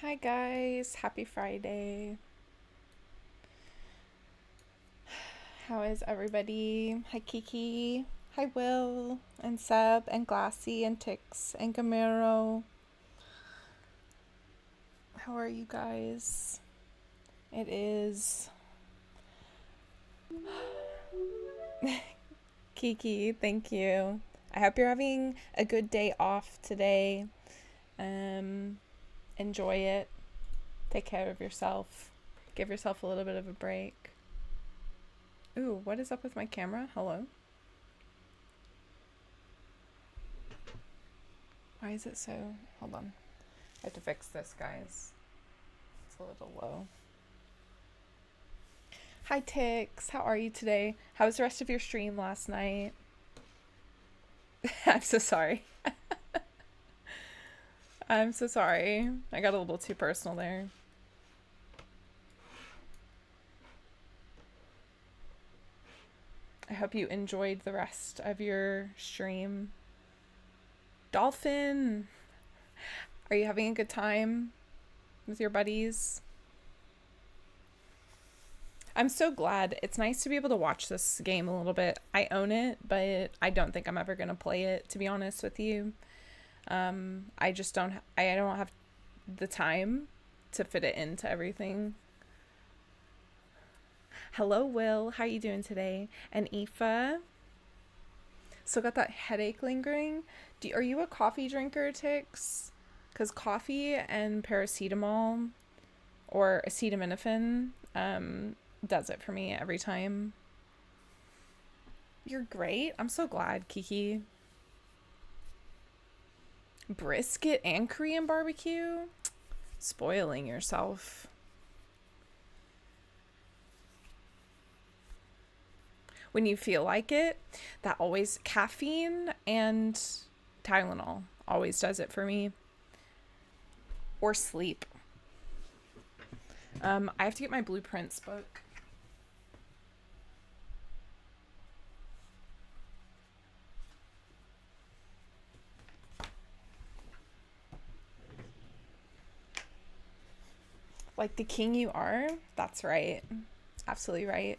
Hi guys, happy Friday. How is everybody? Hi Kiki. Hi Will and Seb and Glassy and Tix and Gamero. How are you guys? It is Kiki, thank you. I hope you're having a good day off today. Um Enjoy it. Take care of yourself. Give yourself a little bit of a break. Ooh, what is up with my camera? Hello? Why is it so... Hold on. I have to fix this, guys. It's a little low. Hi, Tix. How are you today? How was the rest of your stream last night? I'm so sorry. I'm so sorry. I got a little too personal there. I hope you enjoyed the rest of your stream. Dolphin, are you having a good time with your buddies? I'm so glad. It's nice to be able to watch this game a little bit. I own it, but I don't think I'm ever going to play it, to be honest with you. I just don't, I don't have the time to fit it into everything. Hello, Will. How are you doing today? And Aoife. Still got that headache lingering. Are you a coffee drinker, Tix? Because coffee and paracetamol or acetaminophen does it for me every time. You're great. I'm so glad, Kiki. Brisket and Korean barbecue? Spoiling yourself. When you feel like it, that always... Caffeine and Tylenol always does it for me. Or sleep. I have to get my blueprints book. Like the king you are? That's right. Absolutely right.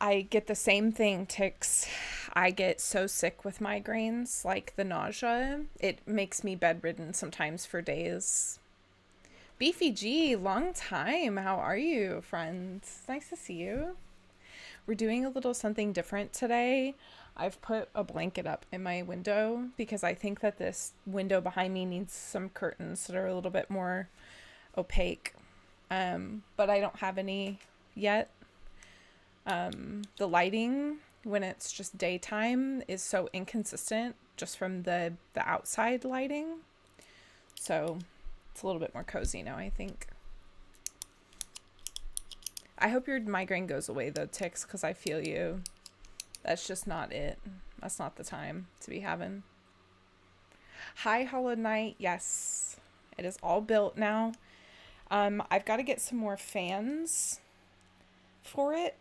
I get the same thing, Tix. I get so sick with migraines, like the nausea. It makes me bedridden sometimes for days. Beefy G, long time. How are you, friends? Nice to see you. We're doing a little something different today. I've put a blanket up in my window because I think that this window behind me needs some curtains that are a little bit more opaque. But I don't have any yet. The lighting when it's just daytime is so inconsistent just from the outside lighting. So it's a little bit more cozy now, I think. I hope your migraine goes away though, Tix, because I feel you. That's just not it. That's not the time to be having. Hi, Hollow Knight. Yes, it is all built now. I've got to get some more fans for it.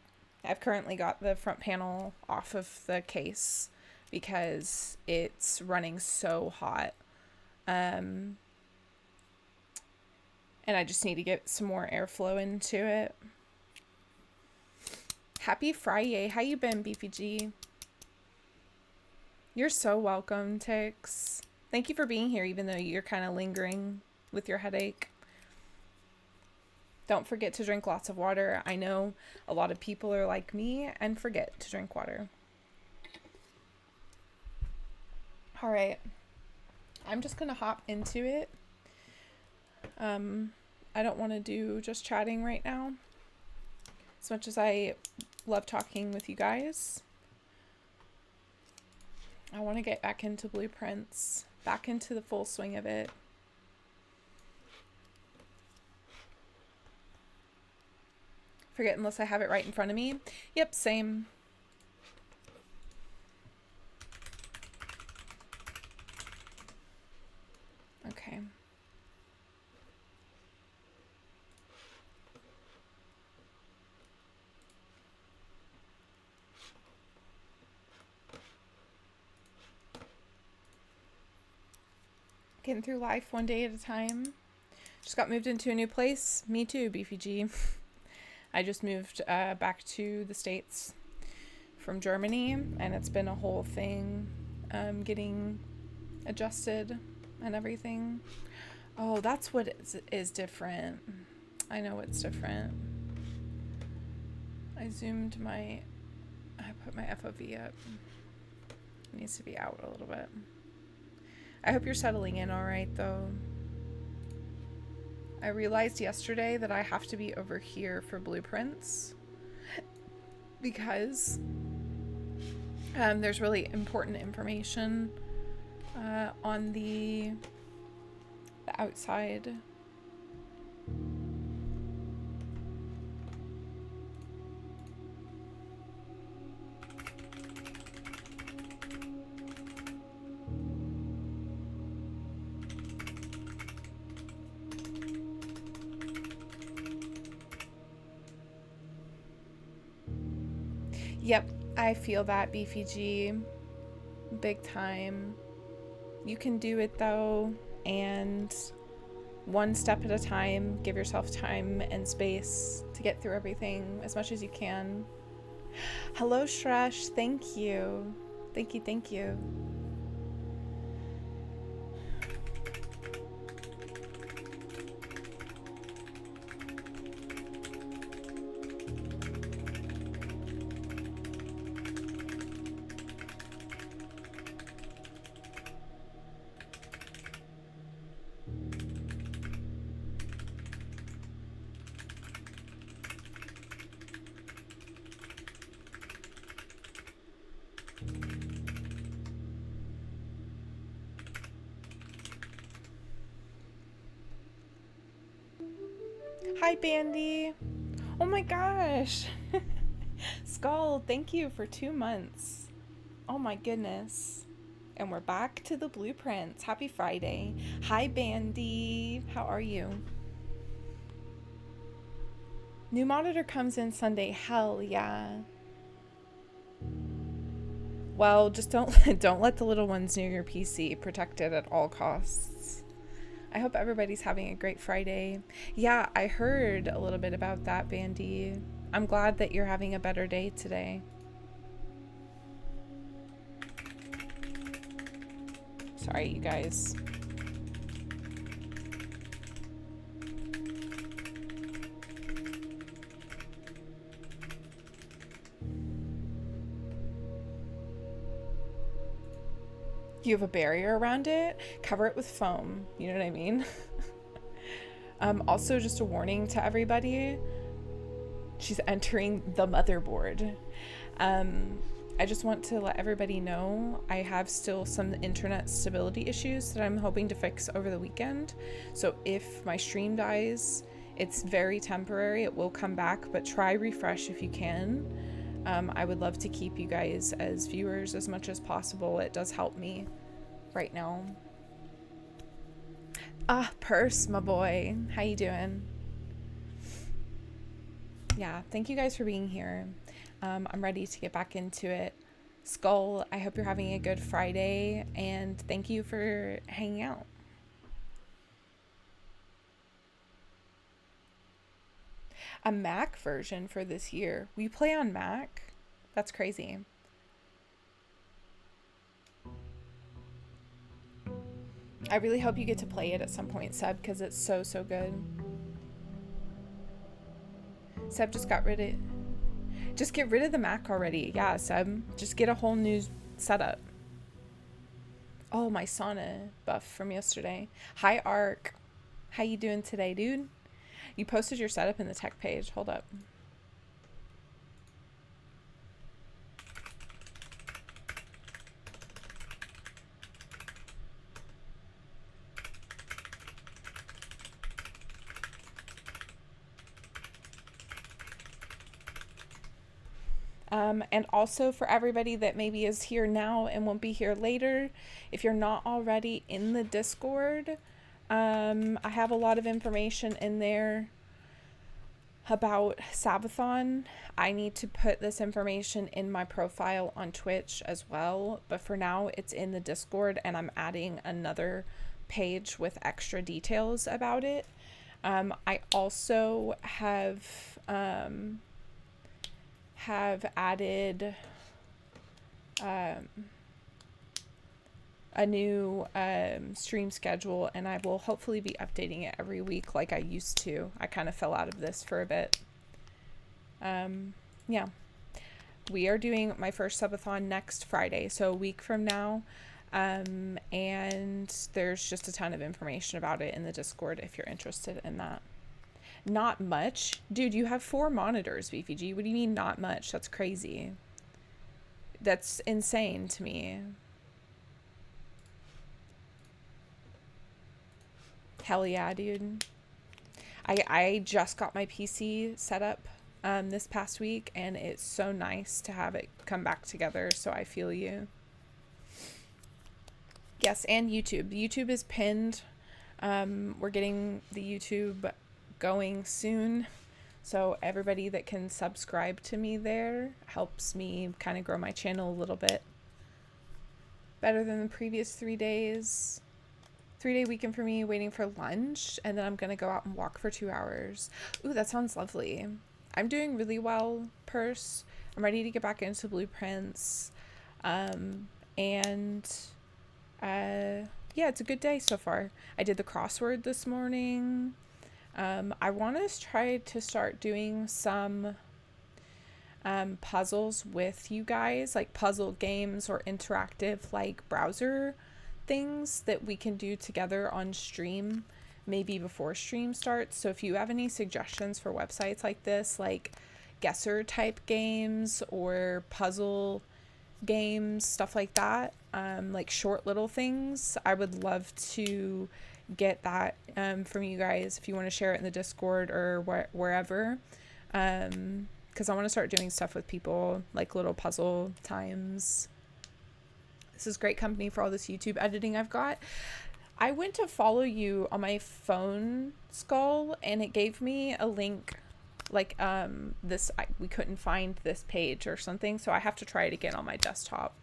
I've currently got the front panel off of the case because it's running so hot. And I just need to get some more airflow into it. Happy Friday. How you been, BPG? You're so welcome, Tix. Thank you for being here, even though you're kind of lingering with your headache. Don't forget to drink lots of water. I know a lot of people are like me and forget to drink water. All right. I'm just going to hop into it. I don't want to do just chatting right now. As much as I love talking with you guys, I want to get back into blueprints, back into the full swing of it. Forget unless I have it right in front of me. Yep, same. Okay. Getting through life one day at a time. Just got moved into a new place. Me too, BFG. I just moved back to the States from Germany, and it's been a whole thing getting adjusted and everything. Oh, that's what is different. I know what's different. I put my FOV up. It needs to be out a little bit. I hope you're settling in all right, though. I realized yesterday that I have to be over here for blueprints because there's really important information on the outside. Yep, I feel that, BFG. Big time. You can do it though, and one step at a time. Give yourself time and space to get through everything as much as you can. Hello, Shresh. Thank you. Thank you, thank you. Hi, Bandy. Oh my gosh. Skull, thank you for 2 months. Oh my goodness. And we're back to the blueprints. Happy Friday. Hi, Bandy. How are you? New monitor comes in Sunday. Hell yeah. Well, just don't let the little ones near your PC. Protect it at all costs. I hope everybody's having a great Friday. Yeah, I heard a little bit about that, Bandy. I'm glad that you're having a better day today. Sorry, you guys. You have a barrier around it, cover it with foam. You know what I mean? Also, just a warning to everybody. She's entering the motherboard. I just want to let everybody know I have still some internet stability issues that I'm hoping to fix over the weekend. So if my stream dies, it's very temporary. It will come back, but try refresh if you can. I would love to keep you guys as viewers as much as possible. It does help me right now. Purse, my boy. How you doing? Yeah, thank you guys for being here. I'm ready to get back into it. Skull, I hope you're having a good Friday, and thank you for hanging out. A Mac version for this year. We play on Mac? That's crazy. I really hope you get to play it at some point, Seb, because it's so good. Seb just got rid of it. Just get rid of the Mac already. Yeah, Seb. Just get a whole new setup. Oh, my sauna buff from yesterday. Hi, Ark. How you doing today, dude? You posted your setup in the tech page. Hold up. And also for everybody that maybe is here now and won't be here later, if you're not already in the Discord, I have a lot of information in there about Savathon. I need to put this information in my profile on Twitch as well, but for now it's in the Discord, and I'm adding another page with extra details about it. I also have added a new stream schedule, and I will hopefully be updating it every week like I used to. I kind of fell out of this for a bit. Yeah. We are doing my first subathon next Friday, so a week from now. And there's just a ton of information about it in the Discord if you're interested in that. Not much. Dude, you have 4 monitors, BFG. What do you mean not much? That's crazy. That's insane to me. Hell yeah, dude. I just got my PC set up this past week, and it's so nice to have it come back together, so I feel you. Yes, and YouTube. YouTube is pinned. We're getting the YouTube going soon, so everybody that can subscribe to me there helps me kind of grow my channel a little bit better than the previous 3 days. 3-day weekend for me, waiting for lunch, and then I'm gonna go out and walk for 2 hours. Ooh, that sounds lovely. I'm doing really well, Purse. I'm ready to get back into blueprints. Yeah, it's a good day so far. I did the crossword this morning. I want to try to start doing some puzzles with you guys, like puzzle games or interactive like browser things that we can do together on stream, maybe before stream starts. So if you have any suggestions for websites like this, like guesser type games or puzzle games, stuff like that, like short little things, I would love to get that from you guys if you want to share it in the Discord or wherever, because I want to start doing stuff with people, like little puzzle times. This is great company for all this YouTube editing I've got. I went to follow you on my phone, Skull, and it gave me a link like we couldn't find this page or something, so I have to try it again on my desktop.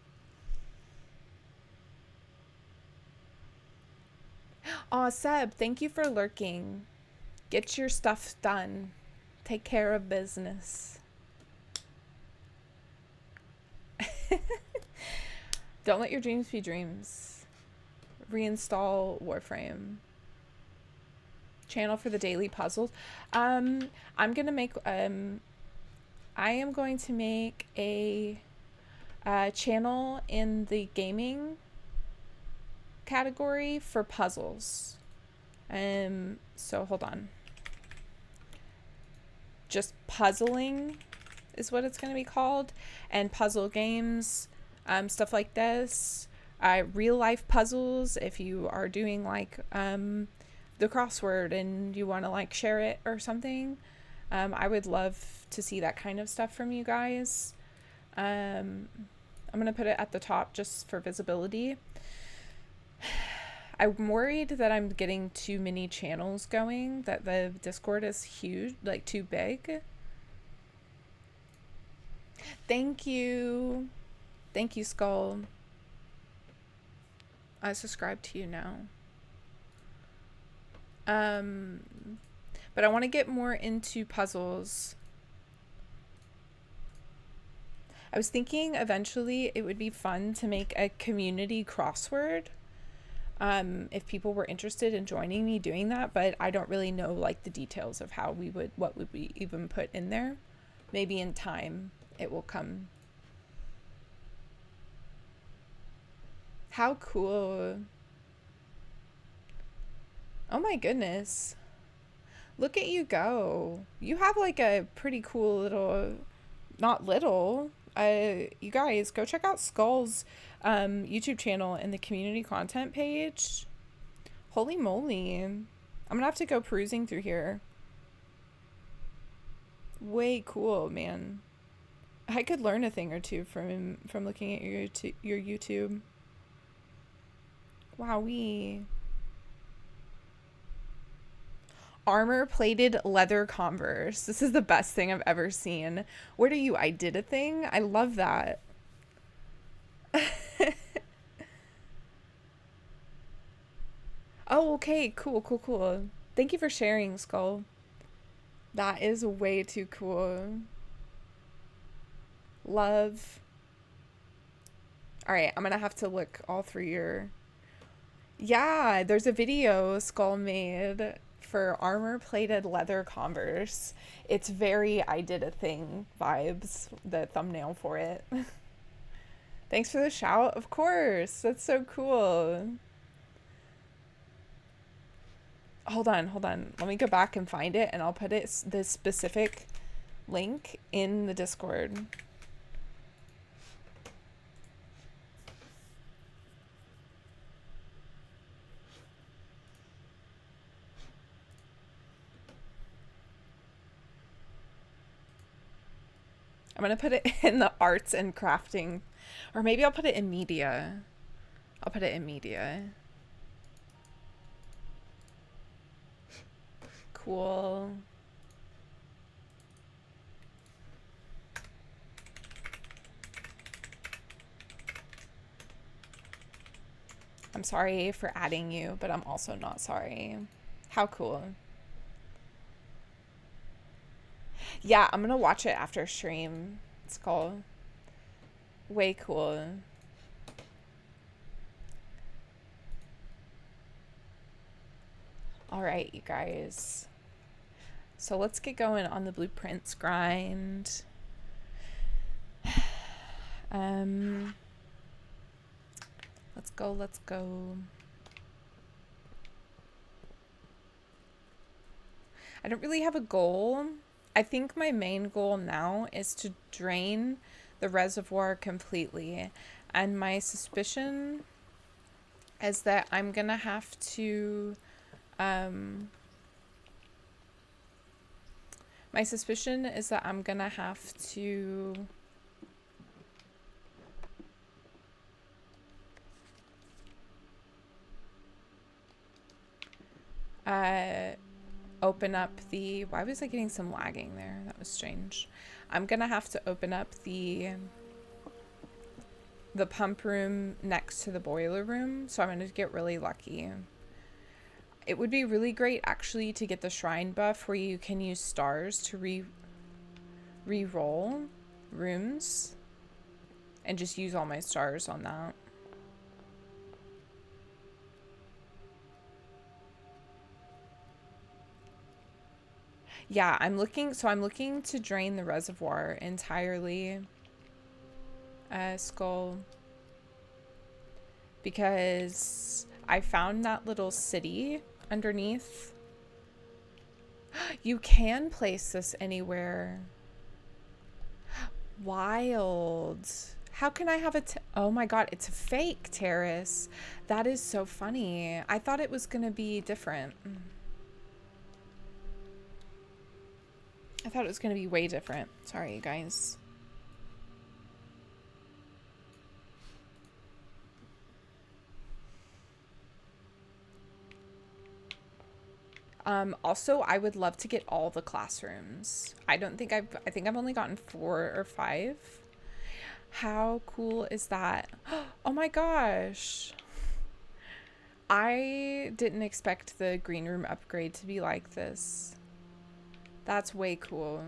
Aw, Seb, thank you for lurking. Get your stuff done. Take care of business. Don't let your dreams be dreams. Reinstall Warframe. Channel for the daily puzzles. I am going to make a channel in the gaming category for puzzles. So hold on. Just puzzling is what it's going to be called, and puzzle games, stuff like this. Real life puzzles, if you are doing like the crossword and you want to like share it or something, I would love to see that kind of stuff from you guys. I'm gonna put it at the top just for visibility. I'm worried that I'm getting too many channels going, that the Discord is huge, like too big. Thank you, Skull. I subscribe to you now. But I want to get more into puzzles. I was thinking eventually it would be fun to make a community crossword, if people were interested in joining me doing that, but I don't really know like the details of how what would we even put in there. Maybe in time it will come. How cool. Oh my goodness. Look at you go. You have like a pretty cool little, not little, you guys go check out Skull's YouTube channel and the community content page. Holy moly. I'm gonna have to go perusing through here. Way cool, man. I could learn a thing or two from looking at your YouTube. Wowee. Armor plated leather Converse. This is the best thing I've ever seen. What are you? I did a thing? I love that. Oh, okay. Cool, cool, cool. Thank you for sharing, Skull. That is way too cool. Love. All right, I'm gonna have to look all through your... Yeah, there's a video Skull made for armor-plated leather Converse. It's very I did a thing vibes, the thumbnail for it. Thanks for the shout. Of course. That's so cool. Hold on, hold on. Let me go back and find it, and I'll put it the specific link in the Discord. I'm gonna put it in the arts and crafting, or maybe I'll put it in media. I'll put it in media. Cool. I'm sorry for adding you, but I'm also not sorry. How cool. Yeah, I'm gonna watch it after stream. It's called way cool. All right, you guys. So let's get going on the blueprints grind. Let's go, let's go. I don't really have a goal. I think my main goal now is to drain the reservoir completely. And my suspicion is that I'm gonna have to my suspicion is that I'm gonna have to open up the... Why was I getting some lagging there? That was strange. I'm gonna have to open up the pump room next to the boiler room, so I'm gonna get really lucky. It would be really great actually to get the shrine buff where you can use stars to re-roll rooms and just use all my stars on that. Yeah, I'm looking to drain the reservoir entirely, Skull, because I found that little city underneath. You can place this anywhere. Wild. How can I have a oh my god, it's a fake terrace. That is so funny. I thought it was gonna be different. I thought it was gonna be way different. Sorry, you guys. Also, I would love to get all the classrooms. I think I've only gotten 4 or 5. How cool is that? Oh my gosh. I didn't expect the green room upgrade to be like this. That's way cool.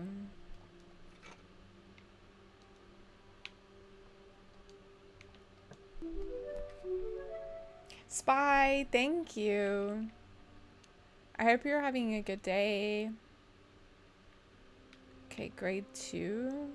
Spy, thank you. I hope you're having a good day. Okay, grade 2.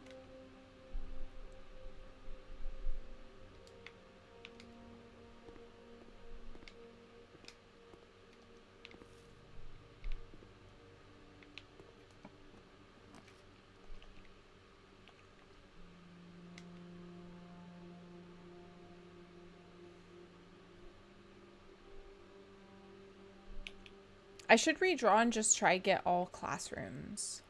I should redraw and just try get all classrooms.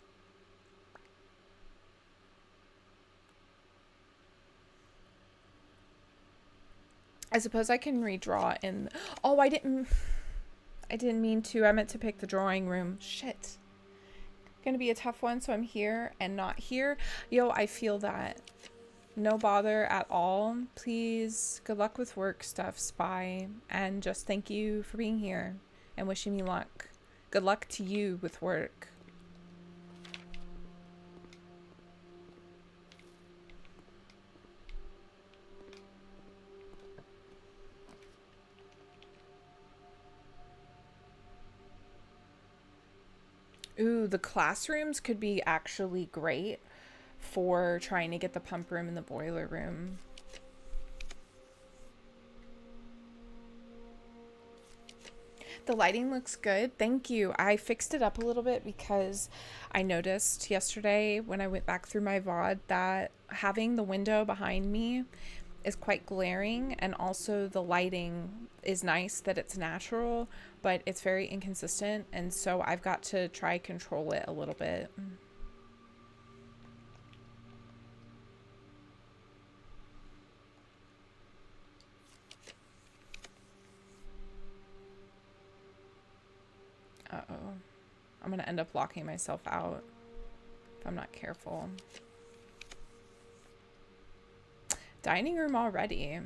I suppose I can redraw in... Oh, I didn't mean to. I meant to pick the drawing room. Shit. Gonna be a tough one, so I'm here and not here. Yo, I feel that. No bother at all. Please, good luck with work stuff, Spy. And just thank you for being here. and wishing me luck. Good luck to you with work. Ooh, the classrooms could be actually great for trying to get the pump room and the boiler room. The lighting looks good. Thank you. I fixed it up a little bit because I noticed yesterday when I went back through my VOD that having the window behind me is quite glaring, and also the lighting is nice that it's natural, but it's very inconsistent, and so I've got to try control it a little bit. Uh-oh. I'm gonna end up locking myself out if I'm not careful. Dining room already.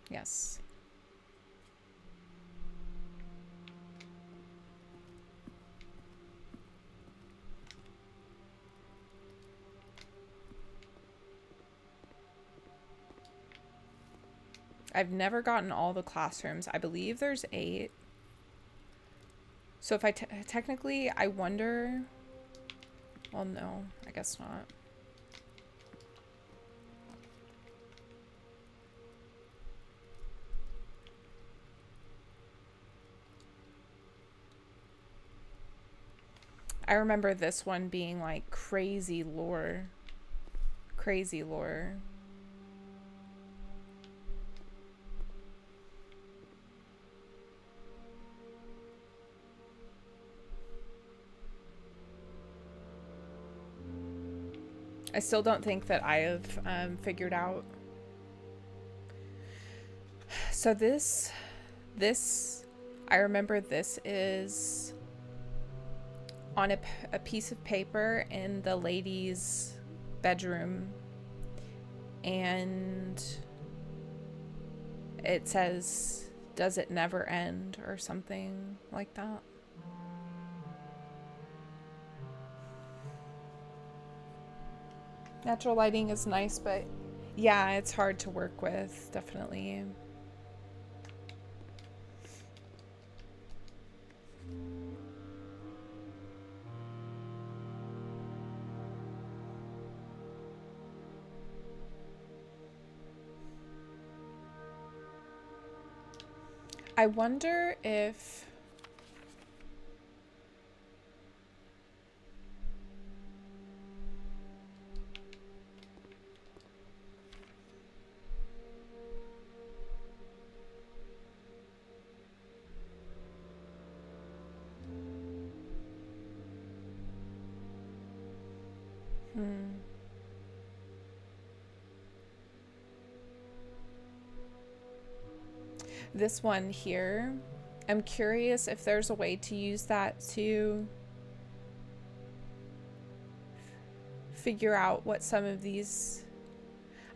Yes. I've never gotten all the classrooms. I believe there's 8. So if I technically, I wonder... Well, no, I guess not. I remember this one being like crazy lore. Crazy lore. I still don't think that I have figured out. So this, I remember this is on a piece of paper in the lady's bedroom, and it says, "Does it never end?" or something like that. Natural lighting is nice, but yeah, it's hard to work with, definitely. I wonder if... This one here, I'm curious if there's a way to use that to figure out what some of these...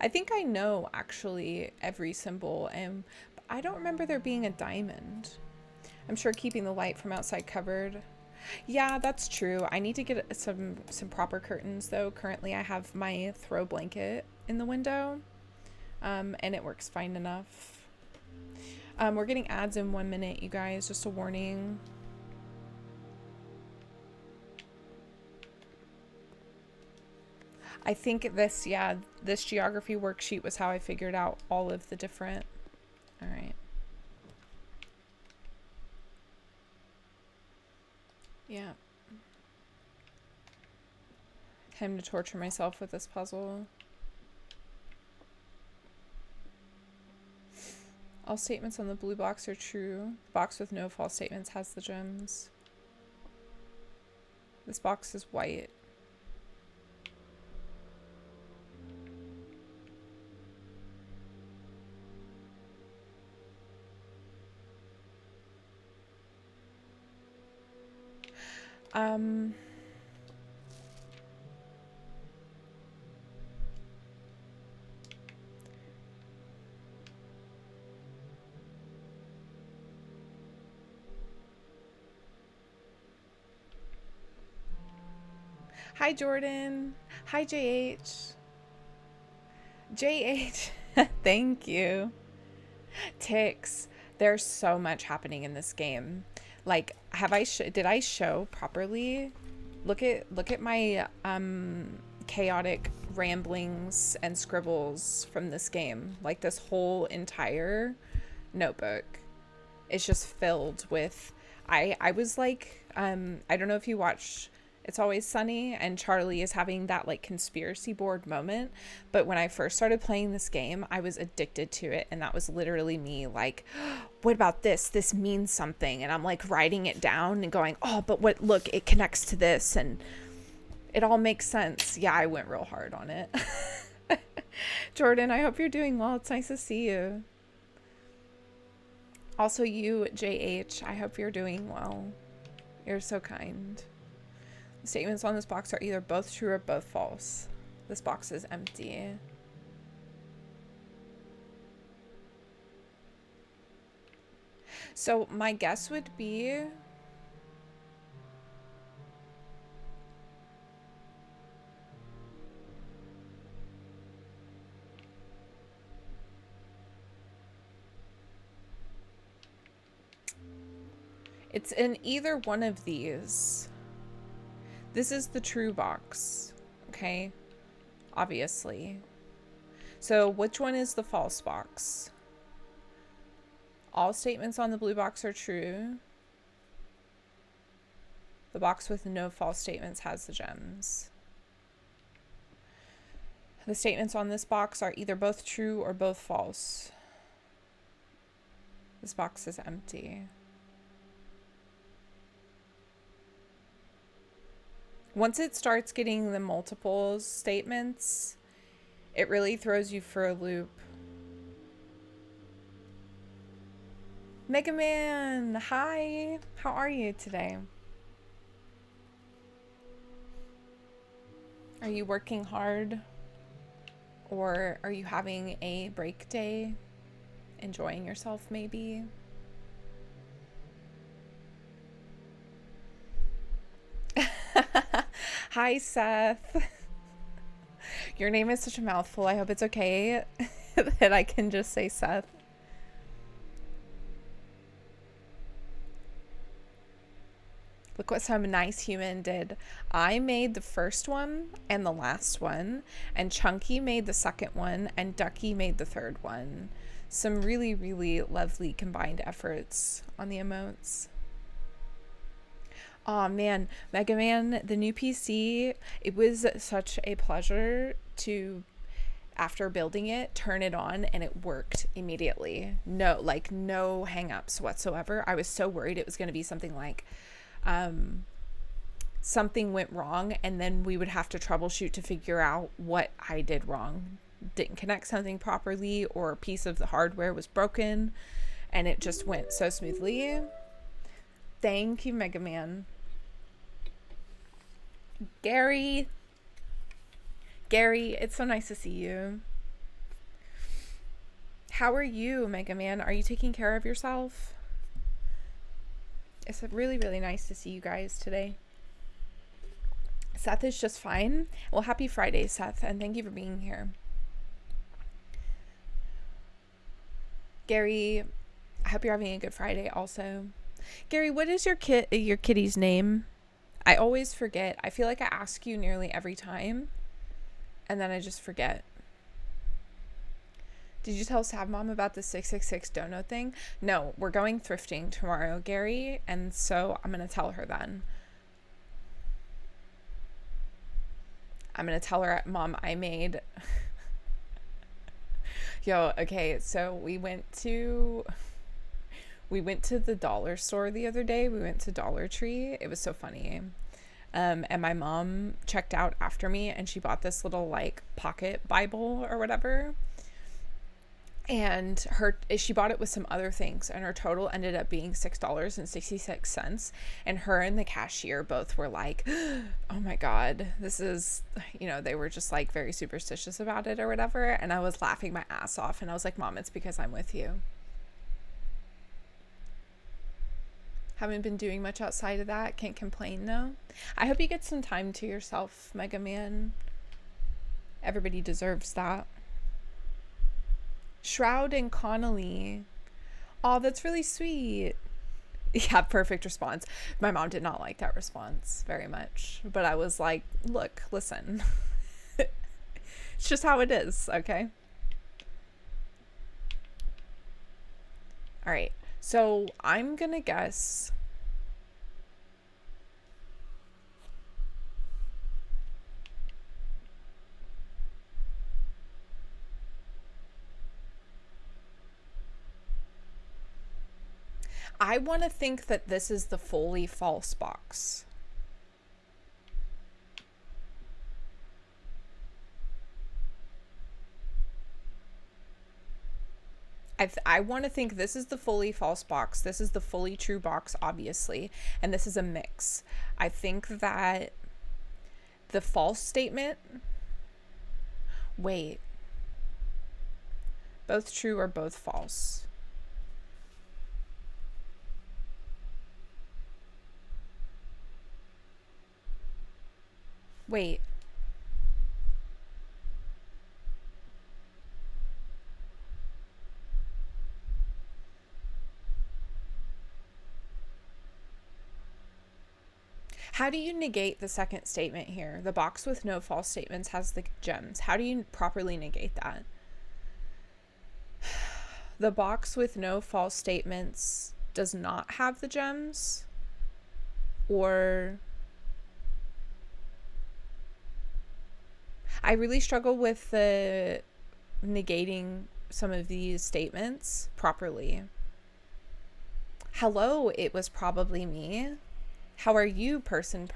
I think I know actually every symbol, and I don't remember there being a diamond. I'm sure keeping the light from outside covered. Yeah, that's true. I need to get some proper curtains though. Currently I have my throw blanket in the window, and it works fine enough. We're getting ads in 1 minute, you guys, just a warning. I think this, yeah, this geography worksheet was how I figured out all of the different... All right. Yeah. Time to torture myself with this puzzle. All statements on the blue box are true. The box with no false statements has the gems. This box is white. Hi, Jordan. Hi, JH. JH. Thank you. Ticks. There's so much happening in this game. Like, did I show properly? Look at my chaotic ramblings and scribbles from this game. Like, this whole entire notebook is just filled with I was like, I don't know if you watch It's Always Sunny, and Charlie is having that like conspiracy board moment, but when I first started playing this game, I was addicted to it, and that was literally me like, what about this means something, and I'm like writing it down and going, oh, but what, look, it connects to this and it all makes sense. Yeah, I went real hard on it. Jordan, I hope you're doing well. It's nice to see you. Also, you, JH, I hope you're doing well. You're so kind. The statements on this box are either both true or both false. This box is empty. So my guess would be... it's in either one of these. This is the true box, okay? Obviously. So which one is the false box? All statements on the blue box are true. The box with no false statements has the gems. The statements on this box are either both true or both false. This box is empty. Once it starts getting the multiples statements, it really throws you for a loop. Mega Man, hi. How are you today? Are you working hard? Or are you having a break day? Enjoying yourself, maybe? Hi, Seth. Your name is such a mouthful. I hope it's okay that I can just say Seth. Look what some nice human did. I made the first one and the last one, and Chunky made the second one, and Ducky made the third one. Some really, really lovely combined efforts on the emotes. Oh man, Mega Man, the new PC, it was such a pleasure to, after building it, turn it on, and it worked immediately. No hang-ups whatsoever. I was so worried it was going to be something like something went wrong, and then we would have to troubleshoot to figure out what I did wrong. Didn't connect something properly, or a piece of the hardware was broken, and it just went so smoothly. Thank you, Mega Man. Gary, it's so nice to see you. How are you, Mega Man? Are you taking care of yourself? It's really, really nice to see you guys today. Seth is just fine. Well, happy Friday, Seth, and thank you for being here. Gary, I hope you're having a good Friday also. Gary, what is your kitty's name? I always forget. I feel like I ask you nearly every time, and then I just forget. Did you tell Sav Mom about the 666 dono thing? No, we're going thrifting tomorrow, Gary, and so I'm going to tell her then. I'm going to tell her, Mom, I made... Yo, okay, so we went to the dollar store the other day. We went to Dollar Tree. It was so funny. And my mom checked out after me, and she bought this little like pocket Bible or whatever. And she bought it with some other things, and her total ended up being $6.66. And her and the cashier both were like, oh my God, this is, they were just like very superstitious about it or whatever. And I was laughing my ass off, and I was like, Mom, it's because I'm with you. Haven't been doing much outside of that. Can't complain though. I hope you get some time to yourself, Mega Man. Everybody deserves that. Shroud and Connolly. Oh, that's really sweet. Yeah, perfect response. My mom did not like that response very much. But I was like, look, listen. It's just how it is, okay? All right. So I'm going to guess. I want to think that this is the fully false box. I want to think this is the fully false box. This is the fully true box, obviously. And this is a mix. I think that the false statement... Wait. Both true or both false? Wait. How do you negate the second statement here? The box with no false statements has the gems. How do you properly negate that? The box with no false statements does not have the gems? Or... I really struggle with the negating some of these statements properly. Hello, it was probably me. How are you, person?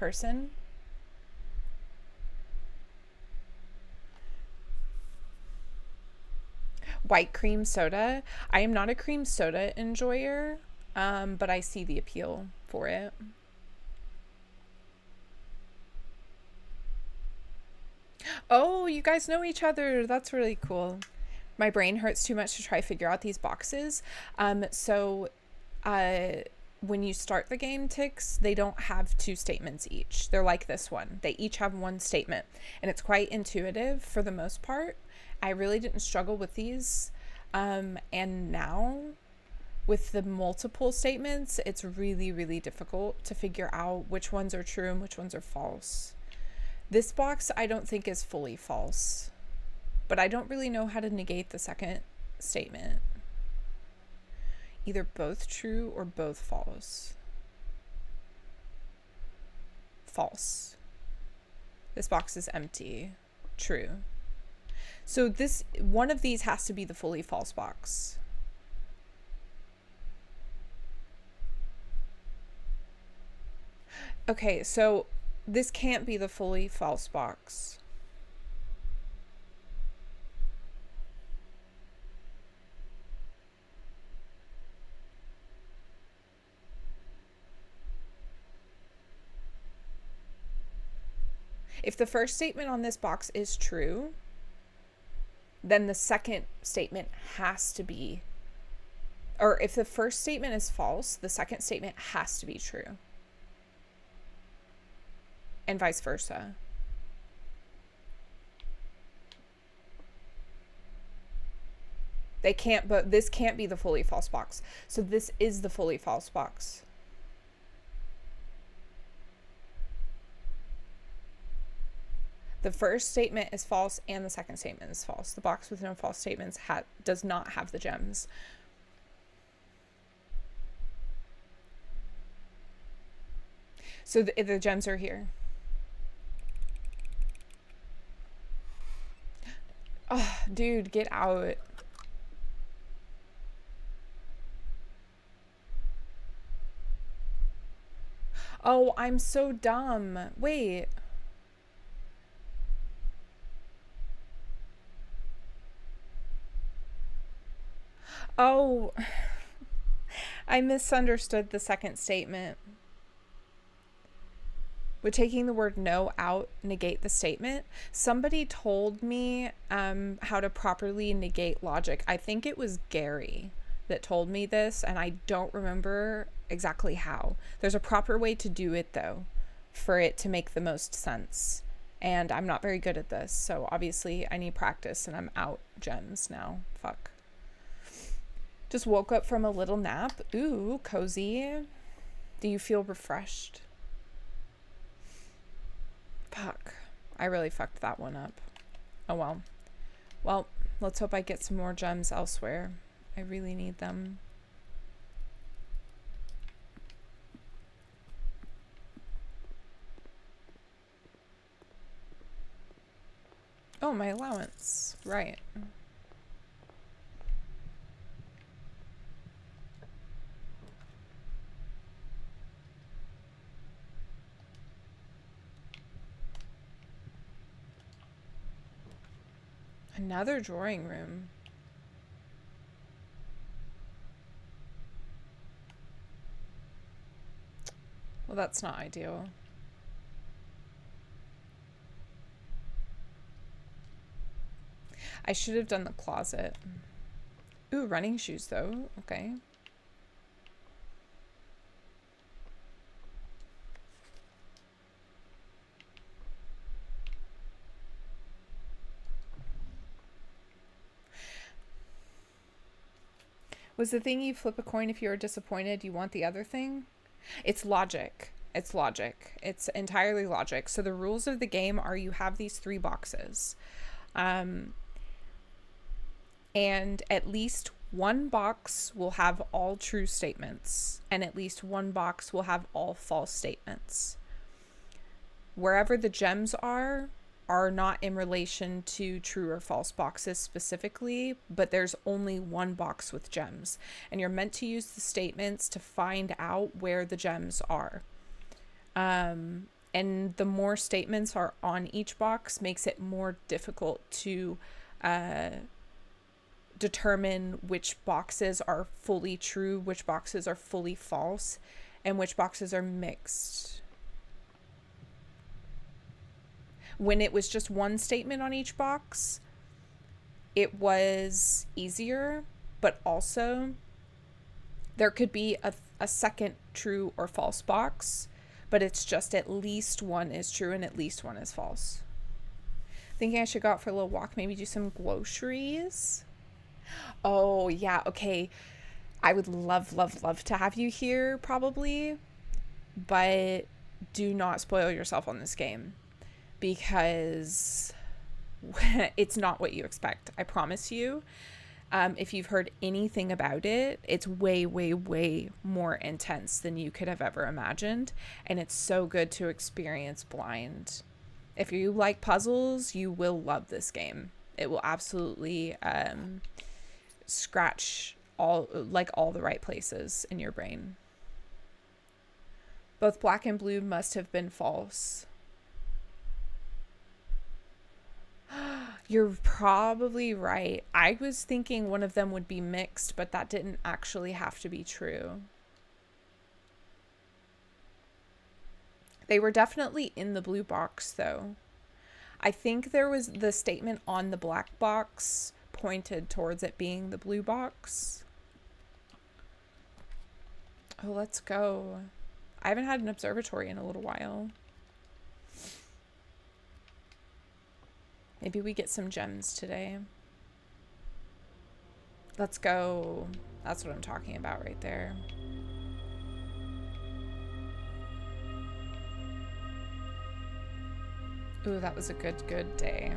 White cream soda. I am not a cream soda enjoyer, but I see the appeal for it. Oh, you guys know each other. That's really cool. My brain hurts too much to try to figure out these boxes. When you start the game, Tix, they don't have two statements each. They're like this one. They each have one statement, and it's quite intuitive for the most part. I really didn't struggle with these. And now with the multiple statements, it's really, really difficult to figure out which ones are true and which ones are false. This box I don't think is fully false, but I don't really know how to negate the second statement. Either both true or both false. False. This box is empty. True. So this one of these has to be the fully false box. Okay, so this can't be the fully false box. If the first statement on this box is true, then the second statement has to be, or if the first statement is false, the second statement has to be true. And vice versa. They can't, but this can't be the fully false box. So this is the fully false box. The first statement is false and the second statement is false. The box with no false statements does not have the gems. So the gems are here. Oh, dude, get out. Oh, I'm so dumb. Wait. Oh, I misunderstood the second statement. Would taking the word no out negate the statement? Somebody told me how to properly negate logic. I think it was Gary that told me this, and I don't remember exactly how. There's a proper way to do it, though, for it to make the most sense. And I'm not very good at this, so obviously I need practice, and I'm out gems now. Fuck. Just woke up from a little nap. Ooh, cozy. Do you feel refreshed? Fuck. I really fucked that one up. Oh well. Well, let's hope I get some more gems elsewhere. I really need them. Oh, my allowance. Right. Another drawing room. Well, that's not ideal. I should have done the closet. Ooh, running shoes though. Okay. Was the thing you flip a coin if you are disappointed, you want the other thing? It's logic. It's logic. It's entirely logic. So the rules of the game are you have these 3 boxes. And at least one box will have all true statements, and at least one box will have all false statements. Wherever the gems are not in relation to true or false boxes specifically, but there's only one box with gems, and you're meant to use the statements to find out where the gems are. And the more statements are on each box makes it more difficult to determine which boxes are fully true, which boxes are fully false, and which boxes are mixed. When it was just one statement on each box, it was easier, but also there could be a second true or false box, but it's just at least one is true and at least one is false. Thinking I should go out for a little walk, maybe do some groceries. Oh, yeah, okay. I would love, love, love to have you here, probably, but do not spoil yourself on this game, because it's not what you expect. I promise you. If you've heard anything about it, it's way, way, way more intense than you could have ever imagined, and it's so good to experience blind. If you like puzzles, you will love this game. It will absolutely scratch all the right places in your brain. Both black and blue must have been false. You're probably right. I was thinking one of them would be mixed, but that didn't actually have to be true. They were definitely in the blue box, though. I think there was the statement on the black box pointed towards it being the blue box. Oh, let's go. I haven't had an observatory in a little while. Maybe we get some gems today. Let's go. That's what I'm talking about right there. Ooh, that was a good day.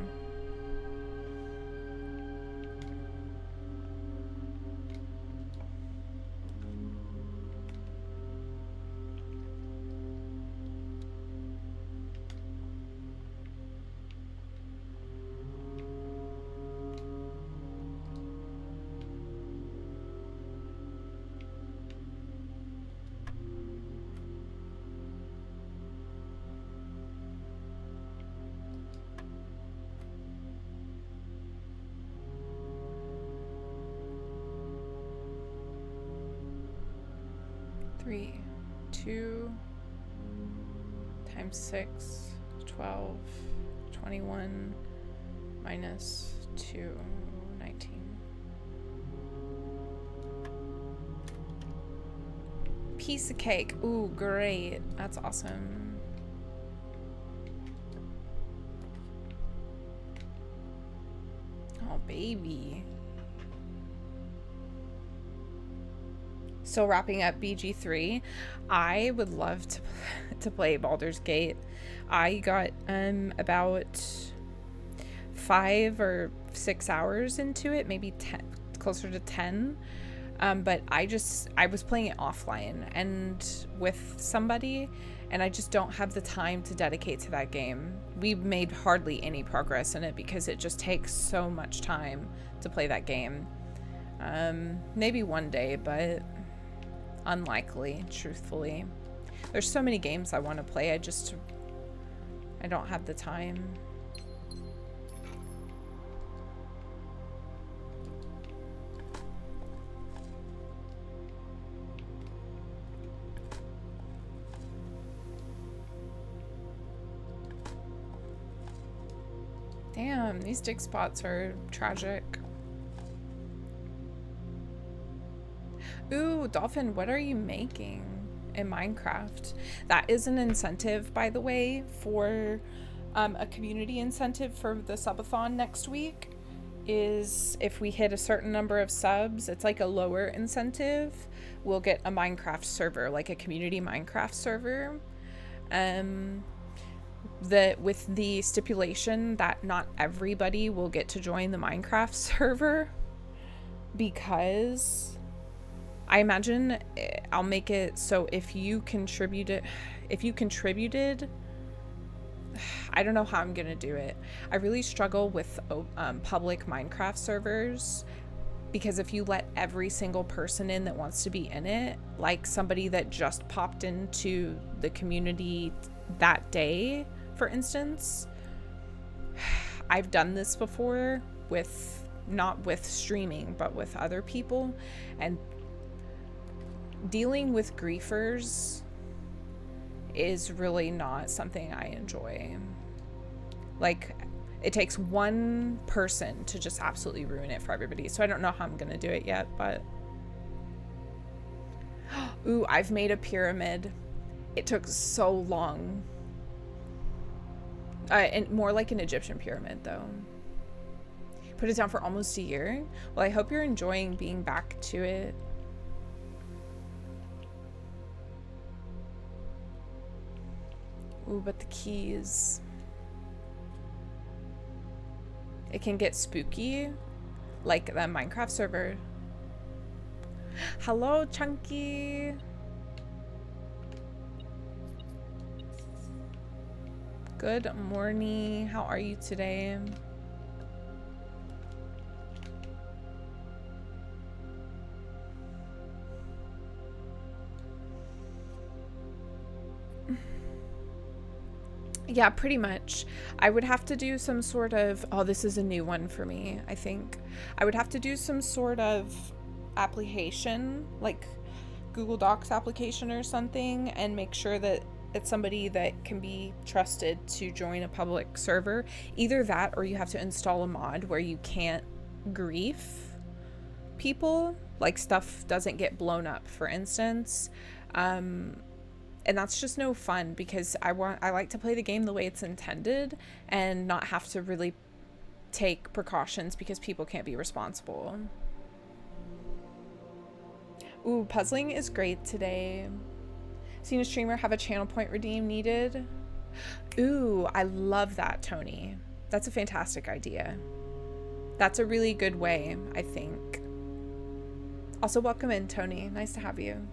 Three, 2 times 6, 12, 21, minus 2, 19. piece of cake. Ooh, great. That's awesome. Oh, baby. Still wrapping up BG3. I would love to play Baldur's Gate. I got about 5 or 6 hours into it, maybe 10, closer to 10. But I was playing it offline and with somebody, and I just don't have the time to dedicate to that game. We made hardly any progress in it because it just takes so much time to play that game. Maybe one day, but unlikely, truthfully. There's so many games I want to play, I don't have the time. Damn, these dig spots are tragic. Ooh, Dolphin, what are you making in Minecraft? That is an incentive, by the way, for a community incentive for the subathon next week. Is if we hit a certain number of subs, it's like a lower incentive. We'll get a Minecraft server, like a community Minecraft server. With the stipulation that not everybody will get to join the Minecraft server, because I imagine I'll make it so if you contributed, I don't know how I'm gonna do it. I really struggle with public Minecraft servers, because if you let every single person in that wants to be in it, like somebody that just popped into the community that day, for instance, I've done this before with, not with streaming, but with other people, and dealing with griefers is really not something I enjoy. Like, it takes one person to just absolutely ruin it for everybody. So I don't know how I'm gonna do it yet, but ooh, I've made a pyramid. It took so long. And more like an Egyptian pyramid, though. Put it down for almost a year. Well, I hope you're enjoying being back to it. Ooh, but the keys. It can get spooky, like the Minecraft server. Hello, Chunky. Good morning. How are you today? Yeah, pretty much. I would have to do some sort of, oh, this is a new one for me, I think. I would have to do some sort of application, like Google Docs application or something, and make sure that it's somebody that can be trusted to join a public server. Either that, or you have to install a mod where you can't grief people, like stuff doesn't get blown up, for instance. And that's just no fun, because I like to play the game the way it's intended and not have to really take precautions because people can't be responsible. Ooh, puzzling is great today. Seen a streamer have a channel point redeem needed. Ooh, I love that, Tony. That's a fantastic idea. That's a really good way, I think. Also, welcome in, Tony. Nice to have you.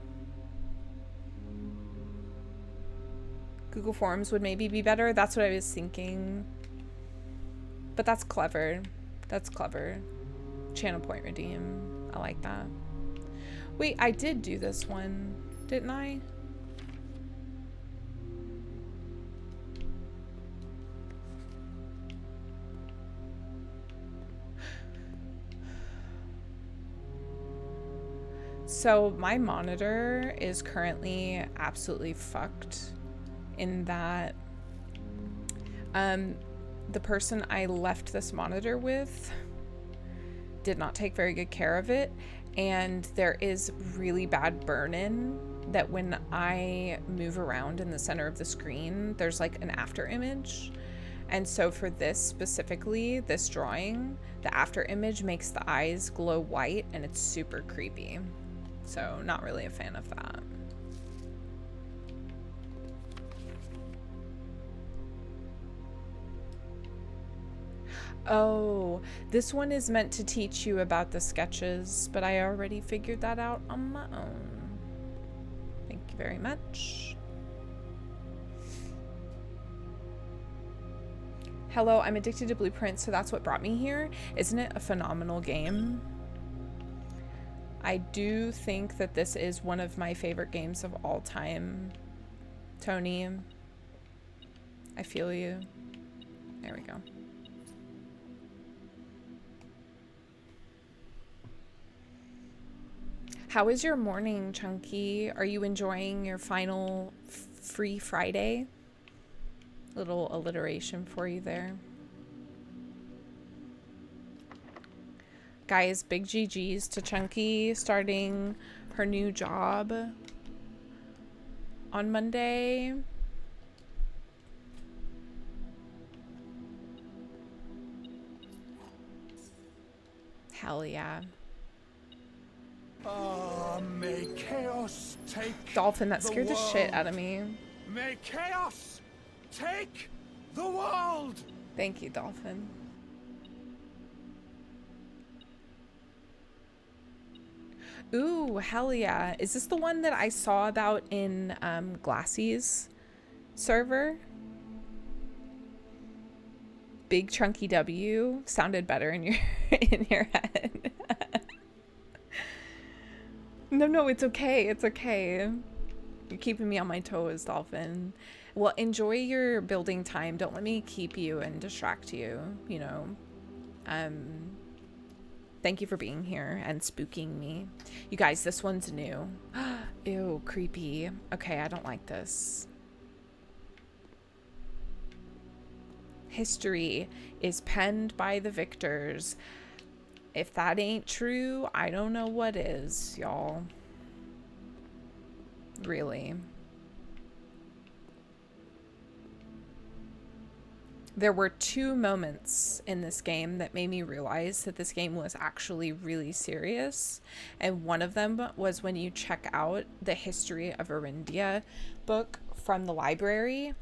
Google Forms would maybe be better. That's what I was thinking. But that's clever. That's clever. Channel point redeem. I like that. Wait, I did do this one, didn't I? So my monitor is currently absolutely fucked in that the person I left this monitor with did not take very good care of it, and there is really bad burn-in that when I move around in the center of the screen, there's like an after image. And so for this specifically, this drawing, the after image makes the eyes glow white and it's super creepy. So not really a fan of that. Oh, this one is meant to teach you about the sketches, but I already figured that out on my own. Thank you very much. Hello, I'm addicted to Blueprint, so that's what brought me here. Isn't it a phenomenal game? I do think that this is one of my favorite games of all time. Tony, I feel you. There we go. How is your morning, Chunky? Are you enjoying your final free Friday? Little alliteration for you there. Guys, big GG's to Chunky starting her new job on Monday. Hell yeah. May chaos take Dolphin, that scared the shit out of me. May chaos take the world. Thank you, Dolphin. Ooh, hell yeah. Is this the one that I saw about in Glassy's server? Big Chunky W sounded better in your head. No, it's okay. It's okay. You're keeping me on my toes, Dolphin. Well, enjoy your building time. Don't let me keep you and distract you, you know. Thank you for being here and spooking me. You guys, this one's new. Ew, creepy. Okay, I don't like this. History is penned by the victors. If that ain't true, I don't know what is, y'all. Really. There were 2 moments in this game that made me realize that this game was actually really serious. And one of them was when you check out the History of Arindia book from the library,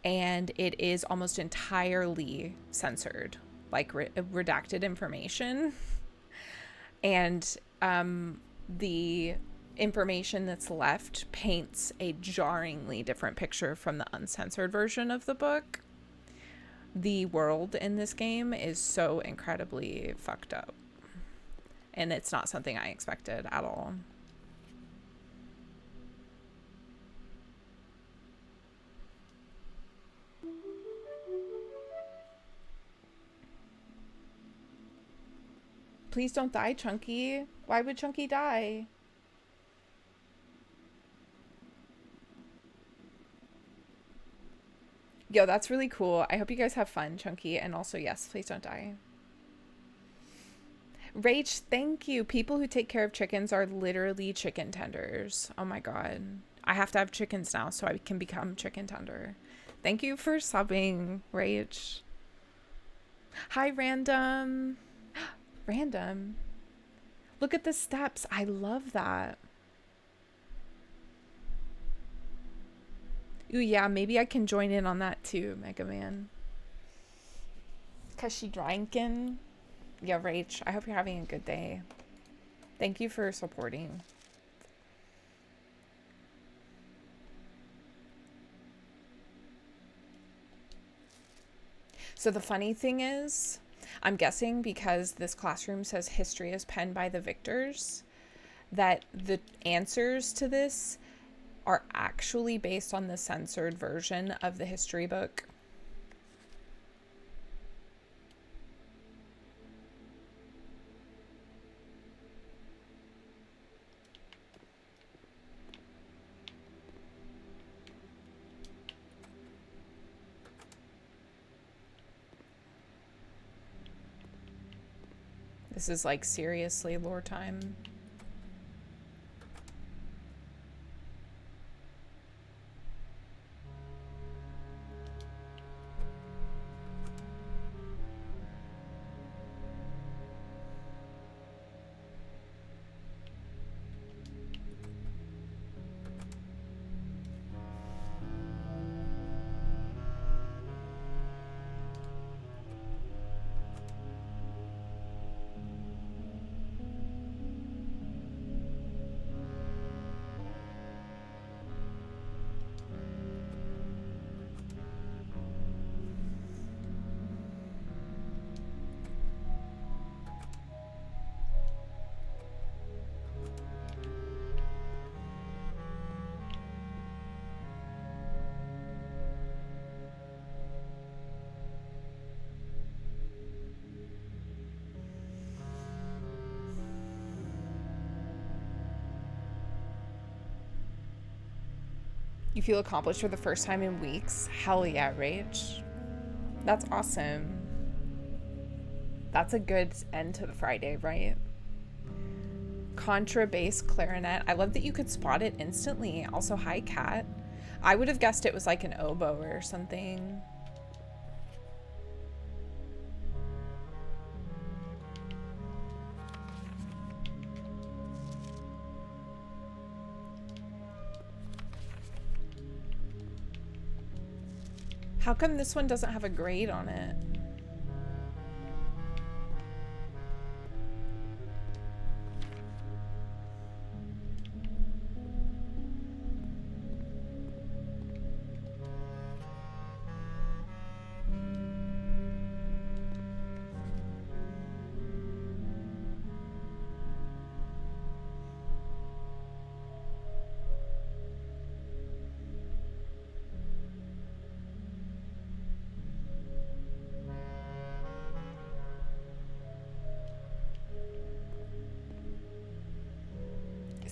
and it is almost entirely censored, like redacted information. And the information that's left paints a jarringly different picture from the uncensored version of the book. The world in this game is so incredibly fucked up. And it's not something I expected at all. Please don't die, Chunky. Why would Chunky die? Yo, that's really cool. I hope you guys have fun, Chunky. And also, yes, please don't die. Rach, thank you. People who take care of chickens are literally chicken tenders. Oh my god. I have to have chickens now so I can become chicken tender. Thank you for subbing, Rach. Hi, Random. Random. Look at the steps. I love that. Ooh, yeah, maybe I can join in on that too, Mega Man. Cause she drinking. Yeah, Rach, I hope you're having a good day. Thank you for supporting. So the funny thing is, I'm guessing because this classroom says history is penned by the victors, that the answers to this are actually based on the censored version of the history book. This is like seriously lore time. You feel accomplished for the first time in weeks? Hell yeah, Rach. That's awesome. That's a good end to the Friday, right? Contra bass clarinet. I love that you could spot it instantly. Also, hi, Kat. I would have guessed it was like an oboe or something. How come this one doesn't have a grade on it?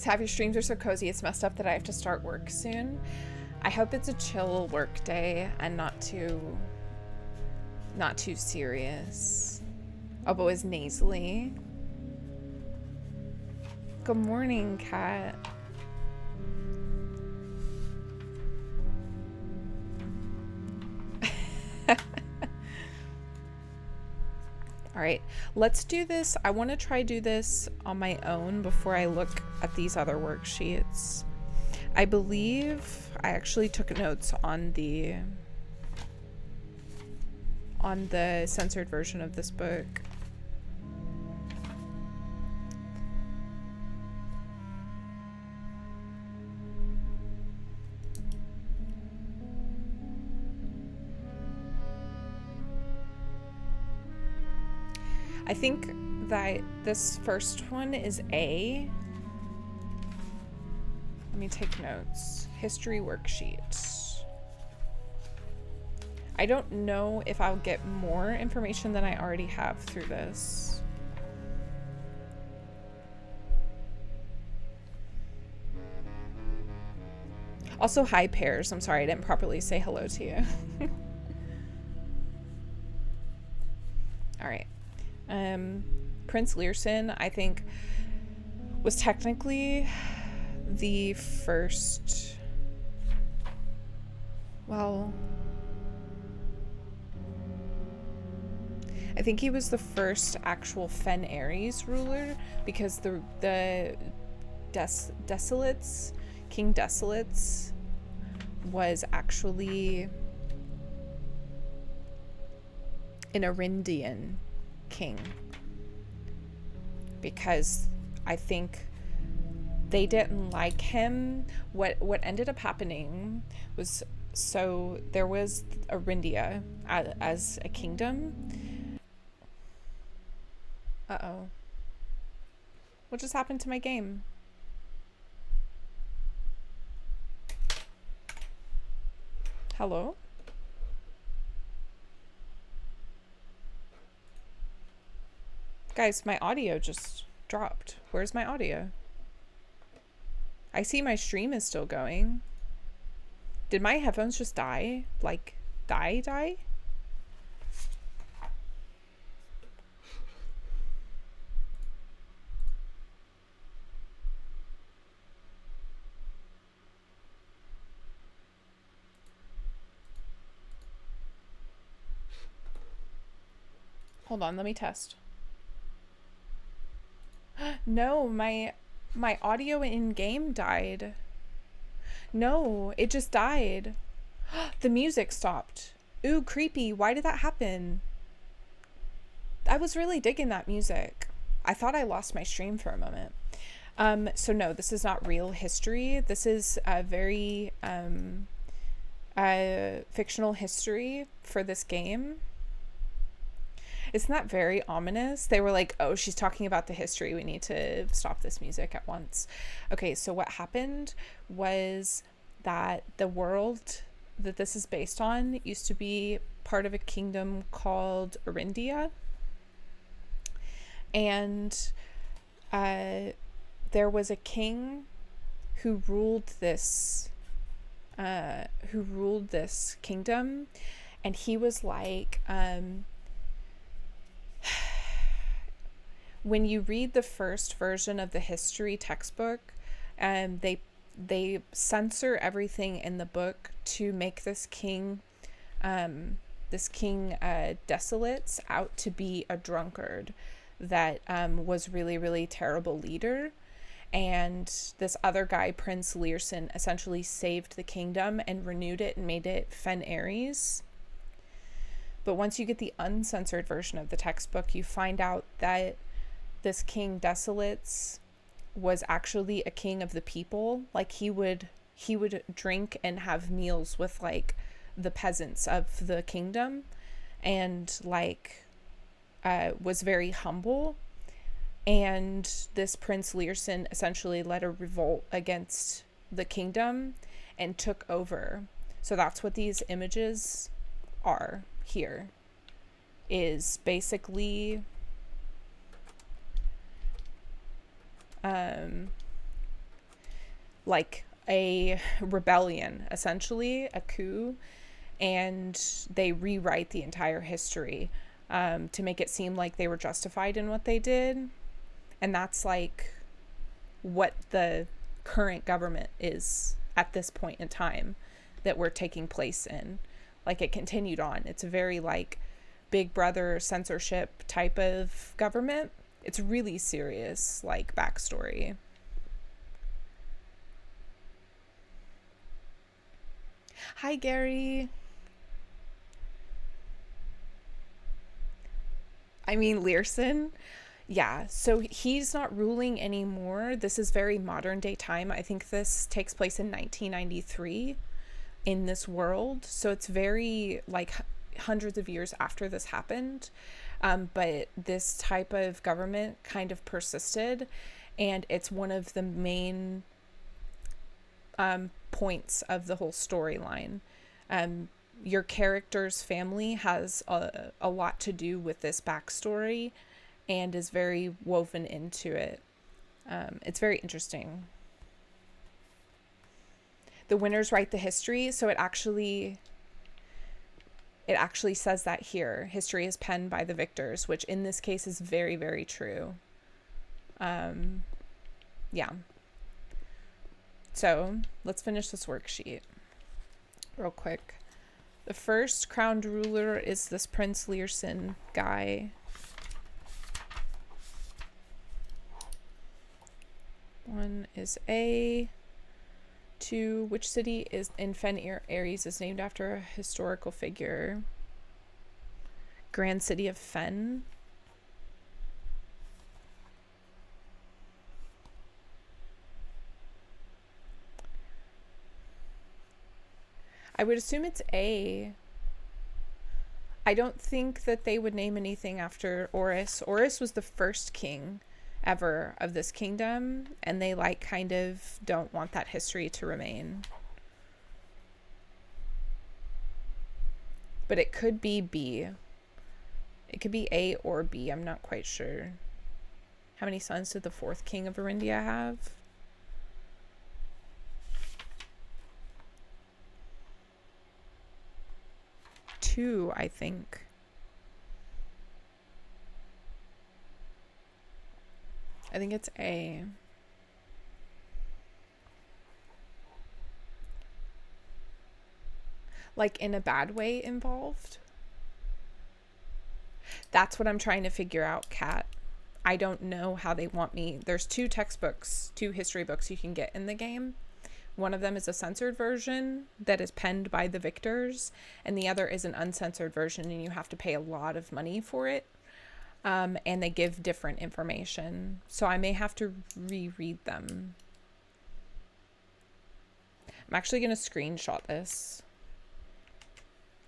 Have your streams are so cozy, it's messed up that I have to start work soon. I hope it's a chill work day and not too serious. Oboe is nasally. Good morning, Kat. All right, let's do this. I want to try do this on my own before I look at these other worksheets. I believe I actually took notes on the censored version of this book. I think that this first one is A. Let me take notes. History worksheet. I don't know if I'll get more information than I already have through this. Also, hi, Pears. I'm sorry I didn't properly say hello to you. All right. Prince Learson, I think, was technically the first, well, I think he was the first actual Fen Ares ruler, because the Desolates, King Desolates, was actually an Arindian king, because I think they didn't like him. What ended up happening was, so there was Arindia as a kingdom. Uh-oh. What just happened to my game? Hello? Guys, my audio just dropped. Where's my audio? I see my stream is still going. Did my headphones just die? Like, die? Hold on, let me test. No, my audio in game died. No, it just died. The music stopped. Ooh, creepy. Why did that happen? I was really digging that music. I thought I lost my stream for a moment. So no, this is not real history. This is a very fictional history for this game. Isn't that very ominous? They were like, oh, she's talking about the history. We need to stop this music at once. Okay, so what happened was that the world that this is based on used to be part of a kingdom called Arindia. And there was a king who ruled this who ruled this kingdom, and he was like, when you read the first version of the history textbook, they censor everything in the book to make this king Desolates out to be a drunkard that was really, really terrible leader. And this other guy, Prince Learson, essentially saved the kingdom and renewed it and made it Fen Ares. But once you get the uncensored version of the textbook, you find out that this king Desolates was actually a king of the people. Like he would drink and have meals with like the peasants of the kingdom, and like was very humble. And this Prince Learson essentially led a revolt against the kingdom and took over. So that's what these images are here, is basically like a rebellion, essentially a coup, and they rewrite the entire history to make it seem like they were justified in what they did. And that's like what the current government is at this point in time that we're taking place in. Like it continued on. It's a very like Big Brother censorship type of government. It's really serious, like backstory. Hi, Gary. I mean, Learson. Yeah, so he's not ruling anymore. This is very modern day time. I think this takes place in 1993 in this world. So it's very like hundreds of years after this happened. But this type of government kind of persisted, and it's one of the main points of the whole storyline. Your character's family has a lot to do with this backstory and is very woven into it. It's very interesting. The winners write the history, so it actually says that here. History is penned by the victors, which in this case is very, very true. Yeah. So let's finish this worksheet real quick. The first crowned ruler is this Prince Learson guy. One is A. Two, which city is in Fen Ares is named after a historical figure? Grand City of Fen. I would assume it's A. I don't think that they would name anything after Horus. Horus was the first king ever of this kingdom, and they like kind of don't want that history to remain. But it could be B. It could be A or B. I'm not quite sure. How many sons did the fourth king of Arindia have? 2, I think. I think it's A. Like in a bad way involved? That's what I'm trying to figure out, Kat. I don't know how they want me. There's 2 textbooks, 2 history books you can get in the game. One of them is a censored version that is penned by the victors, and the other is an uncensored version, and you have to pay a lot of money for it. And they give different information. So I may have to reread them. I'm actually going to screenshot this,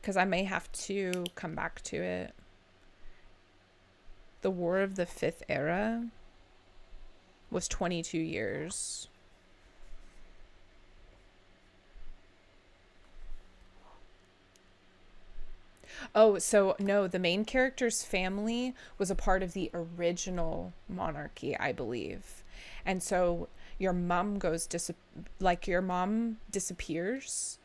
because I may have to come back to it. The War of the Fifth Era was 22 years. Oh, so no, the main character's family was a part of the original monarchy, I believe. And so your mom your mom disappears,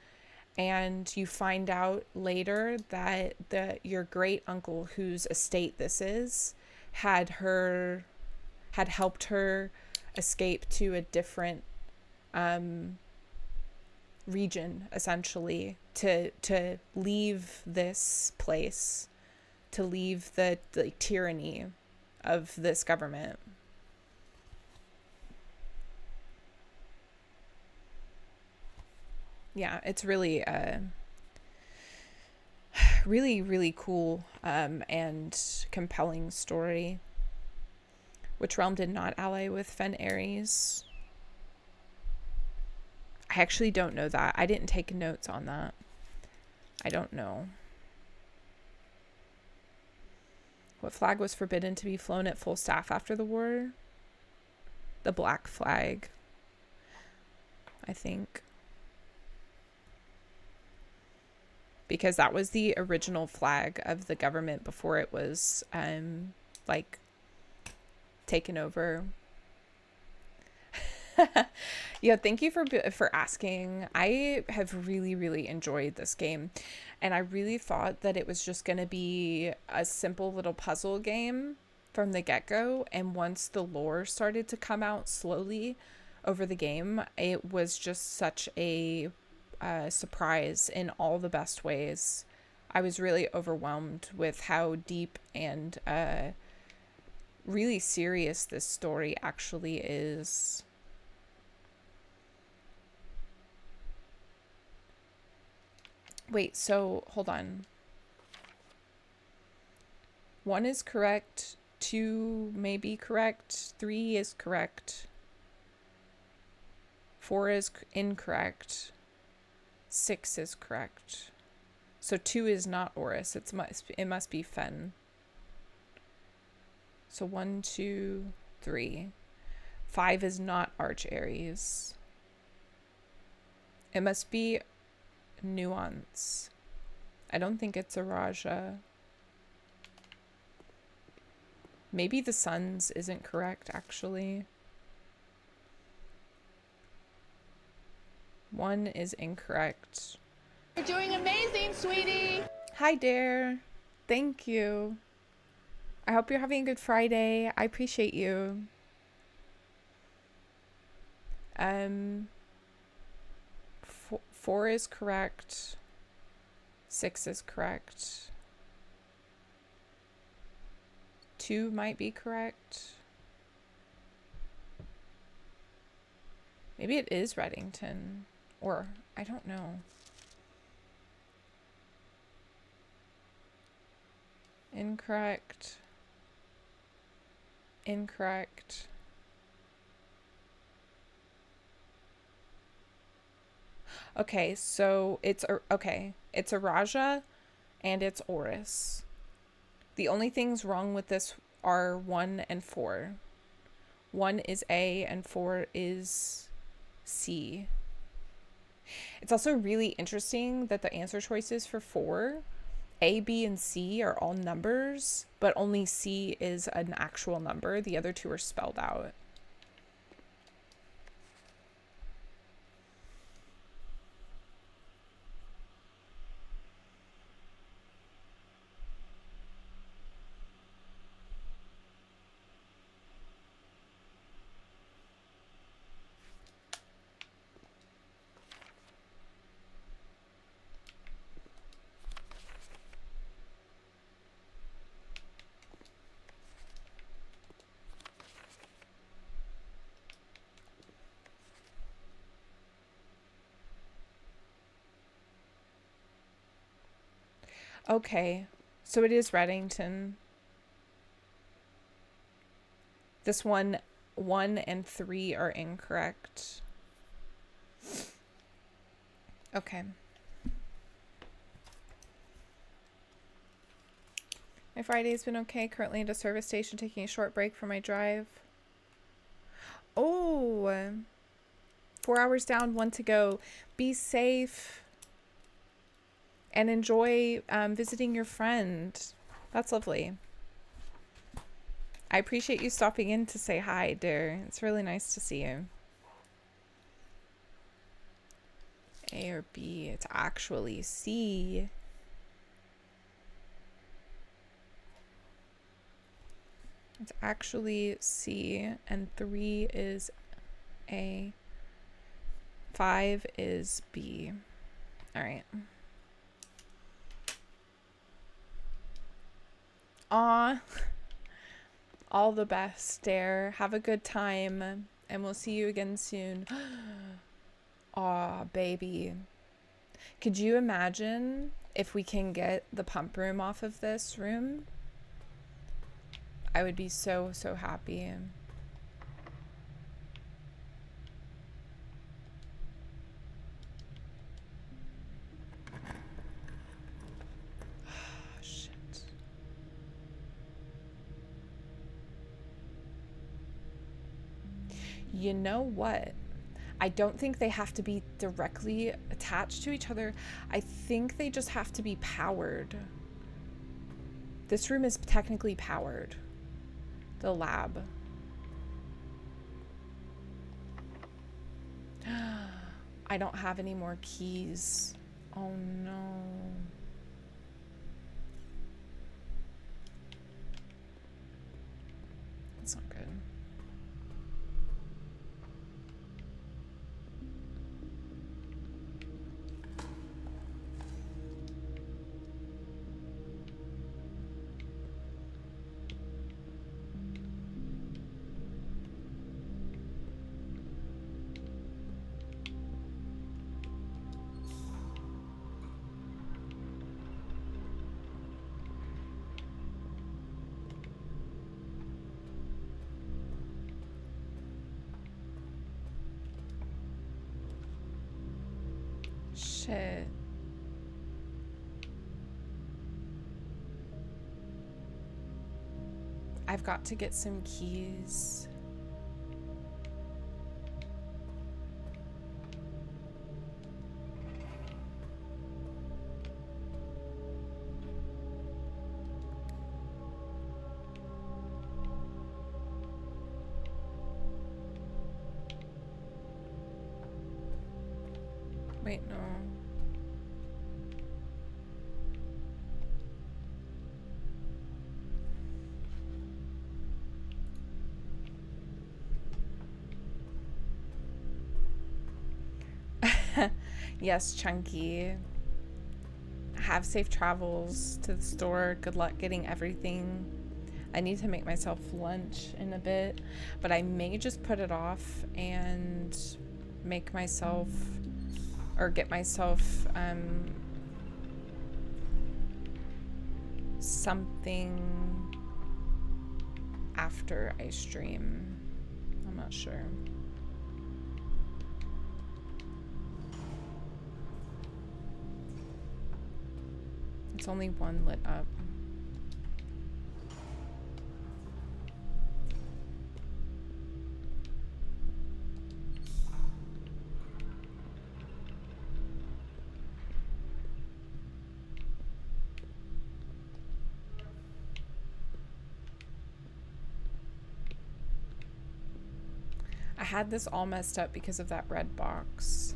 and you find out later that your great uncle, whose estate this is, had helped her escape to a different region, essentially, to leave this place, to leave the tyranny of this government. Yeah, it's really really, really cool and compelling story. Which realm did not ally with Fen Ares? I actually don't know that. I didn't take notes on that. I don't know. What flag was forbidden to be flown at full staff after the war? The black flag, I think. Because that was the original flag of the government before it was like taken over. Yeah, thank you for asking. I have really, really enjoyed this game, and I really thought that it was just going to be a simple little puzzle game from the get-go, and once the lore started to come out slowly over the game, it was just such a surprise in all the best ways. I was really overwhelmed with how deep and really serious this story actually is. Wait, so hold on. 1 is correct, 2 may be correct, 3 is correct, 4 is incorrect, 6 is correct. So 2 is not Oris. It must be Fen. So 1, 2, 3. 5 is not Arch Aries. It must be Nuance. I don't think it's a Raja. Maybe the Suns isn't correct, actually. 1 is incorrect. You're doing amazing, sweetie. Hi, Dare. Thank you. I hope you're having a good Friday. I appreciate you. 4 is correct. 6 is correct. 2 might be correct. Maybe it is Reddington. Or, I don't know. Incorrect. Incorrect. Okay, so it's a Raja and it's Oris. The only things wrong with this are 1 and 4. 1 is A and 4 is C. It's also really interesting that the answer choices for 4, A, B, and C are all numbers, but only C is an actual number. The other 2 are spelled out. Okay, so it is Reddington. This 1 and 3 are incorrect. Okay. My Friday's been okay. Currently at a service station taking a short break for my drive. Oh, 4 hours down, 1 to go. Be safe. And enjoy visiting your friend. That's lovely. I appreciate you stopping in to say hi, dear. It's really nice to see you. A or B. It's actually C. It's actually C, and 3 is A. 5 is B. All right. Aw. All the best, Dare. Have a good time, and we'll see you again soon. Aw, baby. Could you imagine if we can get the pump room off of this room? I would be so, so happy. Shit. You know what? I don't think they have to be directly attached to each other. I think they just have to be powered. This room is technically powered. The lab. I don't have any more keys. Oh no. That's not good. Shit. I've got to get some keys. Wait, no. Yes, Chunky. Have safe travels to the store. Good luck getting everything. I need to make myself lunch in a bit, but I may just put it off and make myself or get myself something after I stream. I'm not sure. It's only one lit up. I had this all messed up because of that red box.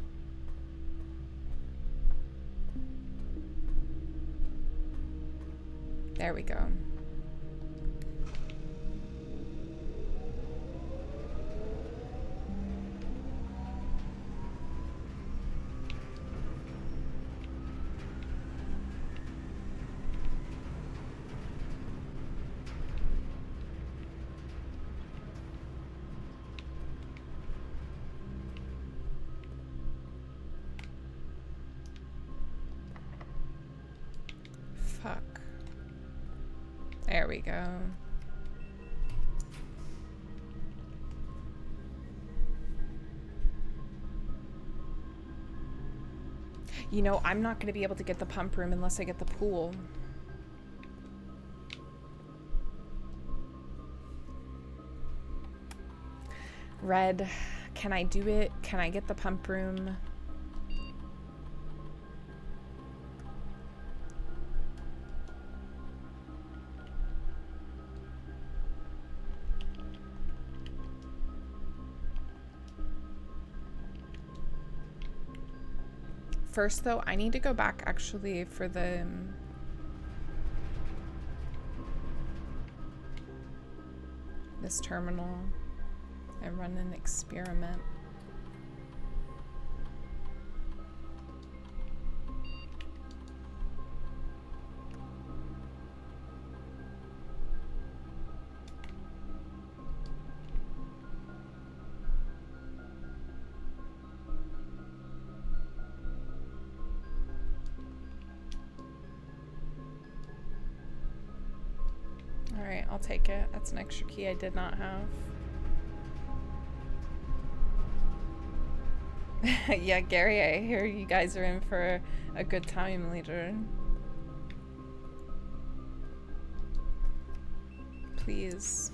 There we go. Fuck. There we go. You know, I'm not going to be able to get the pump room unless I get the pool. Red, can I do it? Can I get the pump room? First, though, I need to go back actually for the this terminal and run an experiment. Alright, I'll take it. That's an extra key I did not have. Yeah, Gary, I hear you guys are in for a good time later. Please.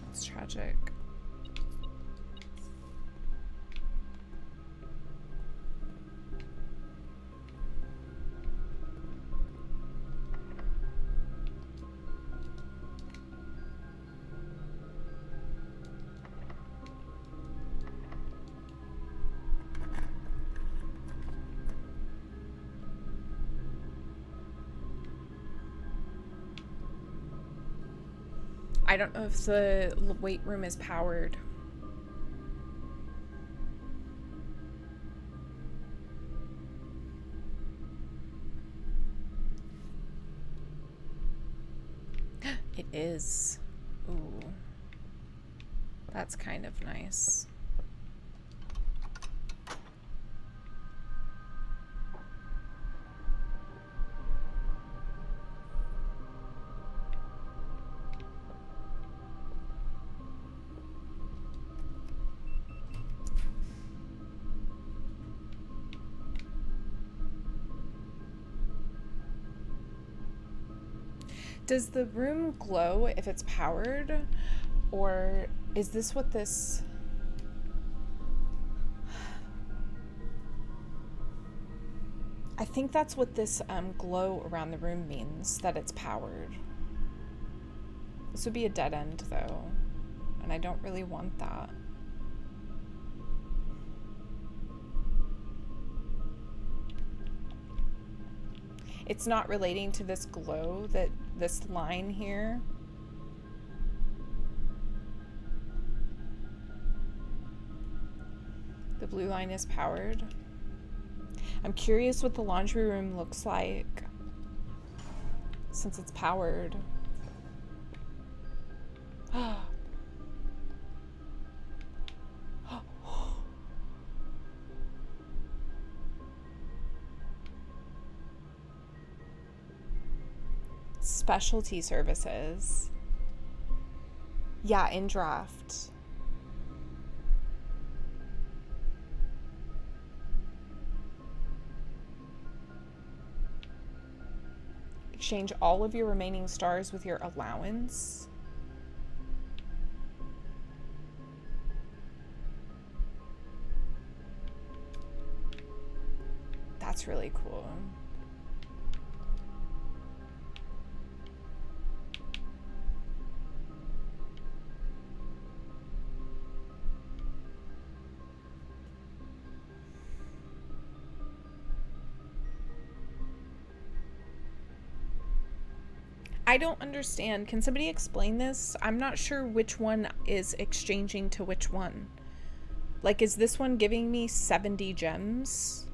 It's tragic. I don't know if the weight room is powered. It is. Ooh. That's kind of nice. Does the room glow if it's powered? Or is this what this... I think that's what this glow around the room means, that it's powered. This would be a dead end though, and I don't really want that. It's not relating to this glow, that this line here. The blue line is powered. I'm curious what the laundry room looks like since it's powered. Specialty services. Yeah, in draft. Exchange all of your remaining stars with your allowance. That's really cool. I don't understand. Can somebody explain this? I'm not sure which one is exchanging to which one. Like, is this one giving me 70 gems?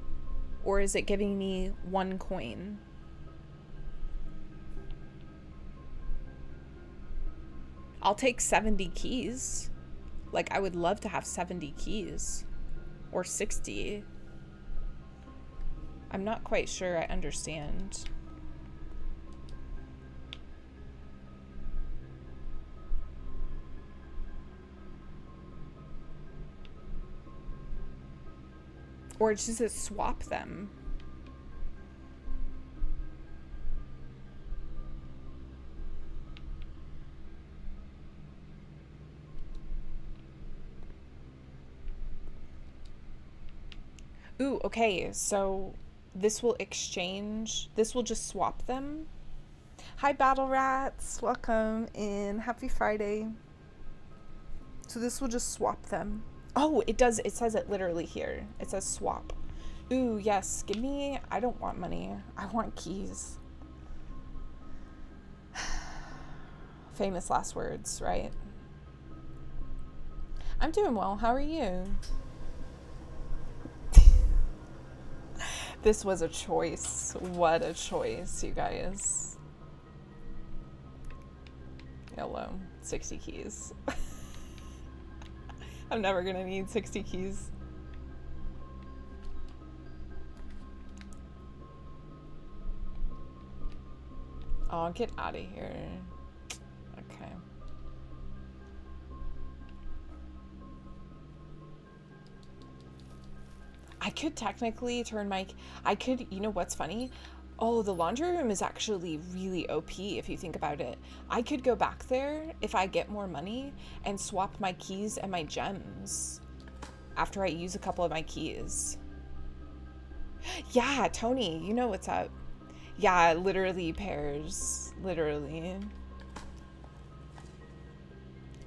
Or is it giving me 1 coin? I'll take 70 keys. Like, I would love to have 70 keys. Or 60. I'm not quite sure I understand. Or does it swap them? Ooh, okay, so this will exchange, this will just swap them. Hi, Battle Rats. Welcome in. Happy Friday. So this will just swap them. Oh, it does. It says it literally here. It says swap. Ooh, yes. Give me, I don't want money. I want keys. Famous last words, right? I'm doing well. How are you? This was a choice. What a choice, you guys. Hello. 60 keys. I'm never gonna need 60 keys. Oh, get out of here. Okay. I could technically turn my... I could... You know what's funny? Oh, the laundry room is actually really OP if you think about it. I could go back there if I get more money and swap my keys and my gems after I use a couple of my keys. Yeah, Tony, you know what's up. Yeah, literally pairs. Literally.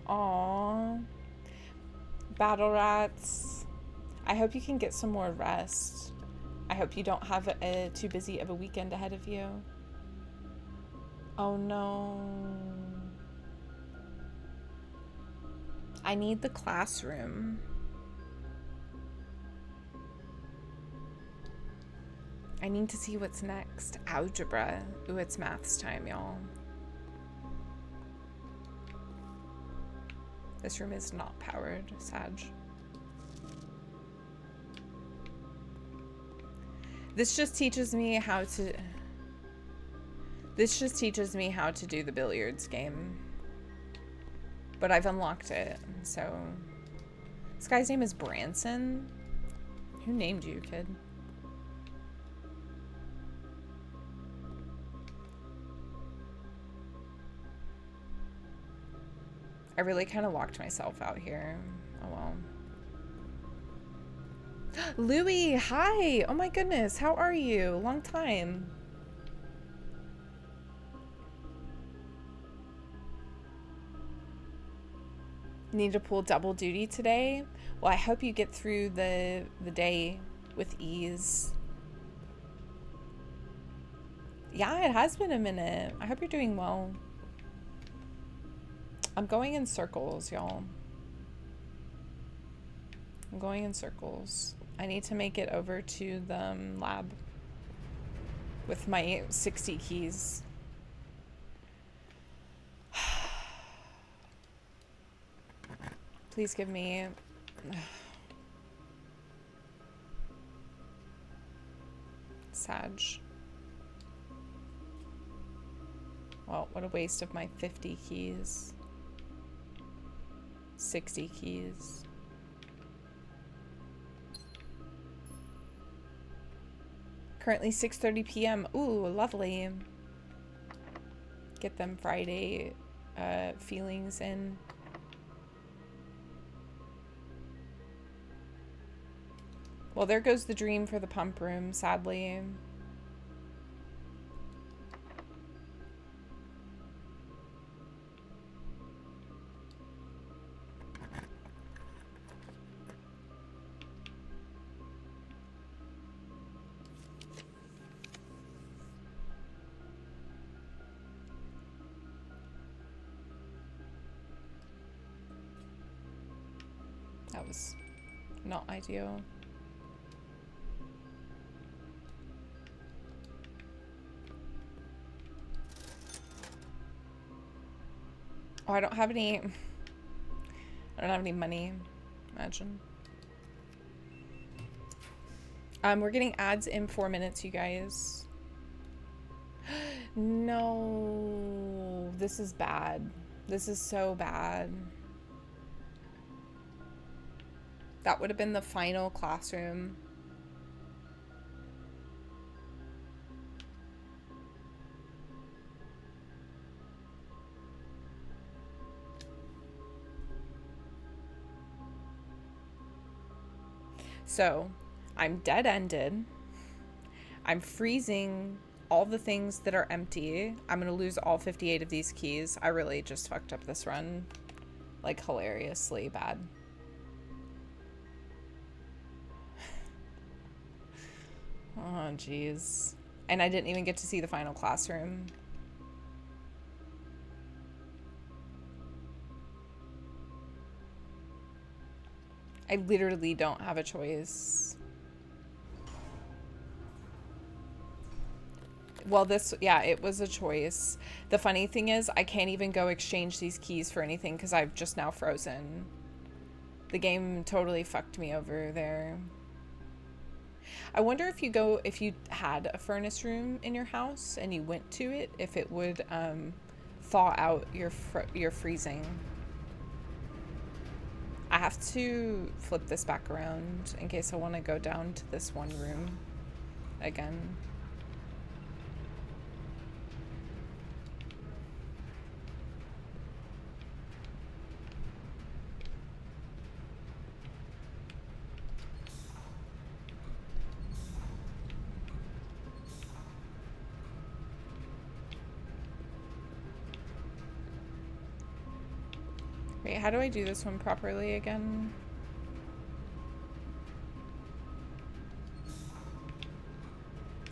Aww. Battle Rats. I hope you can get some more rest. I hope you don't have too busy of a weekend ahead of you. Oh no. I need the classroom. I need to see what's next. Algebra. Ooh, it's maths time, y'all. This room is not powered, Sag. This just teaches me how to... This just teaches me how to do the billiards game. But I've unlocked it, so... This guy's name is Branson? Who named you, kid? I really kind of locked myself out here. Oh well. Louie, hi! Oh my goodness, how are you? Long time. Need to pull double duty today? Well, I hope you get through the day with ease. Yeah, it has been a minute. I hope you're doing well. I'm going in circles, y'all. I'm going in circles. I need to make it over to the lab with my 60 keys. Please give me... Sag. Well, what a waste of my 50 keys. 60 keys. Currently 6:30 p.m. Ooh, lovely. Get them Friday feelings in. Well, there goes the dream for the pump room, sadly. That was not ideal. Oh, I don't have any money. Imagine. We're getting ads in 4 minutes, you guys. No, this is bad. This is so bad. That would have been the final classroom. So, I'm dead-ended. I'm freezing all the things that are empty. I'm going to lose all 58 of these keys. I really just fucked up this run. Like, hilariously bad. Oh, jeez. And I didn't even get to see the final classroom. I literally don't have a choice. Well, yeah, it was a choice. The funny thing is, I can't even go exchange these keys for anything because I've just now frozen. The game totally fucked me over there. I wonder if you had a furnace room in your house and you went to it, if it would thaw out your freezing. I have to flip this back around in case I want to go down to this one room again. Wait, how do I do this one properly again?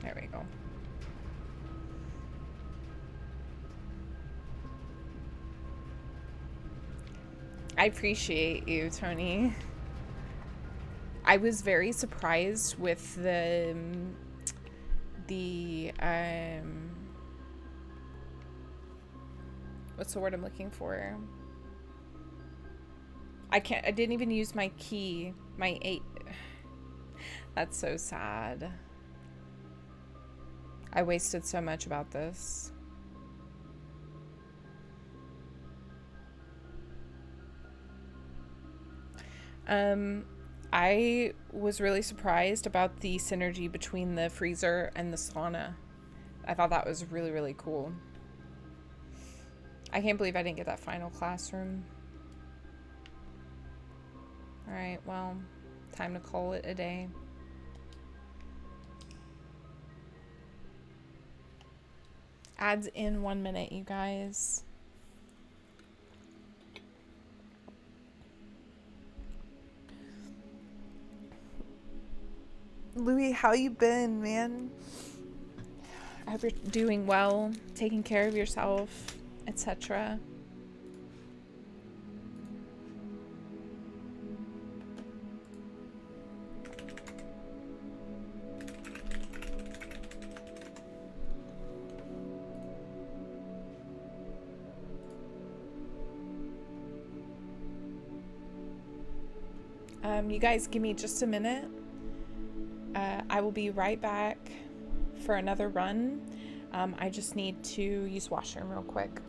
There we go. I appreciate you, Tony. I was very surprised with the what's the word I'm looking for? I didn't even use my key. My 8. That's so sad. I wasted so much about this. I was really surprised about the synergy between the freezer and the sauna. I thought that was really, really cool. I can't believe I didn't get that final classroom. Alright, well, time to call it a day. Ads in 1 minute, you guys. Louis, how you been, man? I hope you're doing well, taking care of yourself, etc. You guys give me just a minute. I will be right back for another run. I just need to use washroom real quick.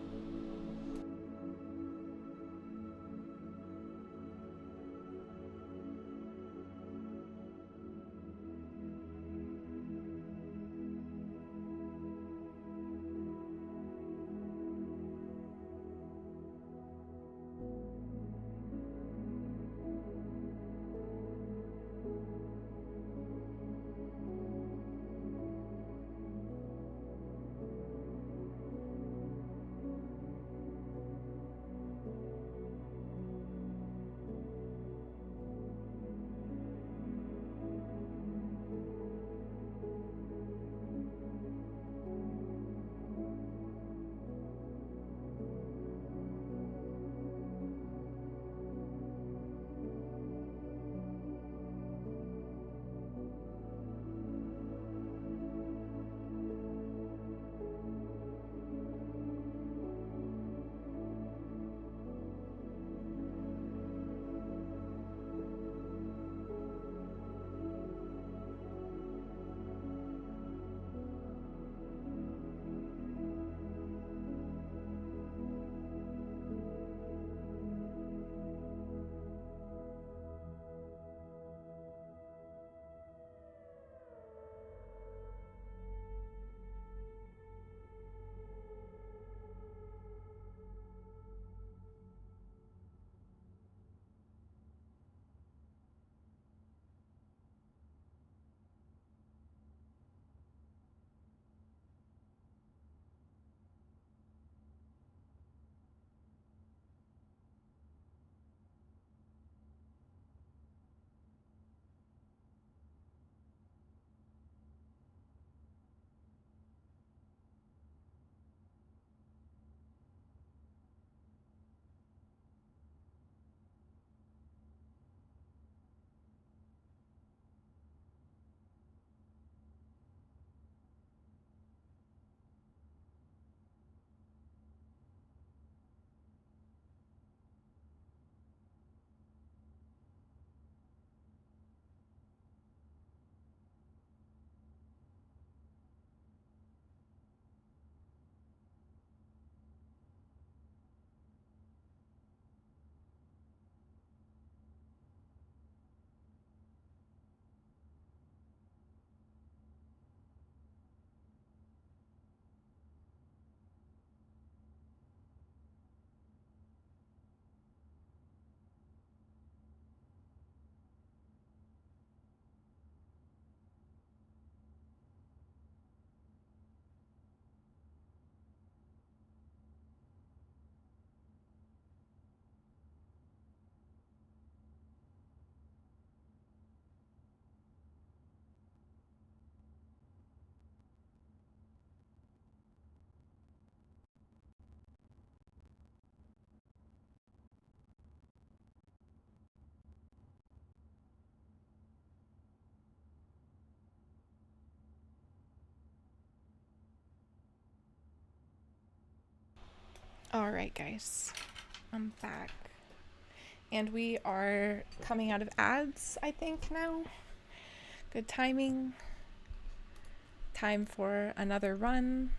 All right, guys, I'm back. And we are coming out of ads, I think, now. Good timing. Time for another run.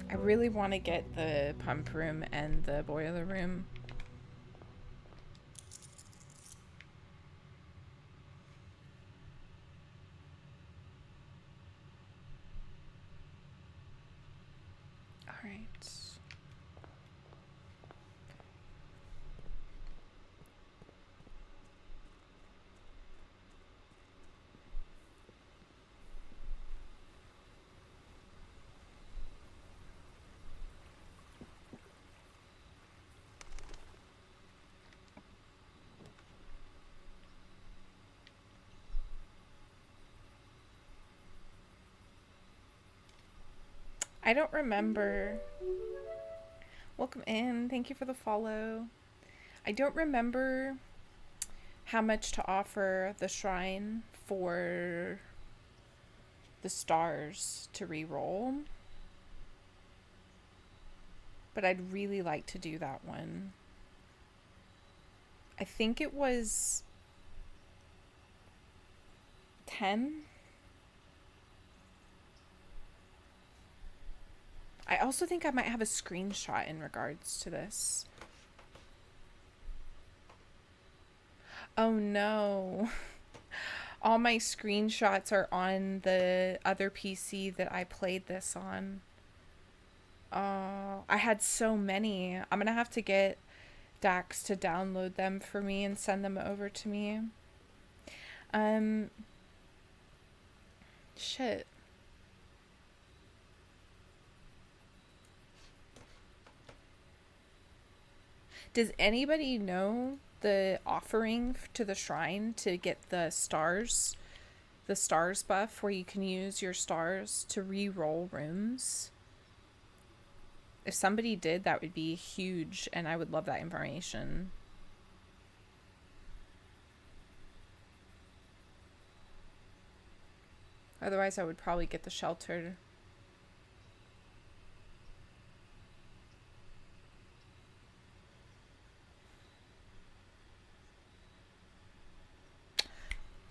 I really want to get the pump room and the boiler room. All right. I don't remember. Welcome in. Thank you for the follow. I don't remember how much to offer the shrine for the stars to re-roll. But I'd really like to do that one. I think it was 10. I also think I might have a screenshot in regards to this. Oh no. All my screenshots are on the other PC that I played this on. Oh, I had so many. I'm gonna have to get Dax to download them for me and send them over to me. Shit. Does anybody know the offering to the shrine to get the stars buff where you can use your stars to re-roll rooms? If somebody did, that would be huge, and I would love that information. Otherwise, I would probably get the shelter.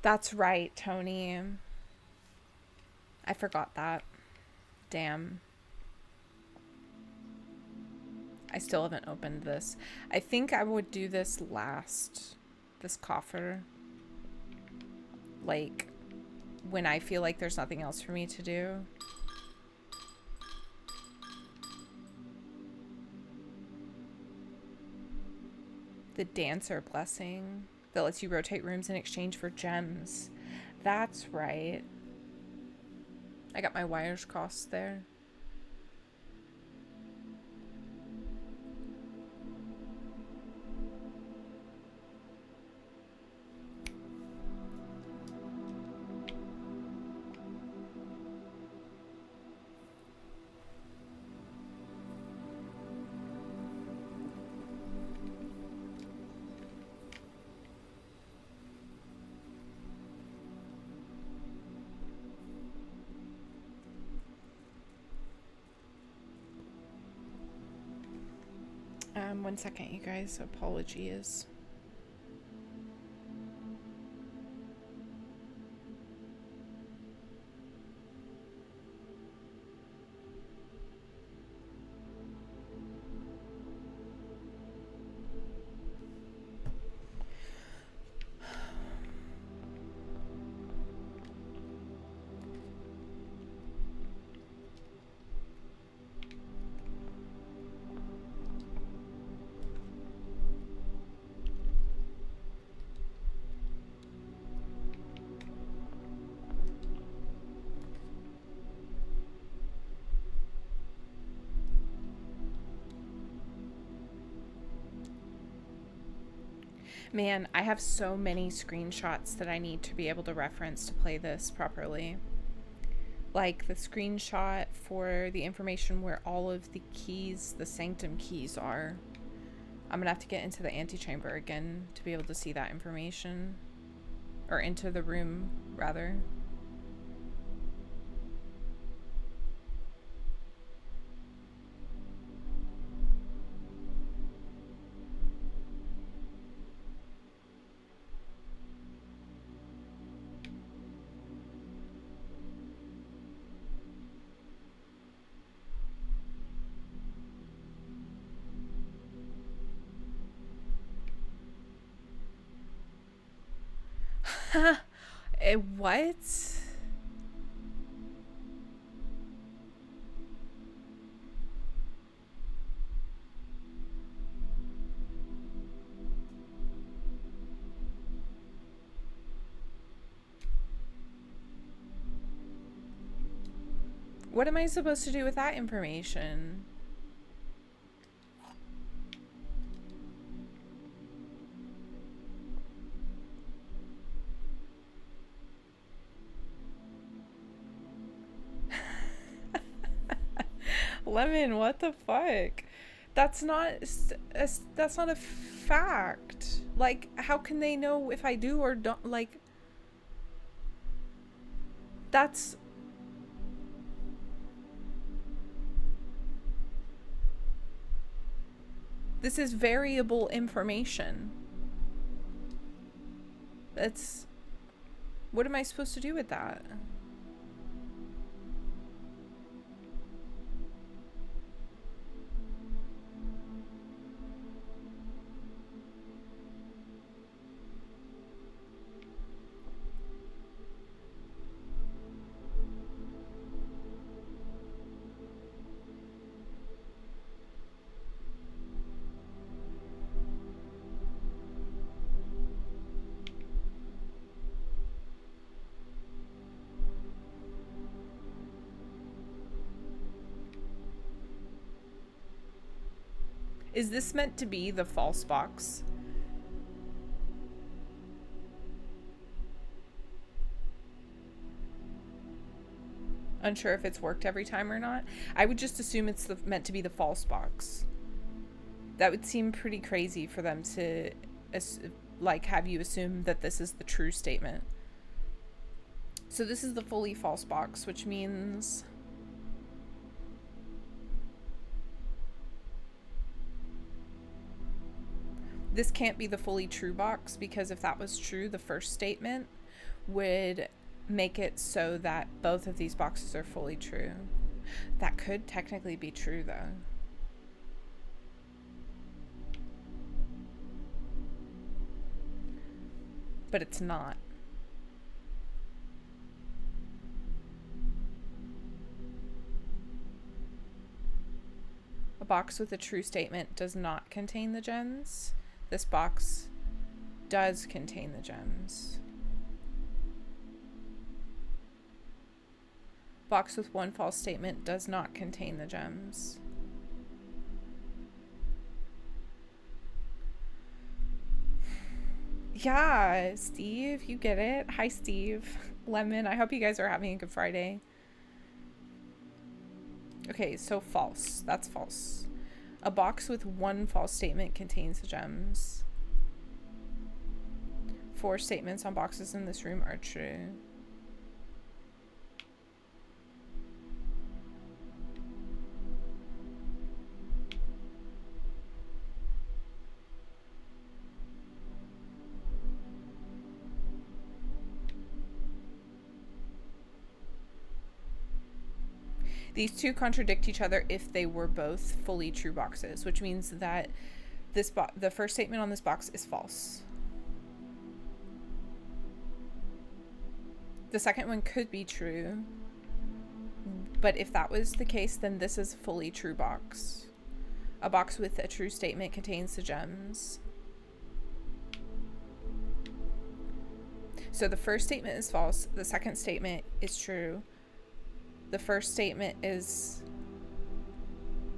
That's right, Tony. I forgot that. Damn. I still haven't opened this. I think I would do this last. This coffer. Like, when I feel like there's nothing else for me to do. The dancer blessing that lets you rotate rooms in exchange for gems. That's right. I got my wires crossed there. One second, you guys. Apologies. Man, I have so many screenshots that I need to be able to reference to play this properly. like the screenshot for the information where all of the keys, the sanctum keys, are. I'm gonna have to get into the antechamber again to be able to see that information. Or into the room, rather. What? What am I supposed to do with that information? Lemon, what the fuck? That's not a fact. Like, how can they know if I do or don't? Like, that's... This is variable information. That's... What am I supposed to do with that? Is this meant to be the false box? Unsure if it's worked every time or not. I would just assume it's meant to be the false box. That would seem pretty crazy for them to like have you assume that this is the true statement. So this is the fully false box, which means... This can't be the fully true box, because if that was true, the first statement would make it so that both of these boxes are fully true. That could technically be true, though. But it's not. A box with a true statement does not contain the gems. This box does contain the gems. Box with one false statement does not contain the gems. Yeah, Steve, you get it. Hi, Steve. Lemon, I hope you guys are having a good Friday. Okay, so false. That's false. A box with one false statement contains the gems. 4 statements on boxes in this room are true. These two contradict each other if they were both fully true boxes, which means that the first statement on this box is false. The second one could be true, but if that was the case, then this is a fully true box. A box with a true statement contains the gems. So the first statement is false, the second statement is true. The first statement is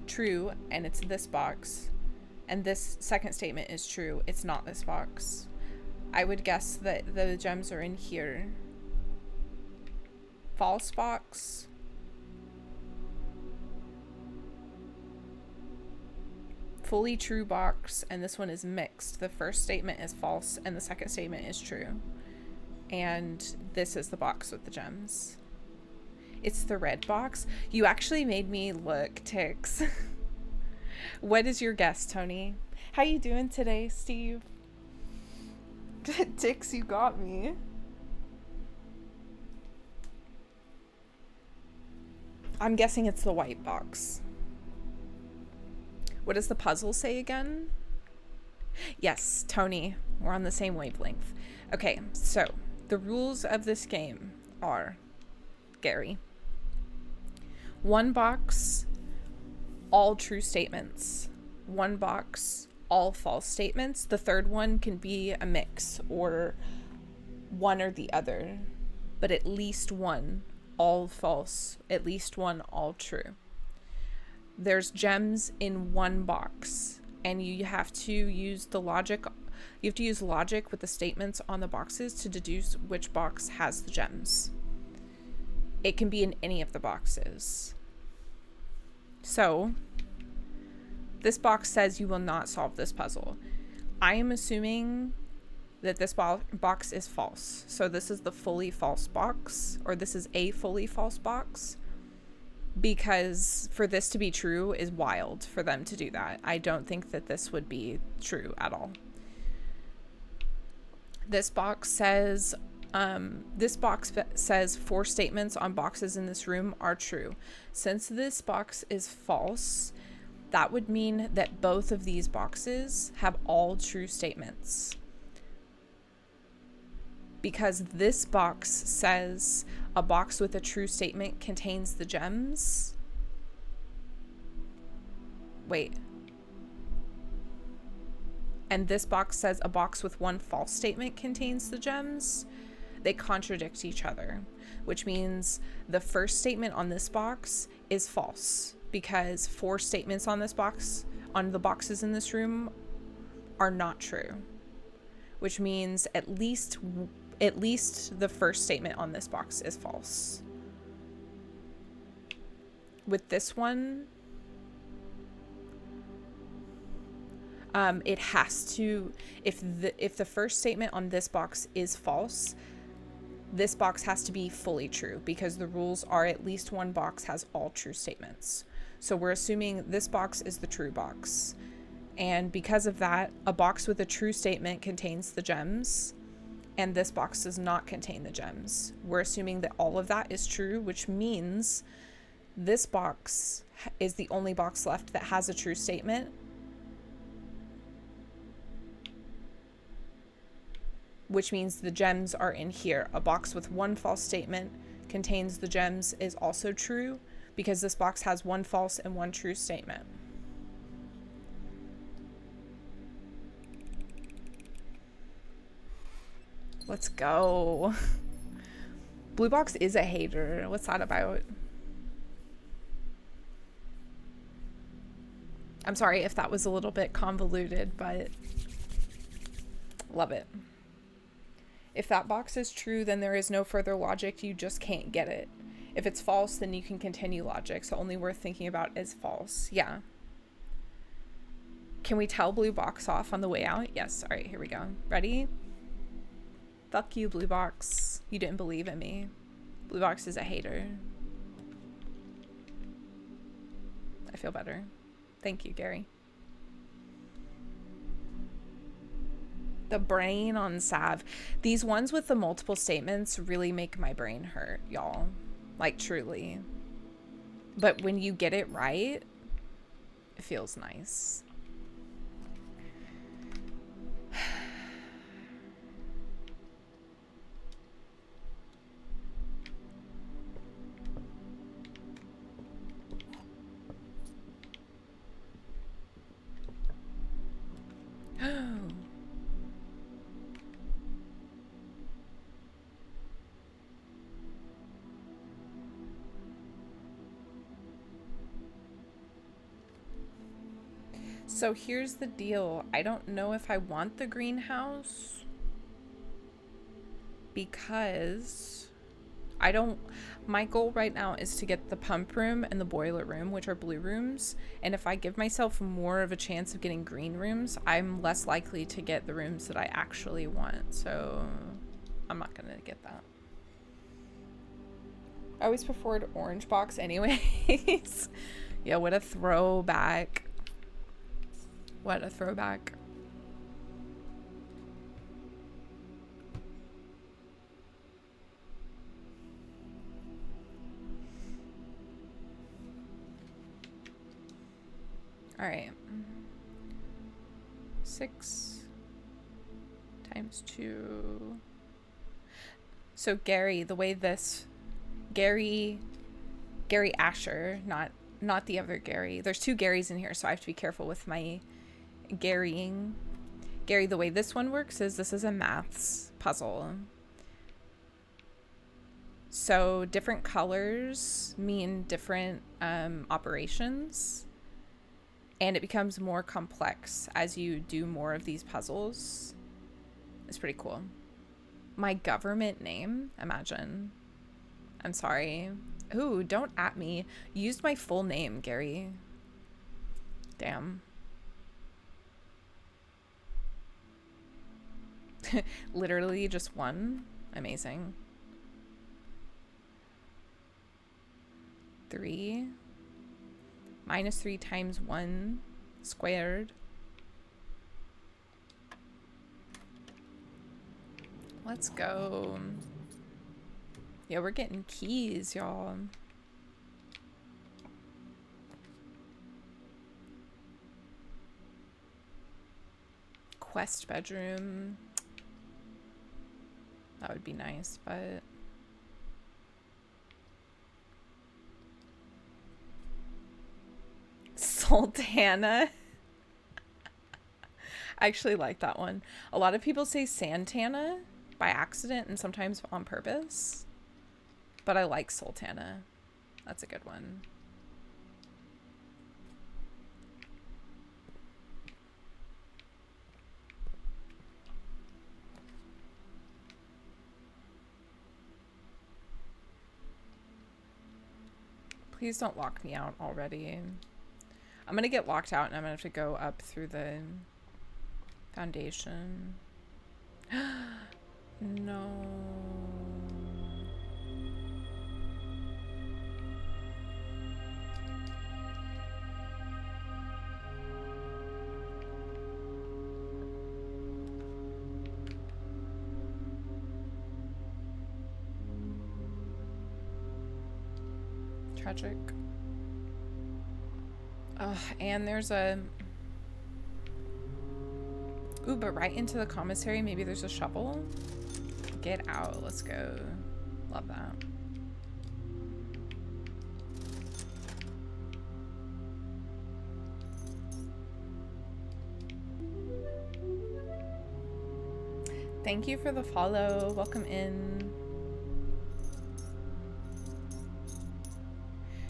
true, and it's this box. And this second statement is true, it's not this box. I would guess that the gems are in here. false box, fully true box, and this one is mixed. The first statement is false and the second statement is true. And this is the box with the gems. It's the red box. You actually made me look, Tix. What is your guess, Tony? How you doing today, Steve? Tix, you got me. I'm guessing it's the white box. What does the puzzle say again? Yes, Tony, we're on the same wavelength. Okay, so the rules of this game are, Gary, one box, all true statements. One box, all false statements. The third one can be a mix or one or the other, but at least one all false, at least one all true. There's gems in one box, and you have to use the logic. You have to use logic with the statements on the boxes to deduce which box has the gems. It can be in any of the boxes. So, this box says you will not solve this puzzle. I am assuming that this box is false. So this is the fully false box, or this is a fully false box, because for this to be true is wild for them to do that. I don't think that this would be true at all. This box says four statements on boxes in this room are true. Since this box is false, that would mean that both of these boxes have all true statements. Because this box says a box with a true statement contains the gems. Wait. And this box says a box with one false statement contains the gems. They contradict each other, which means the first statement on this box is false, because four statements on this box, on the boxes in this room, are not true, which means at least the first statement on this box is false. With this one, it has to, if the first statement on this box is false, this box has to be fully true, because the rules are at least one box has all true statements. So we're assuming this box is the true box. And because of that, a box with a true statement contains the gems, and this box does not contain the gems. We're assuming that all of that is true, which means this box is the only box left that has a true statement. Which means the gems are in here. A box with one false statement contains the gems is also true, because this box has one false and one true statement. Let's go. Blue box is a hater. What's that about? I'm sorry if that was a little bit convoluted, but love it. If that box is true, then there is no further logic. You just can't get it. If it's false, then you can continue logic. So only worth thinking about is false. Yeah. Can we tell blue box off on the way out? Yes. All right, here we go. Ready? Fuck you, blue box. You didn't believe in me. Blue box is a hater. I feel better. Thank you, Gary. The brain on Sav. These ones with the multiple statements really make my brain hurt, y'all. Like, truly. But when you get it right, it feels nice. So here's the deal. I don't know if I want the greenhouse, because I don't, my goal right now is to get the pump room and the boiler room, which are blue rooms. And if I give myself more of a chance of getting green rooms, I'm less likely to get the rooms that I actually want. So I'm not going to get that. I always preferred orange box anyways. Yeah, what a throwback. What a throwback. All right. 6 times 2. So Gary, the way this Gary Asher, not the other Gary. There's 2 Garys in here, so I have to be careful with my Garying. Gary, the way this one works is this is a maths puzzle. So different colors mean different operations. And it becomes more complex as you do more of these puzzles. It's pretty cool. My government name, imagine. I'm sorry. Ooh, don't at me. You used my full name, Gary. Damn. Literally just one. Amazing. 3 minus 3 times 1 squared. Let's go. Yeah, we're getting keys, y'all. Quest bedroom. That would be nice, but Sultana. I actually like that one. A lot of people say Santana by accident and sometimes on purpose. But I like Sultana. That's a good one. Please don't lock me out already. I'm gonna get locked out and I'm gonna have to go up through the foundation. No. Tragic. And there's a... Ooh, but right into the commissary, maybe there's a shovel? Get out. Let's go. Love that. Thank you for the follow. Welcome in.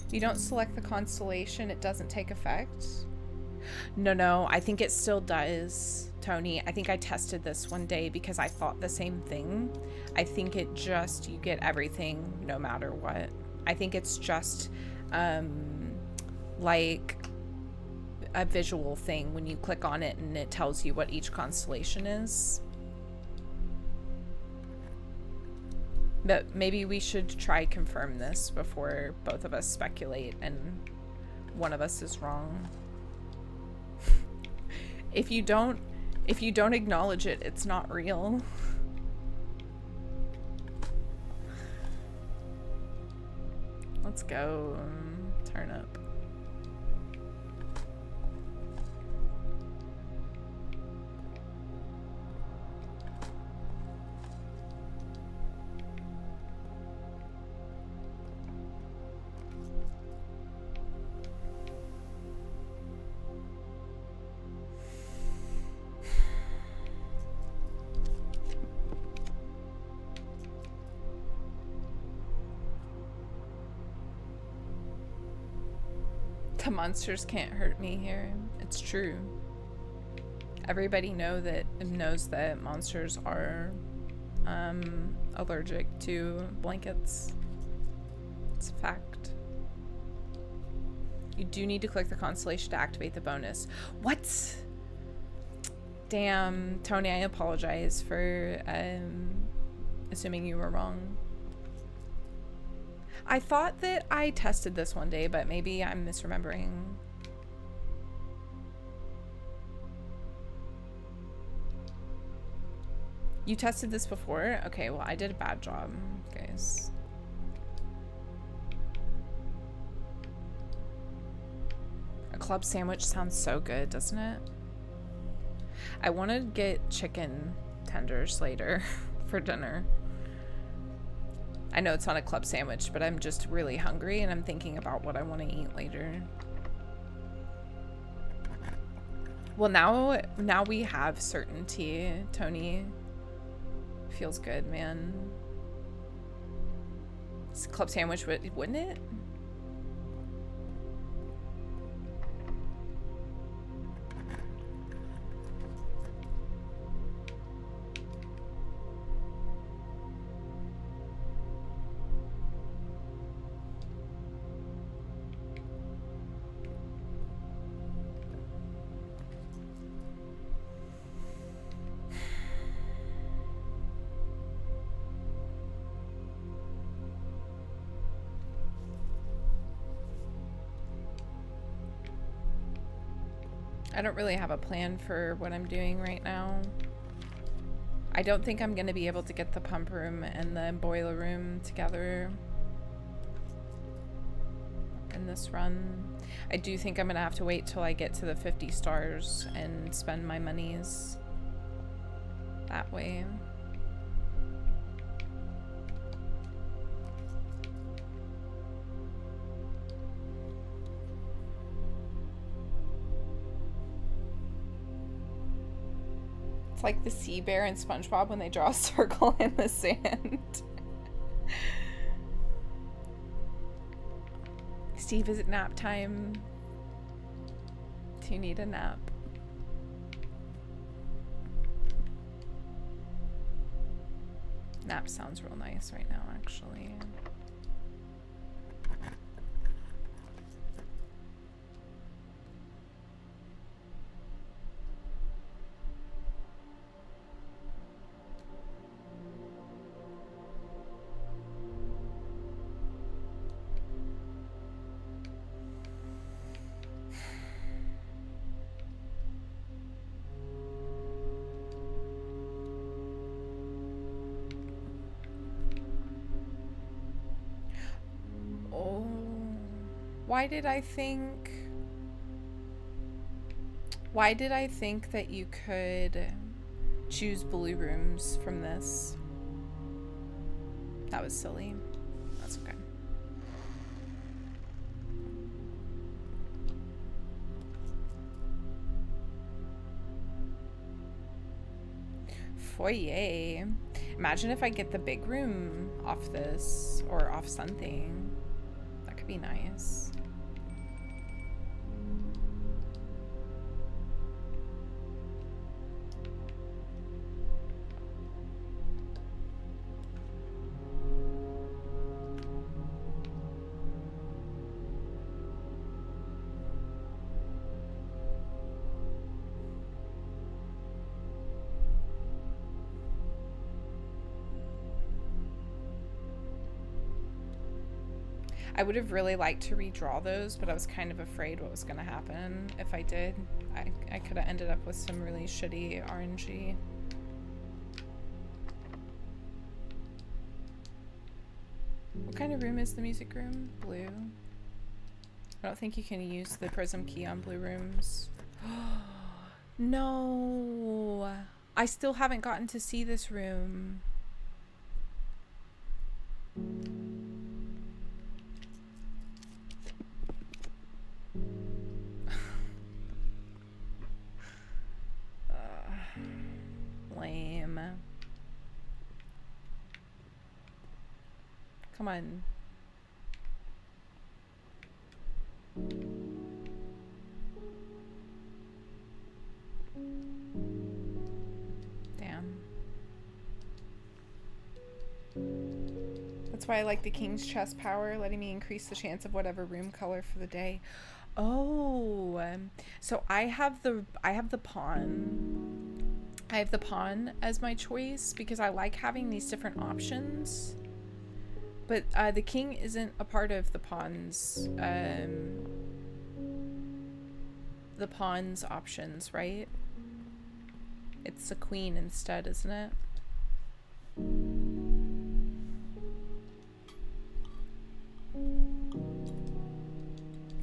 If you don't select the constellation, it doesn't take effect. No, I think it still does, Tony. I think I tested this one day because I thought the same thing. I think it just, you get everything no matter what. I think it's just like a visual thing when you click on it and it tells you what each constellation is. But maybe we should try confirm this before both of us speculate and one of us is wrong. If you don't acknowledge it, it's not real. Let's go. Turn up. The monsters can't hurt me here. It's true. Everybody knows that monsters are allergic to blankets. It's a fact. You do need to click the constellation to activate the bonus. What? Damn, Tony, I apologize for assuming you were wrong. I thought that I tested this one day, but maybe I'm misremembering. You tested this before? Okay, well, I did a bad job, guys. A club sandwich sounds so good, doesn't it? I want to get chicken tenders later for dinner. I know it's not a club sandwich, but I'm just really hungry and I'm thinking about what I want to eat later. Well, now we have certainty, Tony. Feels good, man. It's a club sandwich, wouldn't it? I don't really have a plan for what I'm doing right now. I don't think I'm going to be able to get the pump room and the boiler room together in this run. I do think I'm going to have to wait till I get to the 50 stars and spend my monies that way. Like the sea bear in SpongeBob when they draw a circle in the sand. Steve, is it nap time? Do you need a nap? Nap sounds real nice right now, actually. Why did I think that you could choose blue rooms from this? That was silly. That's okay. Foyer. Imagine if I get the big room off this or off something. That could be nice. I would have really liked to redraw those, but I was kind of afraid what was going to happen if I did. I could have ended up with some really shitty RNG. What kind of room is the music room? Blue. I don't think you can use the prism key on blue rooms. No. I still haven't gotten to see this room. Lame. Come on. Damn. That's why I like the king's chest power, letting me increase the chance of whatever room color for the day. Oh, so I have the pawn. I have the pawn as my choice because I like having these different options. But the king isn't a part of the pawn's options, right? It's the queen instead, isn't it?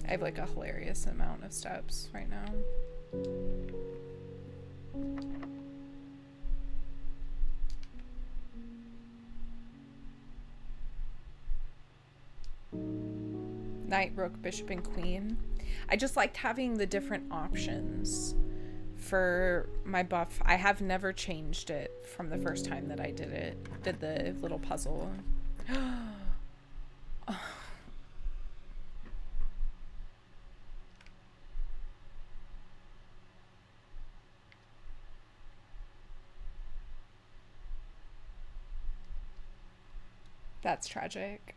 I have like a hilarious amount of steps right now. Knight, rook, bishop, and queen. I just liked having the different options for my buff. I have never changed it from the first time that I did the little puzzle. That's tragic.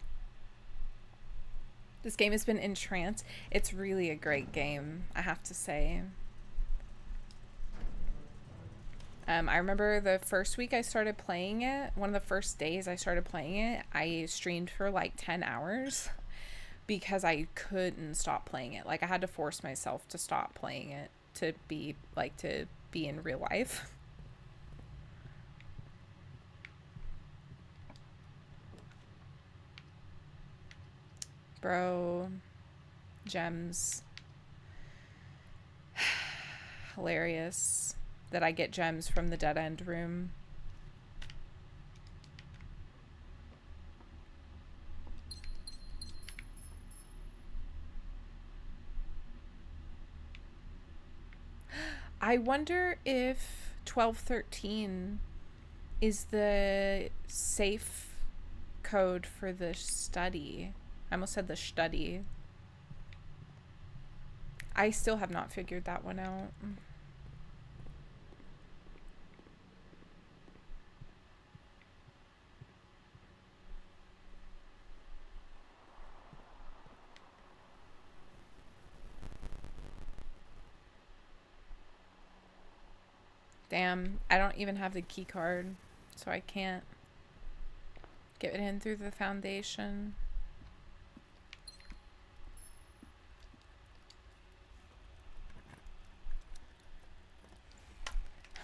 This game has been entranced. It's really a great game, I have to say. I remember the first week I started playing it, one of the first days I started playing it, I streamed for like 10 hours because I couldn't stop playing it. Like, I had to force myself to stop playing it to be in real life. Bro, gems. Hilarious that I get gems from the dead end room. I wonder if 1213 is the safe code for the study. I almost said the study. I still have not figured that one out. Damn, I don't even have the key card, so I can't get it in through the foundation.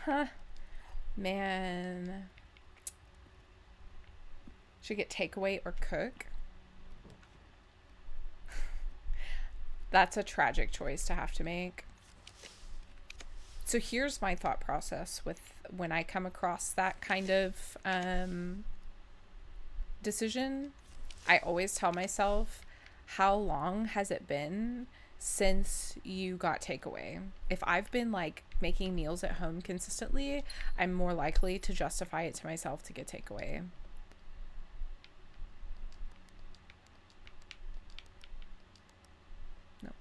Huh. Man. Should get takeaway or cook. That's a tragic choice to have to make. So here's my thought process with when I come across that kind of decision. I always tell myself, how long has it been since you got takeaway? If I've been like making meals at home consistently, I'm more likely to justify it to myself to get takeaway. Nope.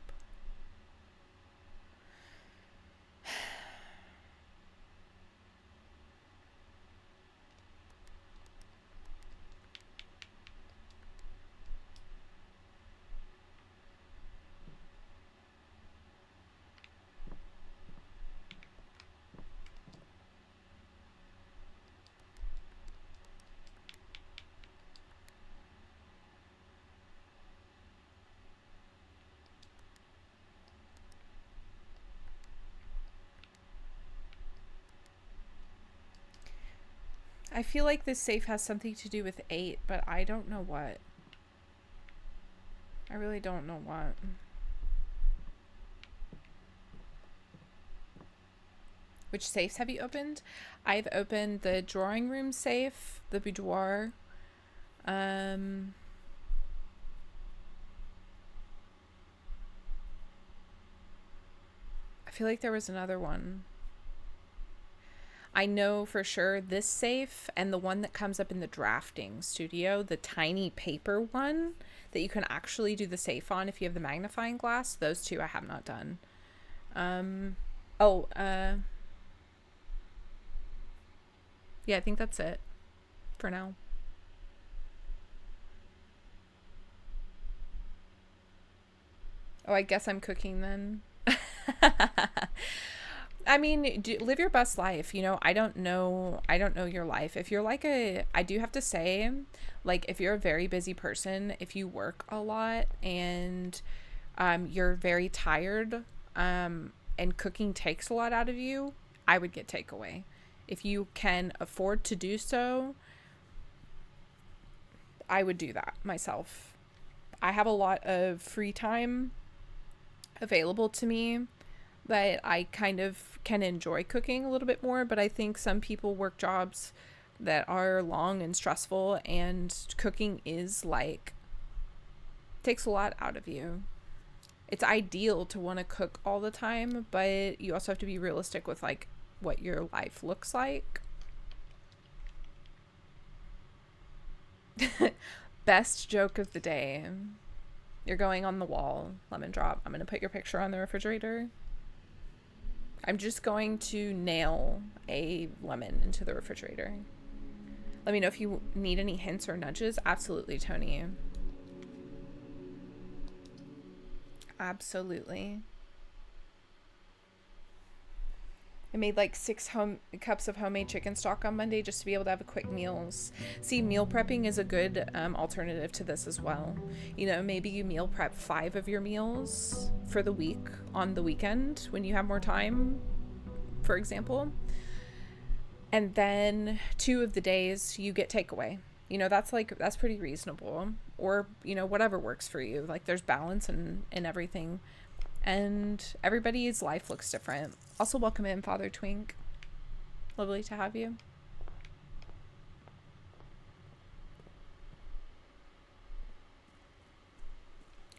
I feel like this safe has something to do with 8, but I don't know what. I really don't know what. Which safes have you opened? I've opened the drawing room safe, the boudoir. I feel like there was another one. I know for sure this safe and the one that comes up in the drafting studio, the tiny paper one that you can actually do the safe on if you have the magnifying glass. Those two I have not done. Yeah, I think that's it for now. Oh, I guess I'm cooking then. I mean, live your best life. You know, I don't know your life. If you're like I do have to say, like, if you're a very busy person, if you work a lot and you're very tired, and cooking takes a lot out of you, I would get takeaway. If you can afford to do so, I would do that myself. I have a lot of free time available to me that I kind of can enjoy cooking a little bit more, but I think some people work jobs that are long and stressful, and cooking is like takes a lot out of you. It's ideal to want to cook all the time, but you also have to be realistic with like what your life looks like. Best joke of the day. You're going on the wall, lemon drop. I'm going to put your picture on the refrigerator. I'm just going to nail a lemon into the refrigerator. Let me know if you need any hints or nudges. Absolutely, Tony. Absolutely. I made like 6 cups of homemade chicken stock on Monday just to be able to have quick meals. See, meal prepping is a good alternative to this as well. You know, maybe you meal prep 5 of your meals for the week on the weekend when you have more time, for example. And then 2 of the days you get takeaway. You know, that's pretty reasonable. Or, you know, whatever works for you. Like, there's balance in everything. And everybody's life looks different. Also, welcome in, Father Twink. Lovely to have you.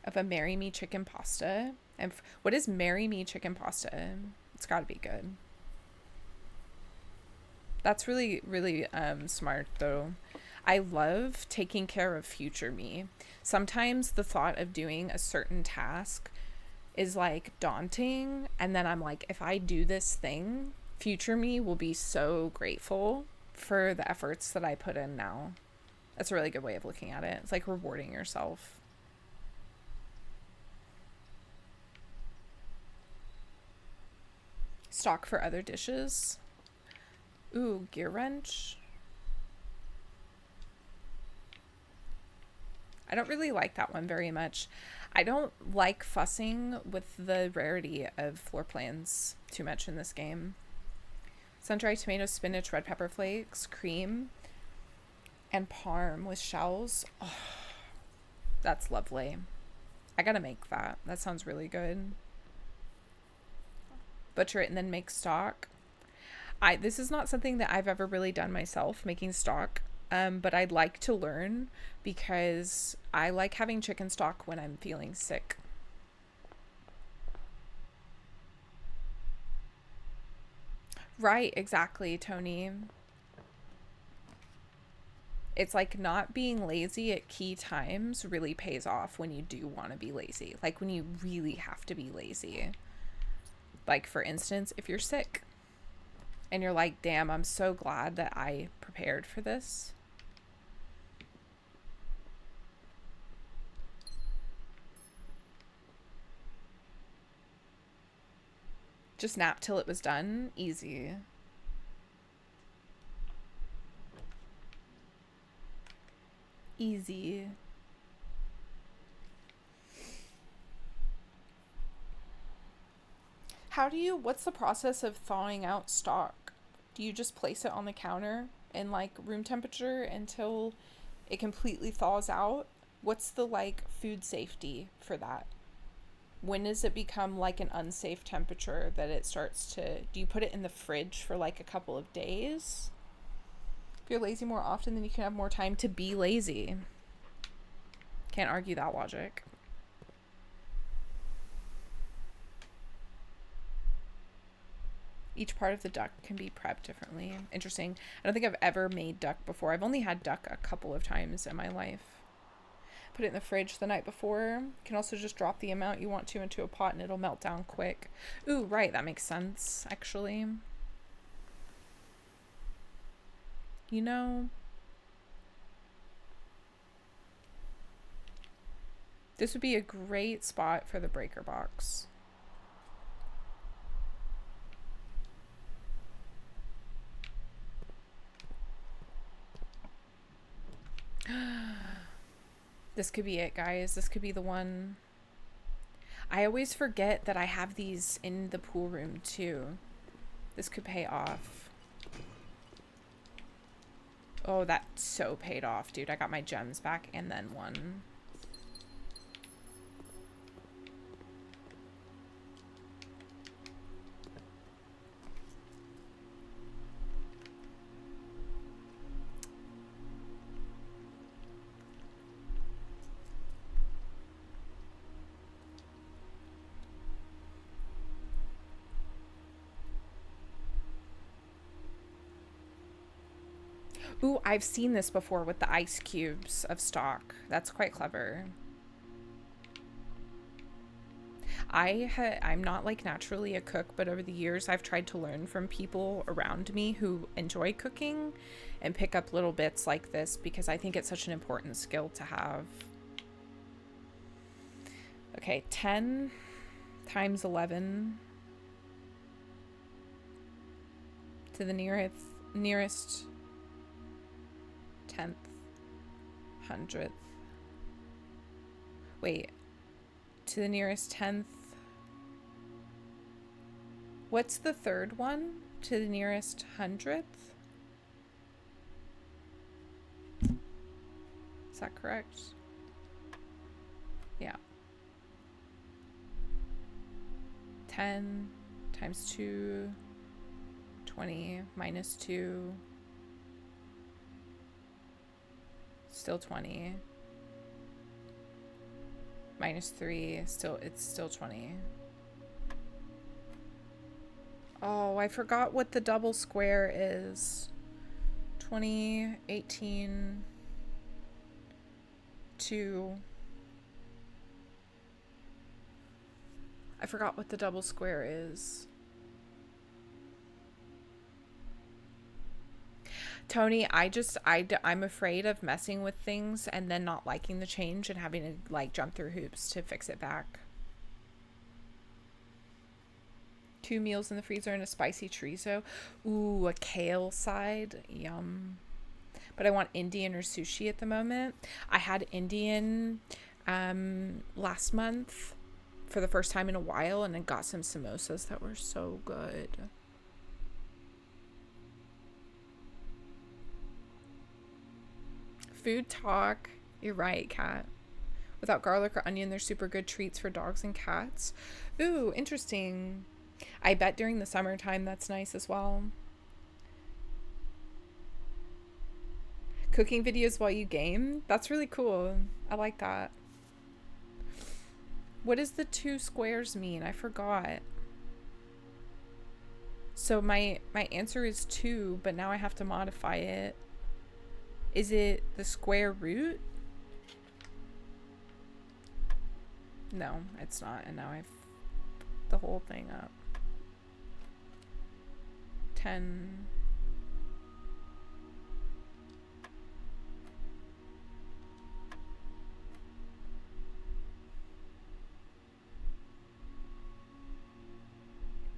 Of a Marry Me chicken pasta. And what is Marry Me chicken pasta? It's got to be good. That's really, really smart, though. I love taking care of future me. Sometimes the thought of doing a certain task is like daunting, and then I'm like, if I do this thing, future me will be so grateful for the efforts that I put in now. That's a really good way of looking at it. It's like rewarding yourself. Stock for other dishes. Ooh, gear wrench. I don't really like that one very much. I don't like fussing with the rarity of floor plans too much in this game. Sun-dried tomatoes, spinach, red pepper flakes, cream, and parm with shells. Oh, that's lovely. I gotta make that. That sounds really good. Butcher it and then make stock. This is not something that I've ever really done myself, making stock. But I'd like to learn because I like having chicken stock when I'm feeling sick. Right, exactly, Tony. It's like not being lazy at key times really pays off when you do want to be lazy. Like when you really have to be lazy. Like, for instance, if you're sick and you're like, damn, I'm so glad that I prepared for this. Just nap till it was done. Easy. Easy. What's the process of thawing out stock? Do you just place it on the counter in like room temperature until it completely thaws out? What's the like food safety for that? When does it become like an unsafe temperature that it starts to, do you put it in the fridge for like a couple of days? If you're lazy more often, then you can have more time to be lazy. Can't argue that logic. Each part of the duck can be prepped differently. Interesting. I don't think I've ever made duck before. I've only had duck a couple of times in my life. Put it in the fridge the night before. You can also just drop the amount you want to into a pot and it'll melt down quick. Ooh, right. That makes sense, actually. You know, This would be a great spot for the breaker box. This could be it, guys. This could be the one. I always forget that I have these in the pool room too. This could pay off. Oh, that so paid off, dude. I got my gems back and then one. Ooh, I've seen this before with the ice cubes of stock. That's quite clever. I'm not like naturally a cook, but over the years I've tried to learn from people around me who enjoy cooking and pick up little bits like this because I think it's such an important skill to have. Okay, 10 times 11 to the nearest 10th, 100th. Wait, to the nearest 10th. What's the third one? To the nearest 100th? Is that correct? Yeah. 10 times 2, 20 minus 2. Still 20. Minus 3, it's still 20. Oh, I forgot what the double square is. 20, 18, 2. I forgot what the double square is. Tony, I'm afraid of messing with things and then not liking the change and having to like jump through hoops to fix it back. 2 meals in the freezer and a spicy chorizo. Ooh, a kale side. Yum. But I want Indian or sushi at the moment. I had Indian last month for the first time in a while and then got some samosas that were so good. Food talk. You're right, Kat. Without garlic or onion, they're super good treats for dogs and cats. Ooh, interesting. I bet during the summertime that's nice as well. Cooking videos while you game? That's really cool. I like that. What does the 2 squares mean? I forgot. So my answer is 2, but now I have to modify it. Is it the square root? No, it's not. And now I've the whole thing up. 10.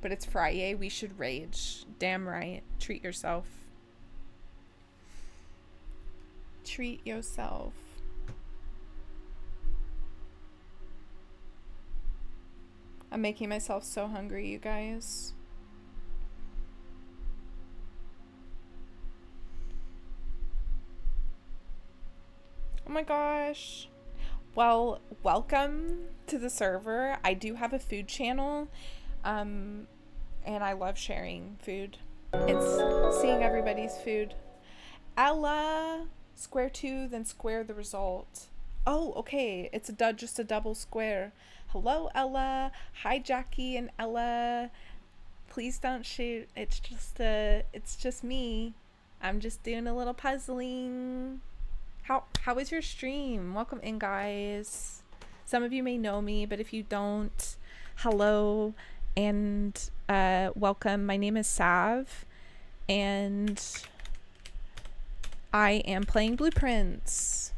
But it's Friday. We should rage. Damn right. Treat yourself. Treat yourself. I'm making myself so hungry, you guys. Oh my gosh. Well, welcome to the server. I do have a food channel. And I love sharing food. It's seeing everybody's food. Ella, square 2, then square the result. Oh, okay. It's just a double square. Hello, Ella. Hi, Jackie and Ella. Please don't shoot. It's just me. I'm just doing a little puzzling. How was your stream? Welcome in, guys. Some of you may know me, but if you don't, hello and welcome. My name is Sav, and I am playing Blueprints.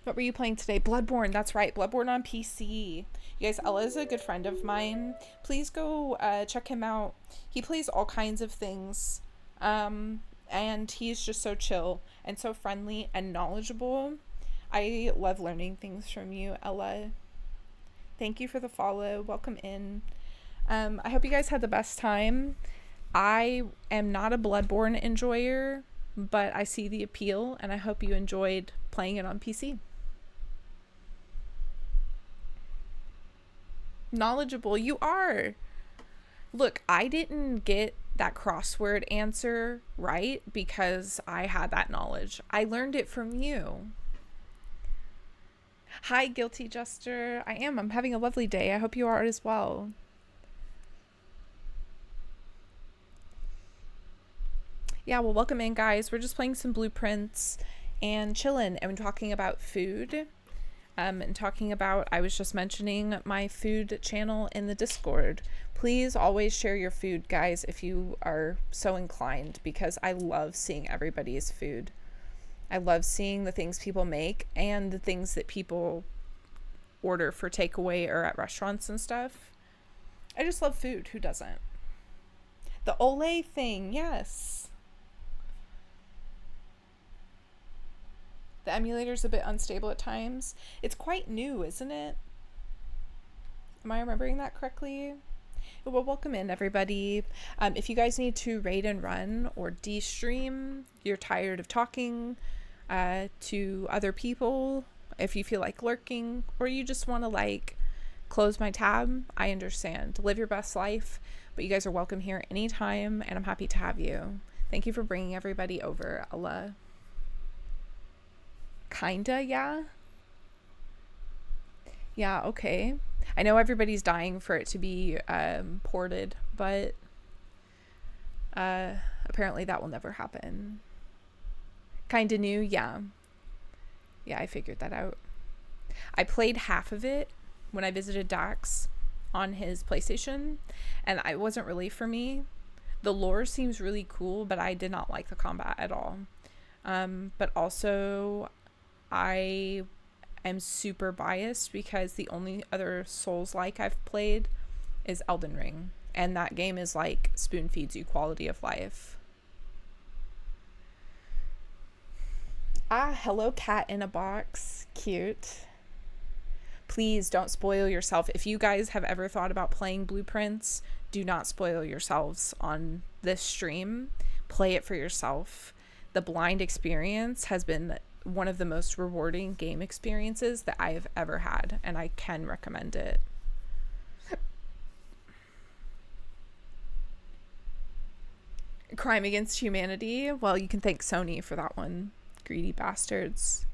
What were you playing today? Bloodborne. That's right. Bloodborne on PC. You guys, Ella is a good friend of mine. Please go check him out. He plays all kinds of things. And he's just so chill and so friendly and knowledgeable. I love learning things from you, Ella. Thank you for the follow. Welcome in. I hope you guys had the best time. I am not a Bloodborne enjoyer, but I see the appeal, and I hope you enjoyed playing it on PC. Knowledgeable, you are. Look, I didn't get that crossword answer right because I had that knowledge. I learned it from you. Hi, Guilty Jester. I'm having a lovely day. I hope you are as well. Yeah, well, welcome in, guys. We're just playing some blueprints and chilling and talking about food. And talking about, I was just mentioning my food channel in the Discord. Please always share your food, guys, if you are so inclined, because I love seeing everybody's food. I love seeing the things people make and the things that people order for takeaway or at restaurants and stuff. I just love food. Who doesn't? The Olay thing, yes. The emulator's a bit unstable at times. It's quite new, isn't it? Am I remembering that correctly? Well, welcome in, everybody. If you guys need to raid and run or de-stream, you're tired of talking to other people, if you feel like lurking, or you just want to like close my tab, I understand. Live your best life, but you guys are welcome here anytime, and I'm happy to have you. Thank you for bringing everybody over, Ella. Kinda, yeah. Yeah, okay. I know everybody's dying for it to be ported, but apparently that will never happen. Kinda new, yeah. Yeah, I figured that out. I played half of it when I visited Dax on his PlayStation, and it wasn't really for me. The lore seems really cool, but I did not like the combat at all. But also, I am super biased because the only other Souls-like I've played is Elden Ring, and that game is like spoon feeds you quality of life. Hello, cat in a box. Cute. Please don't spoil yourself. If you guys have ever thought about playing Blueprints, do not spoil yourselves on this stream. Play it for yourself. The blind experience has been one of the most rewarding game experiences that I have ever had, and I can recommend it. Crime Against Humanity? Well, you can thank Sony for that one. Greedy bastards.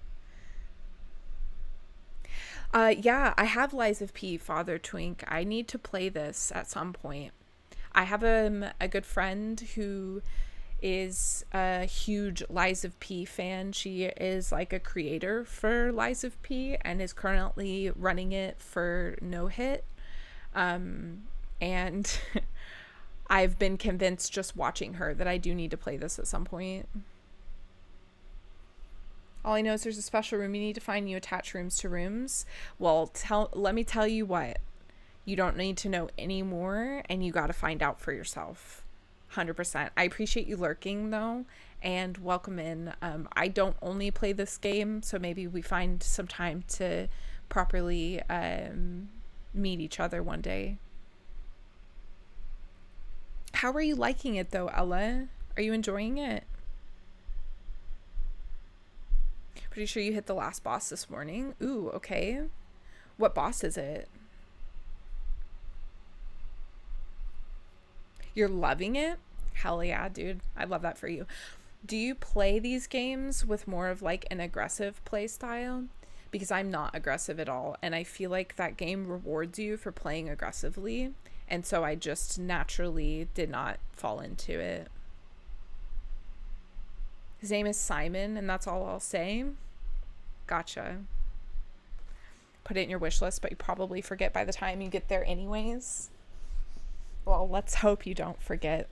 Yeah, I have Lies of P, Father Twink. I need to play this at some point. I have a good friend who is a huge Lies of P fan. She is like a creator for Lies of P and is currently running it for No Hit. And I've been convinced just watching her that I do need to play this at some point. All I know is there's a special room you need to find. You attach rooms to rooms. Well, let me tell you what. You don't need to know any more, and you got to find out for yourself. 100%. I appreciate you lurking, though, and welcome in. I don't only play this game, so maybe we find some time to properly meet each other one day. How are you liking it, though, Ella? Are you enjoying it? Pretty sure you hit the last boss this morning. Ooh, okay. What boss is it? You're loving it? Hell yeah, dude. I love that for you. Do you play these games with more of like an aggressive play style? Because I'm not aggressive at all, and I feel like that game rewards you for playing aggressively, and so I just naturally did not fall into it. His name is Simon, and that's all I'll say. Gotcha. Put it in your wish list, but you probably forget by the time you get there anyways. Well, let's hope you don't forget.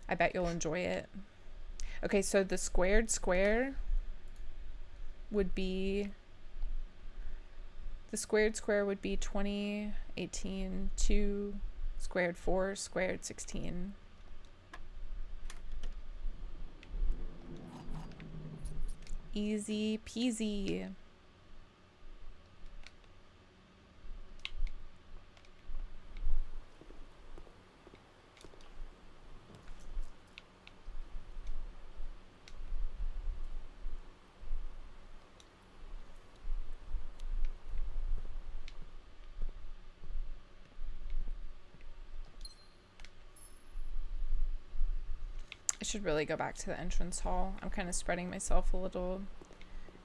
I bet you'll enjoy it. Okay, so the squared square would be, the squared square would be 20, 18, 2 squared 4 squared 16. Easy peasy. I should really go back to the entrance hall. I'm kind of spreading myself a little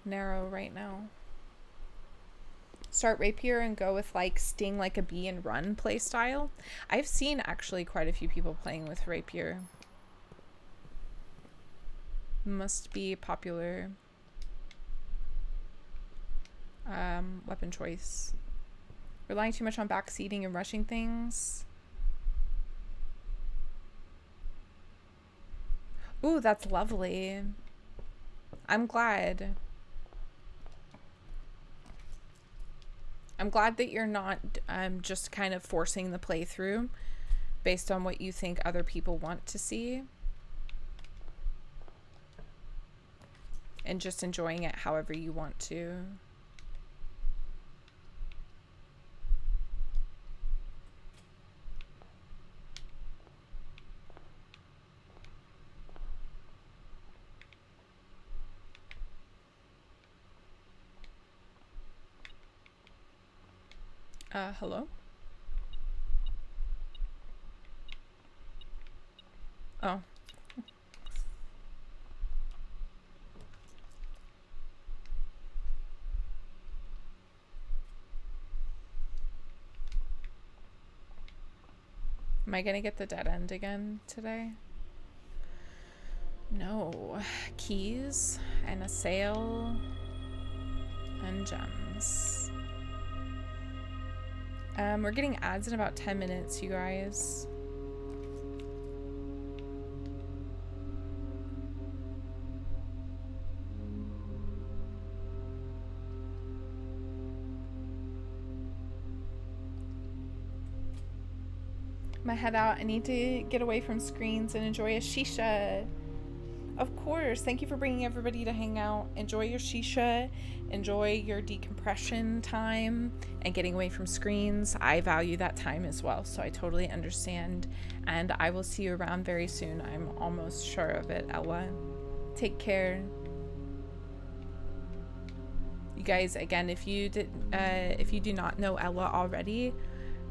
narrow right now. Start rapier and go with like sting like a bee and run play style. I've seen actually quite a few people playing with rapier. Must be popular weapon choice. Relying too much on backseating and rushing things. Ooh, that's lovely. I'm glad. I'm glad that you're not just kind of forcing the playthrough based on what you think other people want to see. And just enjoying it however you want to. Hello? Oh. Am I gonna get the dead end again today? No. Keys and a sail and gems. We're getting ads in about 10 minutes, you guys. My head out. I need to get away from screens and enjoy a shisha. Of course. Thank you for bringing everybody to hang out. Enjoy your shisha. Enjoy your decompression time and getting away from screens. I value that time as well, so I totally understand. And I will see you around very soon. I'm almost sure of it, Ella. Take care. You guys, again, if you do not know Ella already,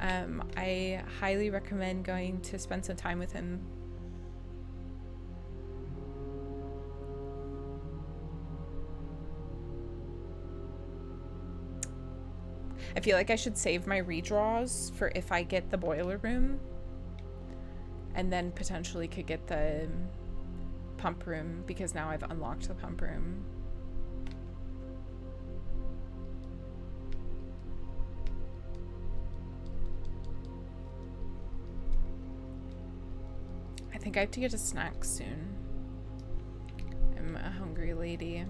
I highly recommend going to spend some time with him. I feel like I should save my redraws for if I get the boiler room, and then potentially could get the pump room, because now I've unlocked the pump room. I think I have to get a snack soon. I'm a hungry lady.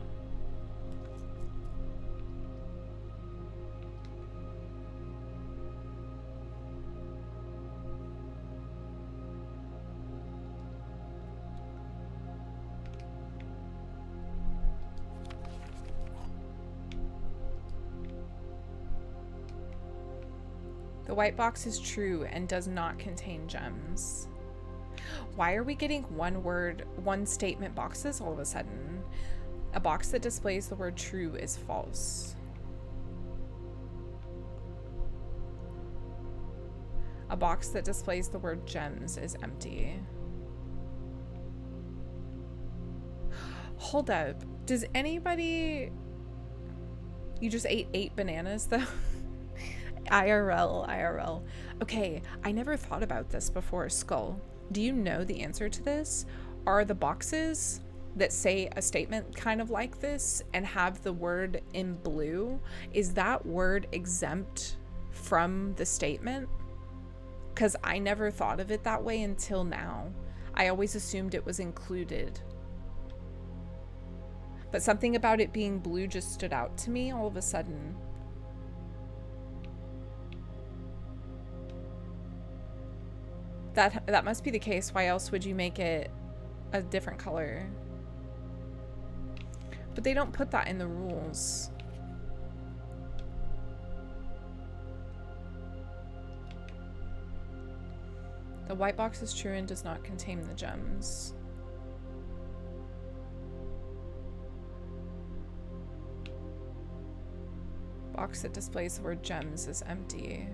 The white box is true and does not contain gems. Why are we getting one statement boxes all of a sudden? A box that displays the word true is false. A box that displays the word gems is empty. Hold up. Does anybody... You just ate 8 bananas though? IRL. Okay, I never thought about this before, Skull. Do you know the answer to this? Are the boxes that say a statement kind of like this and have the word in blue, is that word exempt from the statement? Because I never thought of it that way until now. I always assumed it was included. But something about it being blue just stood out to me all of a sudden. That must be the case. Why else would you make it a different color? But they don't put that in the rules. The white box is true and does not contain the gems. Box that displays the word gems is empty.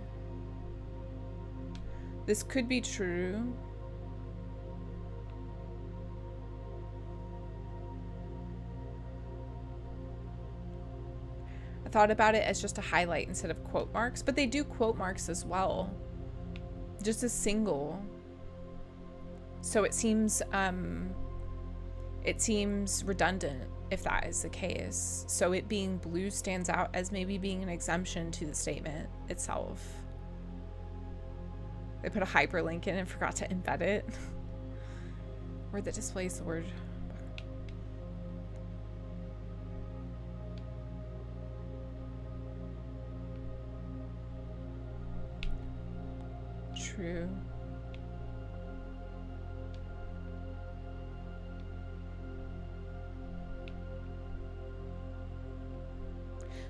This could be true. I thought about it as just a highlight instead of quote marks, but they do quote marks as well. Just a single. So it seems redundant if that is the case. So it being blue stands out as maybe being an exemption to the statement itself. They put a hyperlink in and forgot to embed it. Or that displays the word. True.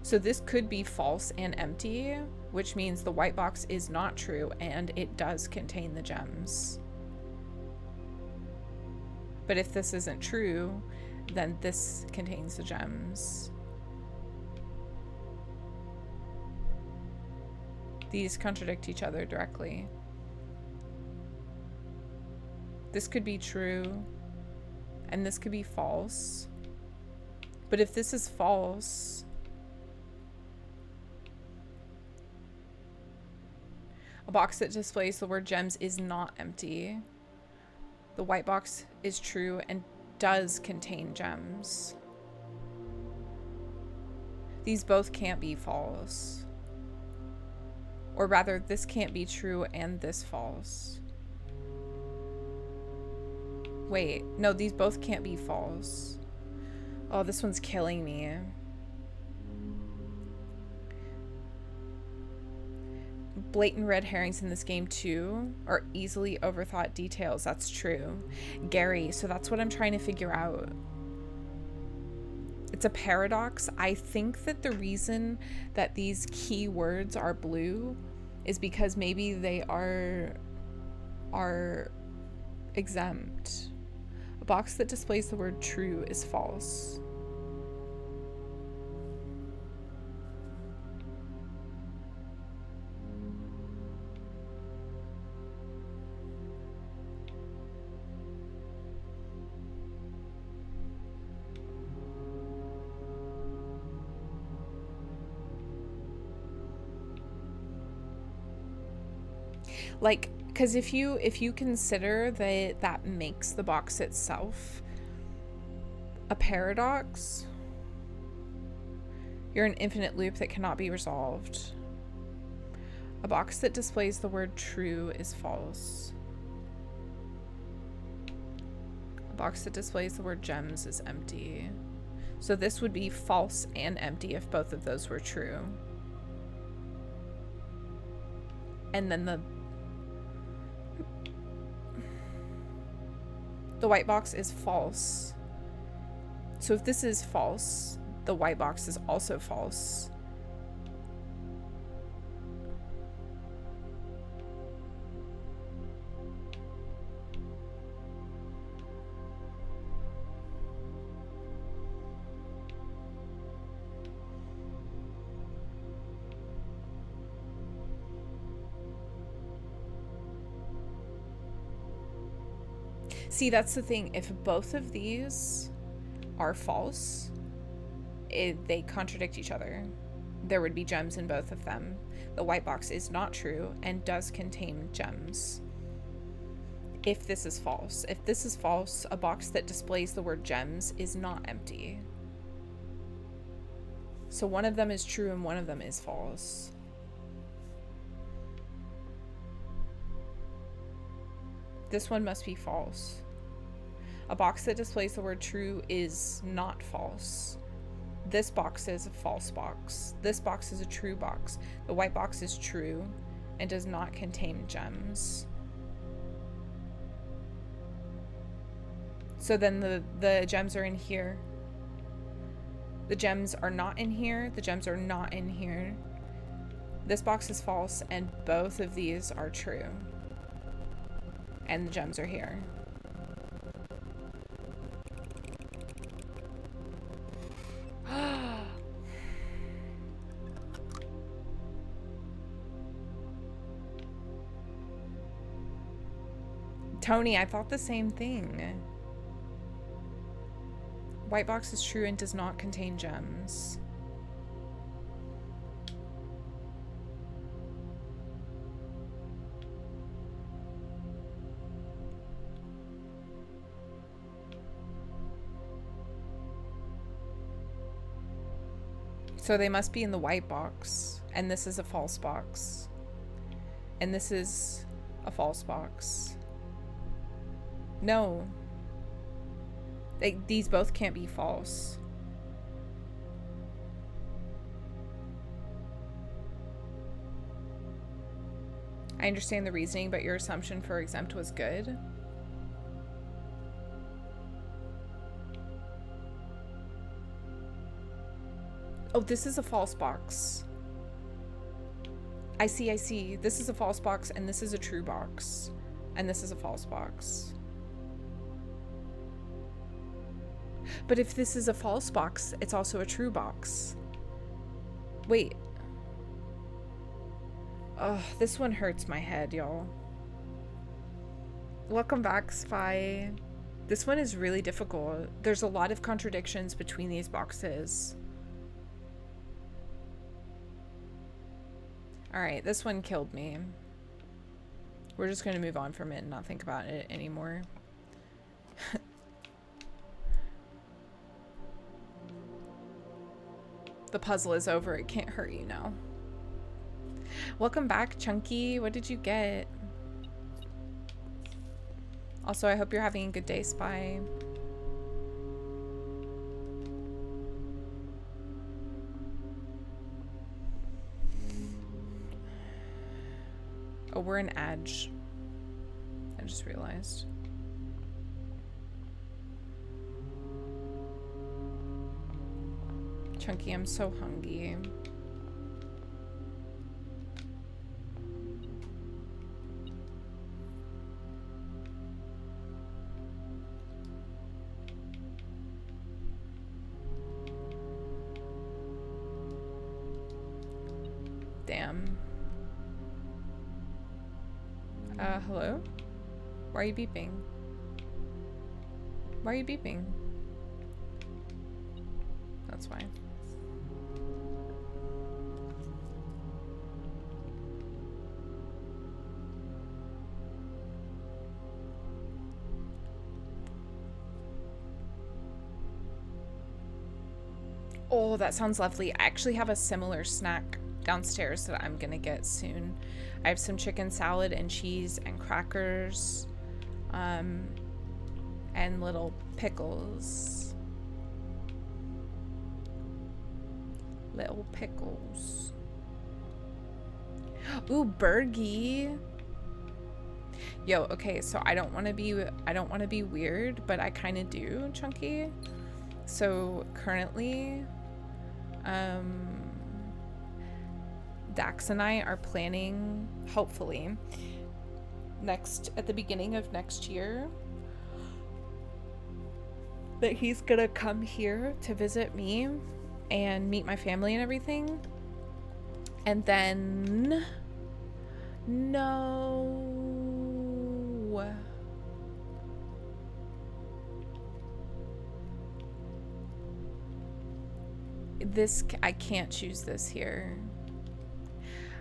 So this could be false and empty, which means the white box is not true and it does contain the gems. But if this isn't true, then this contains the gems. These contradict each other directly. This could be true and this could be false. But if this is false, a box that displays the word gems is not empty. The white box is true and does contain gems. These both can't be false. Or rather, this can't be true and this false. Wait, no, these both can't be false. Oh, this one's killing me. Blatant red herrings in this game too are easily overthought details. That's true. Gary, so that's what I'm trying to figure out. It's a paradox. I think that the reason that these key words are blue is because maybe they are exempt. A box that displays the word true is false. Like, because if you consider that that makes the box itself a paradox, you're an infinite loop that cannot be resolved. A box that displays the word true is false. A box that displays the word gems is empty. So this would be false and empty if both of those were true. And then the white box is false. So if this is false, the white box is also false. See, that's the thing. If both of these are false, they contradict each other. There would be gems in both of them. The white box is not true and does contain gems. If this is false. If this is false, a box that displays the word gems is not empty. So one of them is true and one of them is false. This one must be false. A box that displays the word true is not false. This box is a false box. This box is a true box. The white box is true and does not contain gems. So then the gems are in here. The gems are not in here. The gems are not in here. This box is false, and both of these are true. And the gems are here. Tony, I thought the same thing. White box is true and does not contain gems. So they must be in the white box, and this is a false box. And this is a false box. No. These both can't be false. I understand the reasoning, but your assumption for exempt was good. Oh, this is a false box. I see. This is a false box, and this is a true box. And this is a false box. But if this is a false box, it's also a true box. Wait. Oh, this one hurts my head, y'all. Welcome back, Spy. This one is really difficult. There's a lot of contradictions between these boxes. Alright, this one killed me. We're just going to move on from it and not think about it anymore. The puzzle is over. It can't hurt you now. Welcome back, Chunky. What did you get? Also, I hope you're having a good day, Spy. Oh, we're in Edge. I just realized. Chunky, I'm so hungry. Damn. Hello? Why are you beeping? Why are you beeping? That's fine. Oh, that sounds lovely. I actually have a similar snack downstairs that I'm gonna get soon. I have some chicken salad and cheese and crackers, and little pickles. Little pickles. Ooh, Bergie. Yo, okay, so I don't want to be weird, but I kind of do, Chunky. So currently, Dax and I are planning, hopefully, at the beginning of next year, that he's gonna come here to visit me and meet my family and everything. And then, no. I can't choose this here.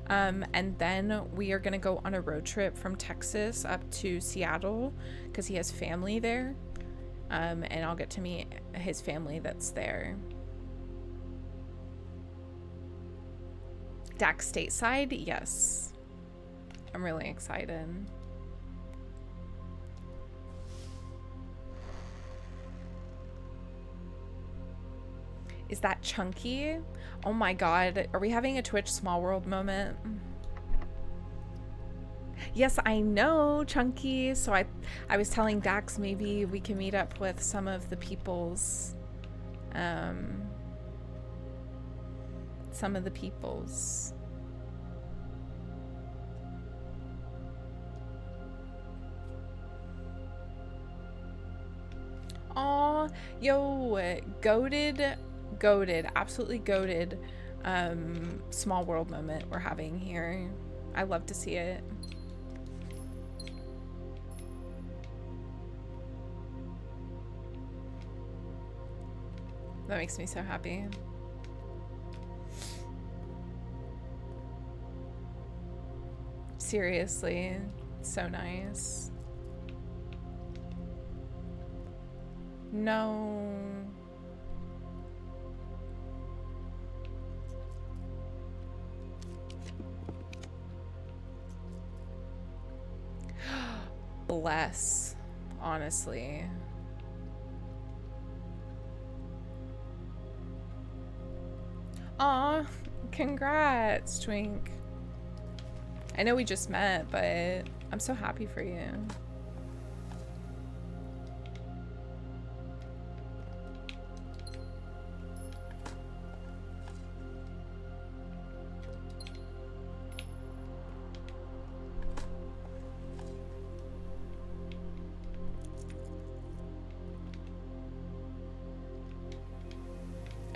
And then we are gonna go on a road trip from Texas up to Seattle because he has family there. And I'll get to meet his family that's there. Dax stateside? Yes. I'm really excited. Is that Chunky? Oh my god. Are we having a Twitch Small World moment? Yes, I know, Chunky. So I was telling Dax maybe we can meet up with some of the peoples. Some of the peoples. Aw, yo, goated, absolutely goated small world moment we're having here. I love to see it. That makes me so happy. Seriously, so nice. No. Bless, honestly. Aw, congrats, Twink. I know we just met, but I'm so happy for you.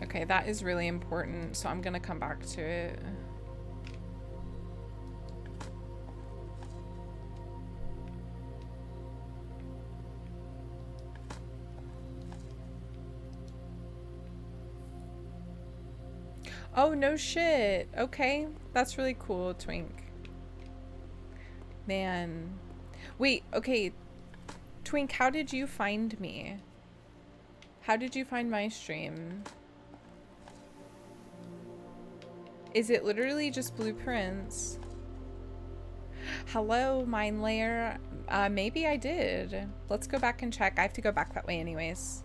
Okay, that is really important, so I'm gonna come back to it. Oh, no shit. Okay, that's really cool, Twink. Man. Wait, okay. Twink, how did you find me? How did you find my stream? Is it literally just blueprints? Hello, Mine Layer. Maybe I did. Let's go back and check. I have to go back that way anyways.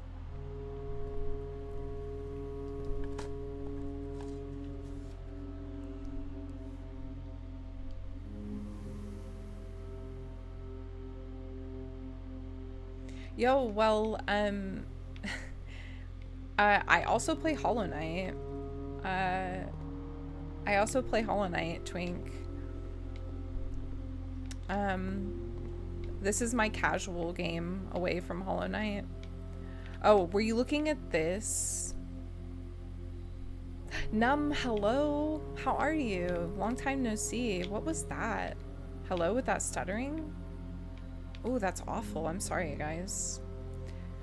Yo, well, I also play Hollow Knight. I also play Hollow Knight, Twink. This is my casual game away from Hollow Knight. Oh, were you looking at this? Num, hello. How are you? Long time no see. What was that? Hello with that stuttering? Oh, that's awful. I'm sorry, guys.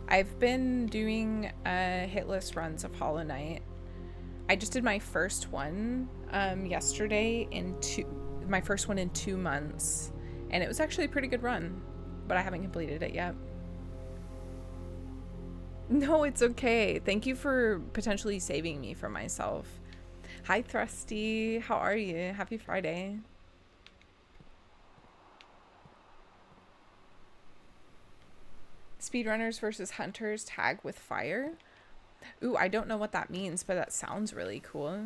I've been doing hit list runs of Hollow Knight. I just did my first one yesterday my first one in 2 months, and it was actually a pretty good run, but I haven't completed it yet. No, it's okay. Thank you for potentially saving me from myself. Hi, Thrusty. How are you? Happy Friday. Speedrunners versus hunters tag with fire. Ooh, I don't know what that means, but that sounds really cool.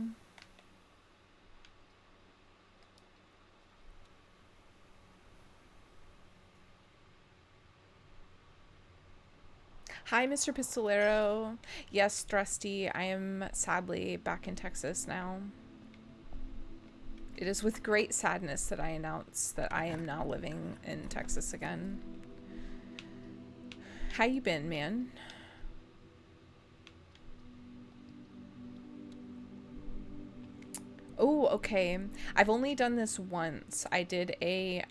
Hi, Mr. Pistolero. Yes, Thrusty, I am sadly back in Texas now. It is with great sadness that I announce that I am now living in Texas again. How you been, man? Oh, okay. I've only done this once. I did a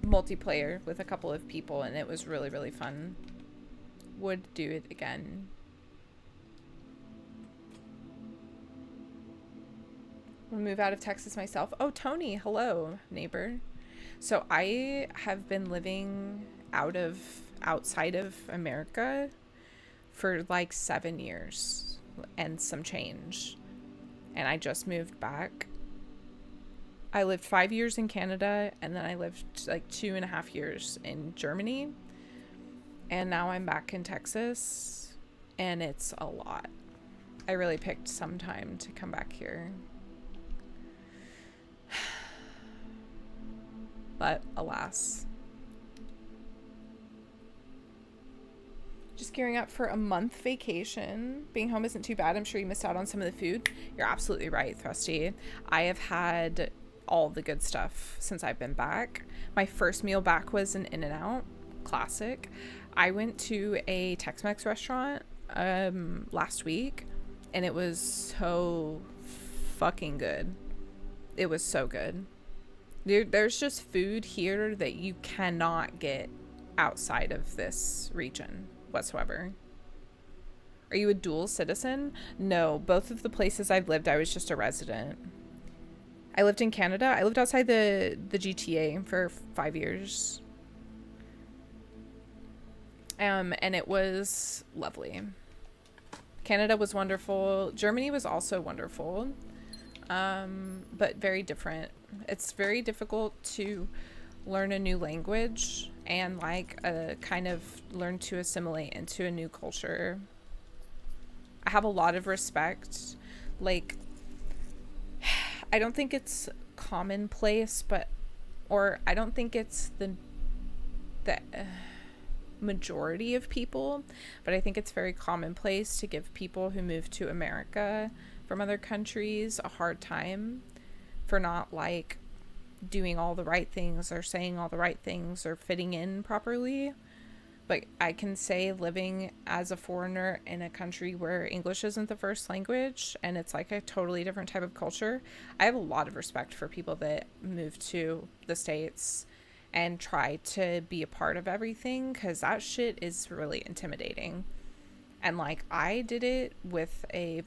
multiplayer with a couple of people, and it was really, really fun. Would do it again. I'll move out of Texas myself. Oh, Tony, hello, neighbor. So I have been living outside of America for like 7 years and some change. And I just moved back. I lived 5 years in Canada, and then I lived like 2.5 years in Germany. And now I'm back in Texas, and it's a lot. I really picked some time to come back here. But alas. Just gearing up for a month vacation. Being home isn't too bad. I'm sure you missed out on some of the food. You're absolutely right, Thrusty. I have had all the good stuff since I've been back. My first meal back was an In-N-Out. Classic. I went to a Tex-Mex restaurant last week, and it was so fucking good. It was so good. There's just food here that you cannot get outside of this region whatsoever. Are you a dual citizen? No, both of the places I've lived, I was just a resident. I lived in Canada. I lived outside the GTA for 5 years. And it was lovely. Canada was wonderful. Germany was also wonderful. But very different. It's very difficult to learn a new language and like kind of learn to assimilate into a new culture. I have a lot of respect. Like, I don't think it's commonplace, or I don't think it's the majority of people, but I think it's very commonplace to give people who move to America from other countries a hard time for not like doing all the right things or saying all the right things or fitting in properly. But I can say, living as a foreigner in a country where English isn't the first language and it's like a totally different type of culture, I have a lot of respect for people that move to the States and try to be a part of everything, because that shit is really intimidating. And like, I did it with a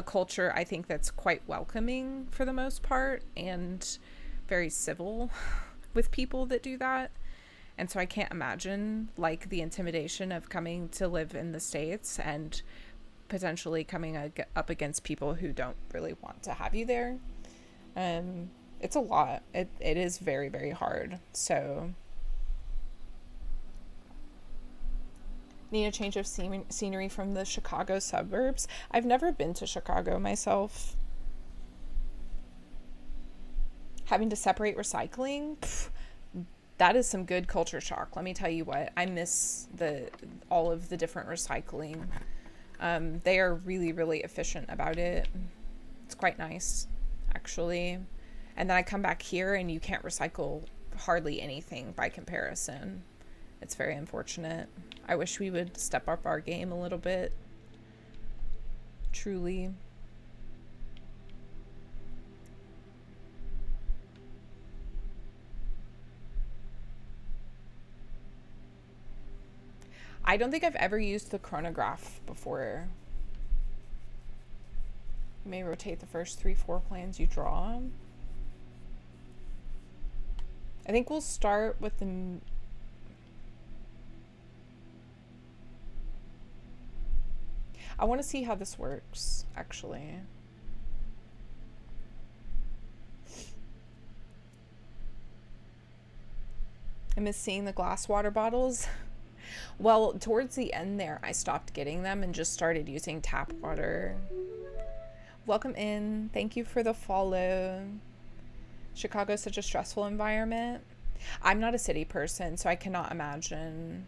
culture I think that's quite welcoming for the most part and very civil with people that do that. And so I can't imagine like the intimidation of coming to live in the States and potentially coming up against people who don't really want to have you there. It's a lot. It is very, very hard. So need a change of scenery from the Chicago suburbs. I've never been to Chicago myself. Having to separate recycling, that is some good culture shock. Let me tell you what, I miss all of the different recycling. They are really, really efficient about it. It's quite nice, actually. And then I come back here and you can't recycle hardly anything by comparison. It's very unfortunate. I wish we would step up our game a little bit. Truly. I don't think I've ever used the chronograph before. You may rotate the first 3 floor plans you draw. I think we'll start with the... I want to see how this works, actually. I miss seeing the glass water bottles. Well, towards the end there, I stopped getting them and just started using tap water. Welcome in. Thank you for the follow. Chicago's such a stressful environment. I'm not a city person, so I cannot imagine.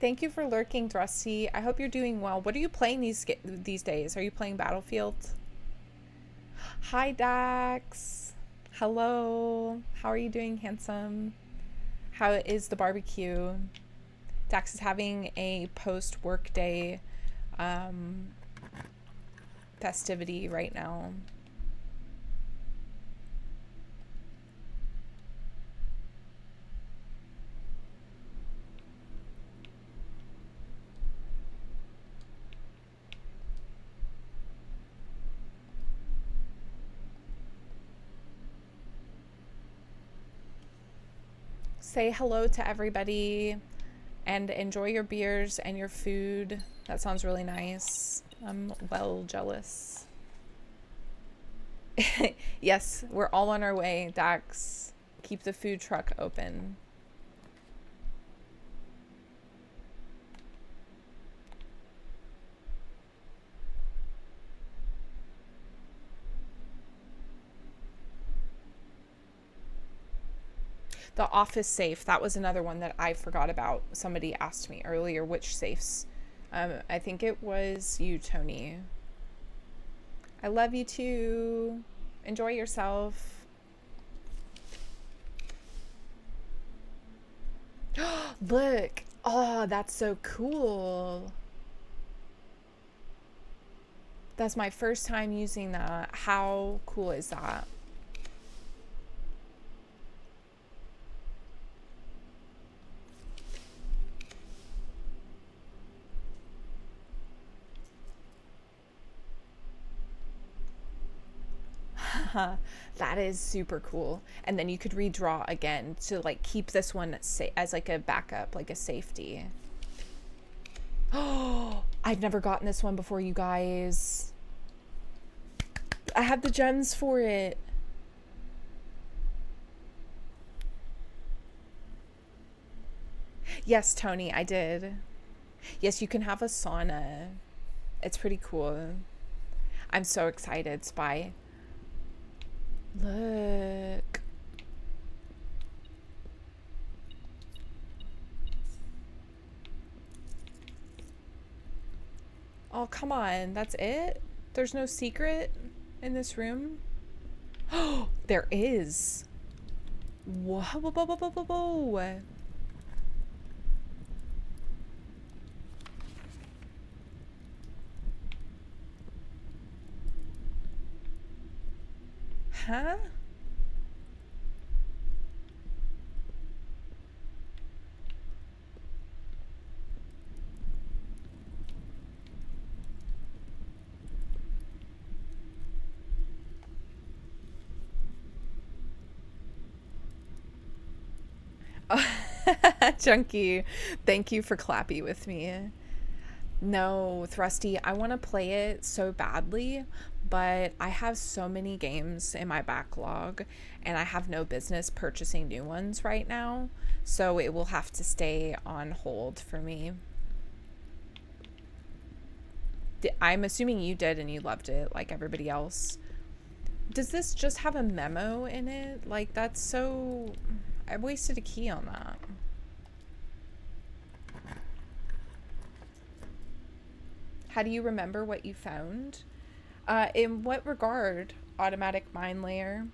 Thank you for lurking, Drusty. I hope you're doing well. What are you playing these days? Are you playing Battlefield? Hi, Dax. Hello. How are you doing, handsome? How is the barbecue? Dax is having a post-work day festivity right now. Say hello to everybody and enjoy your beers and your food. That sounds really nice. I'm well jealous. Yes, we're all on our way, Dax. Keep the food truck open. The office safe, that was another one that I forgot about. Somebody asked me earlier which safes. I think it was you, Tony. I love you too. Enjoy yourself. Look. Oh, that's so cool. That's my first time using that. How cool is that? That is super cool. And then you could redraw again to like keep this one as like a backup, like a safety. Oh, I've never gotten this one before, you guys. I have the gems for it. Yes, Tony, I did. Yes, you can have a sauna. It's pretty cool. I'm so excited, Spy. Look. Oh, come on. That's it? There's no secret in this room? Oh, there is. Whoa, whoa, whoa, whoa, whoa, whoa. Huh? Chunky, thank you for clappy with me. No, Thrusty, I want to play it so badly, but I have so many games in my backlog and I have no business purchasing new ones right now, so it will have to stay on hold for me. I'm assuming you did and you loved it like everybody else. Does this just have a memo in it? Like, that's so... I wasted a key on that. How do you remember what you found? In what regard, automatic mine layer?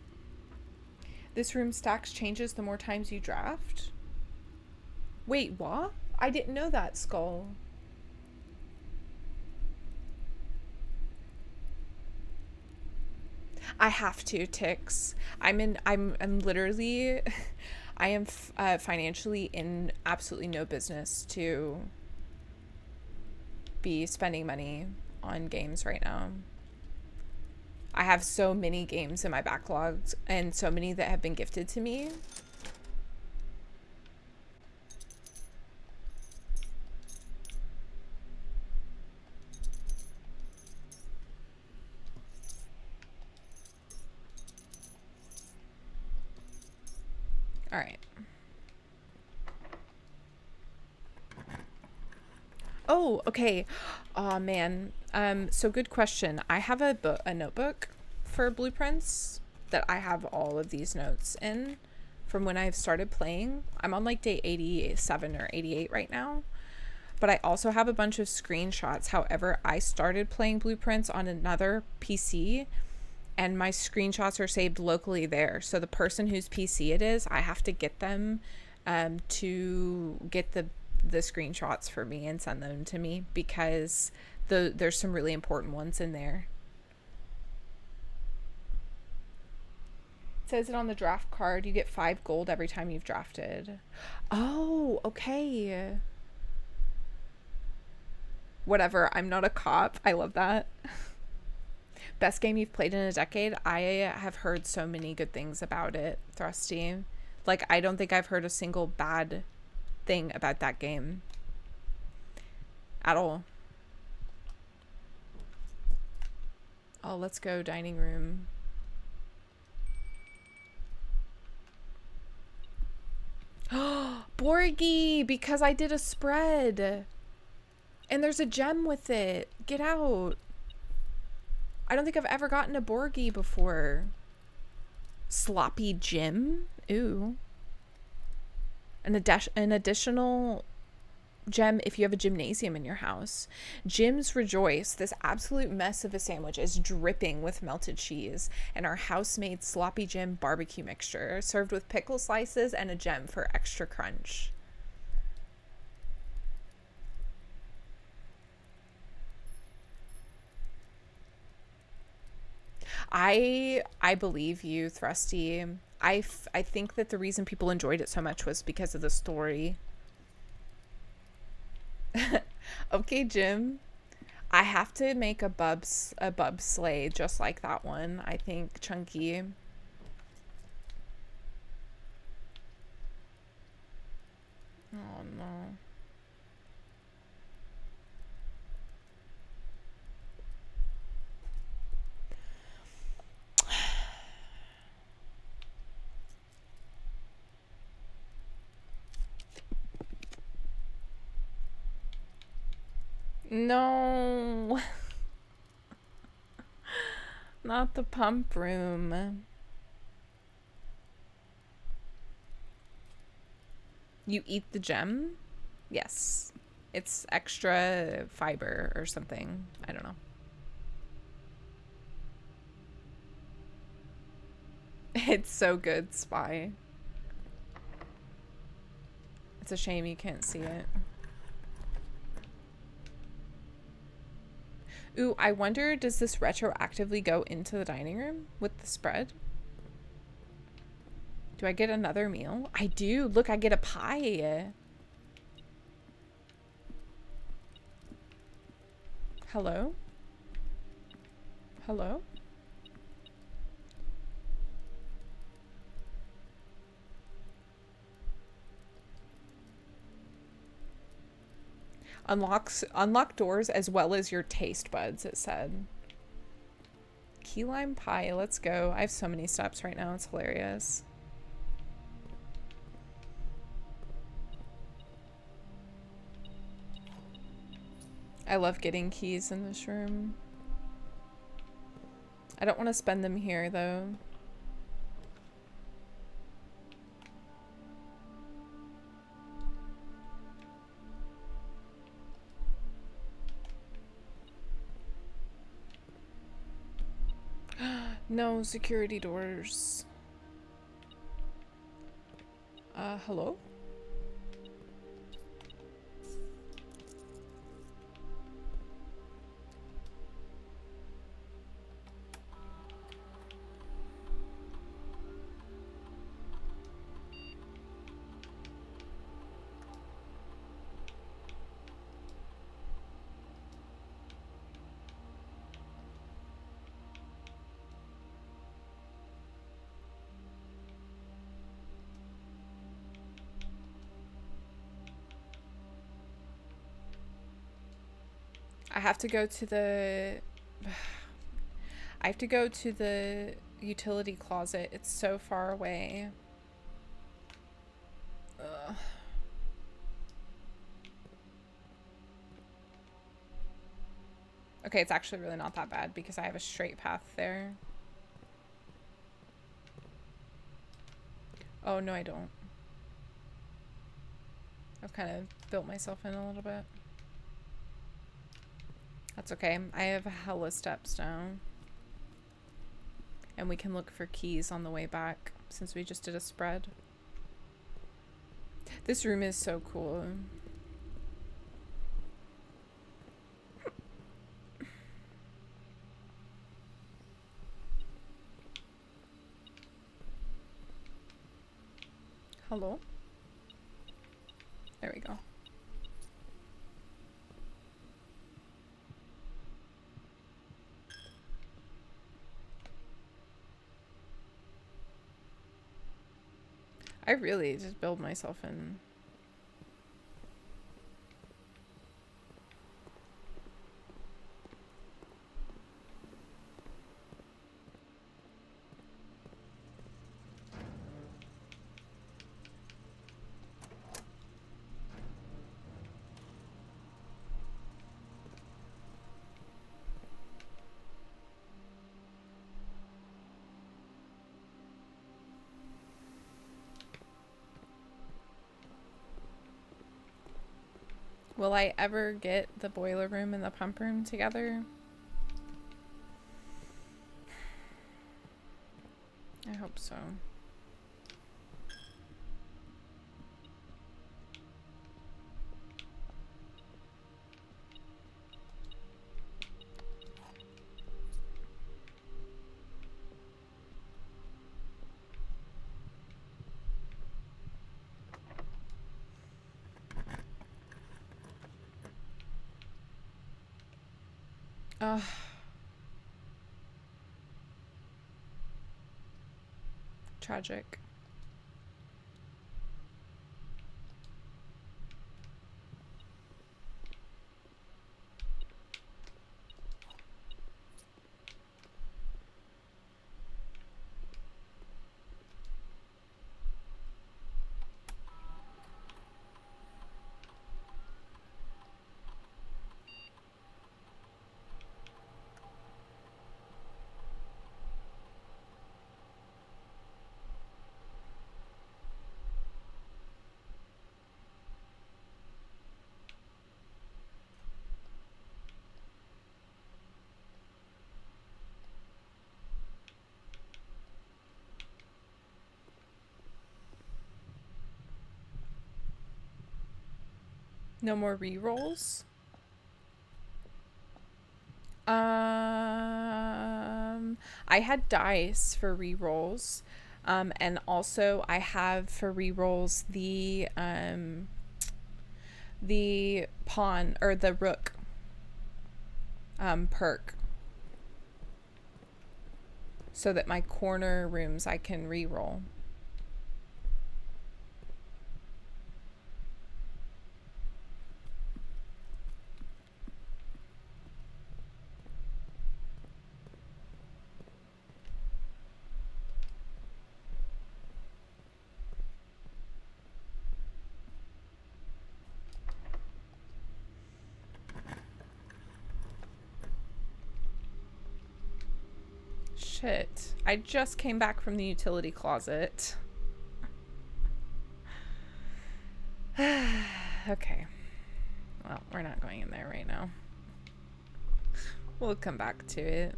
This room stacks changes the more times you draft? Wait, what? I didn't know that, Skull. I have to, Tix. I'm literally, I am financially in absolutely no business to be spending money on games right now. I have so many games in my backlogs and so many that have been gifted to me. All right. Oh, okay. Oh man. So good question. I have a notebook for blueprints that I have all of these notes in from when I've started playing. I'm on like day 87 or 88 right now. But I also have a bunch of screenshots. However, I started playing blueprints on another PC and my screenshots are saved locally there. So the person whose PC it is, I have to get them to get the screenshots for me and send them to me because there's some really important ones in there. It says it on the draft card. You get 5 gold every time you've drafted. Oh, okay. Whatever. I'm not a cop. I love that. Best game you've played in a decade? I have heard so many good things about it, Thrusty. Like, I don't think I've heard a single bad thing about that game at all. Oh, let's go dining room. Borgie, because I did a spread and there's a gem with it. Get out. I don't think I've ever gotten a Borgie before. Sloppy Jim? Ooh. An additional gem if you have a gymnasium in your house. Gyms rejoice. This absolute mess of a sandwich is dripping with melted cheese and our house-made sloppy gym barbecue mixture, served with pickle slices and a gem for extra crunch. I believe you, Thrusty. I think that the reason people enjoyed it so much was because of the story. Okay, Jim. I have to make a bub sleigh just like that one. I think Chunky. Oh no. No. Not the pump room. You eat the gem? Yes. It's extra fiber or something. I don't know. It's so good, Spy. It's a shame you can't see it. Ooh, I wonder, does this retroactively go into the dining room with the spread? Do I get another meal? I do. Look, I get a pie. Hello? Hello? Unlock doors as well as your taste buds, it said. Key lime pie, let's go. I have so many steps right now, it's hilarious. I love getting keys in this room. I don't want to spend them here though. No security doors. Hello? I have to go to the... I have to go to the utility closet. It's so far away. Ugh. Okay, it's actually really not that bad because I have a straight path there. Oh, no, I don't. I've kind of built myself in a little bit. That's okay. I have hella steps now. And we can look for keys on the way back since we just did a spread. This room is so cool. Hello? There we go. I really just build myself in. Will I ever get the boiler room and the pump room together? I hope so. Ugh. Tragic. No more re-rolls? I had dice for re-rolls. And also I have for re-rolls the pawn or the rook perk. So that my corner rooms I can re-roll. Shit. I just came back from the utility closet. Okay. Well, we're not going in there right now. We'll come back to it.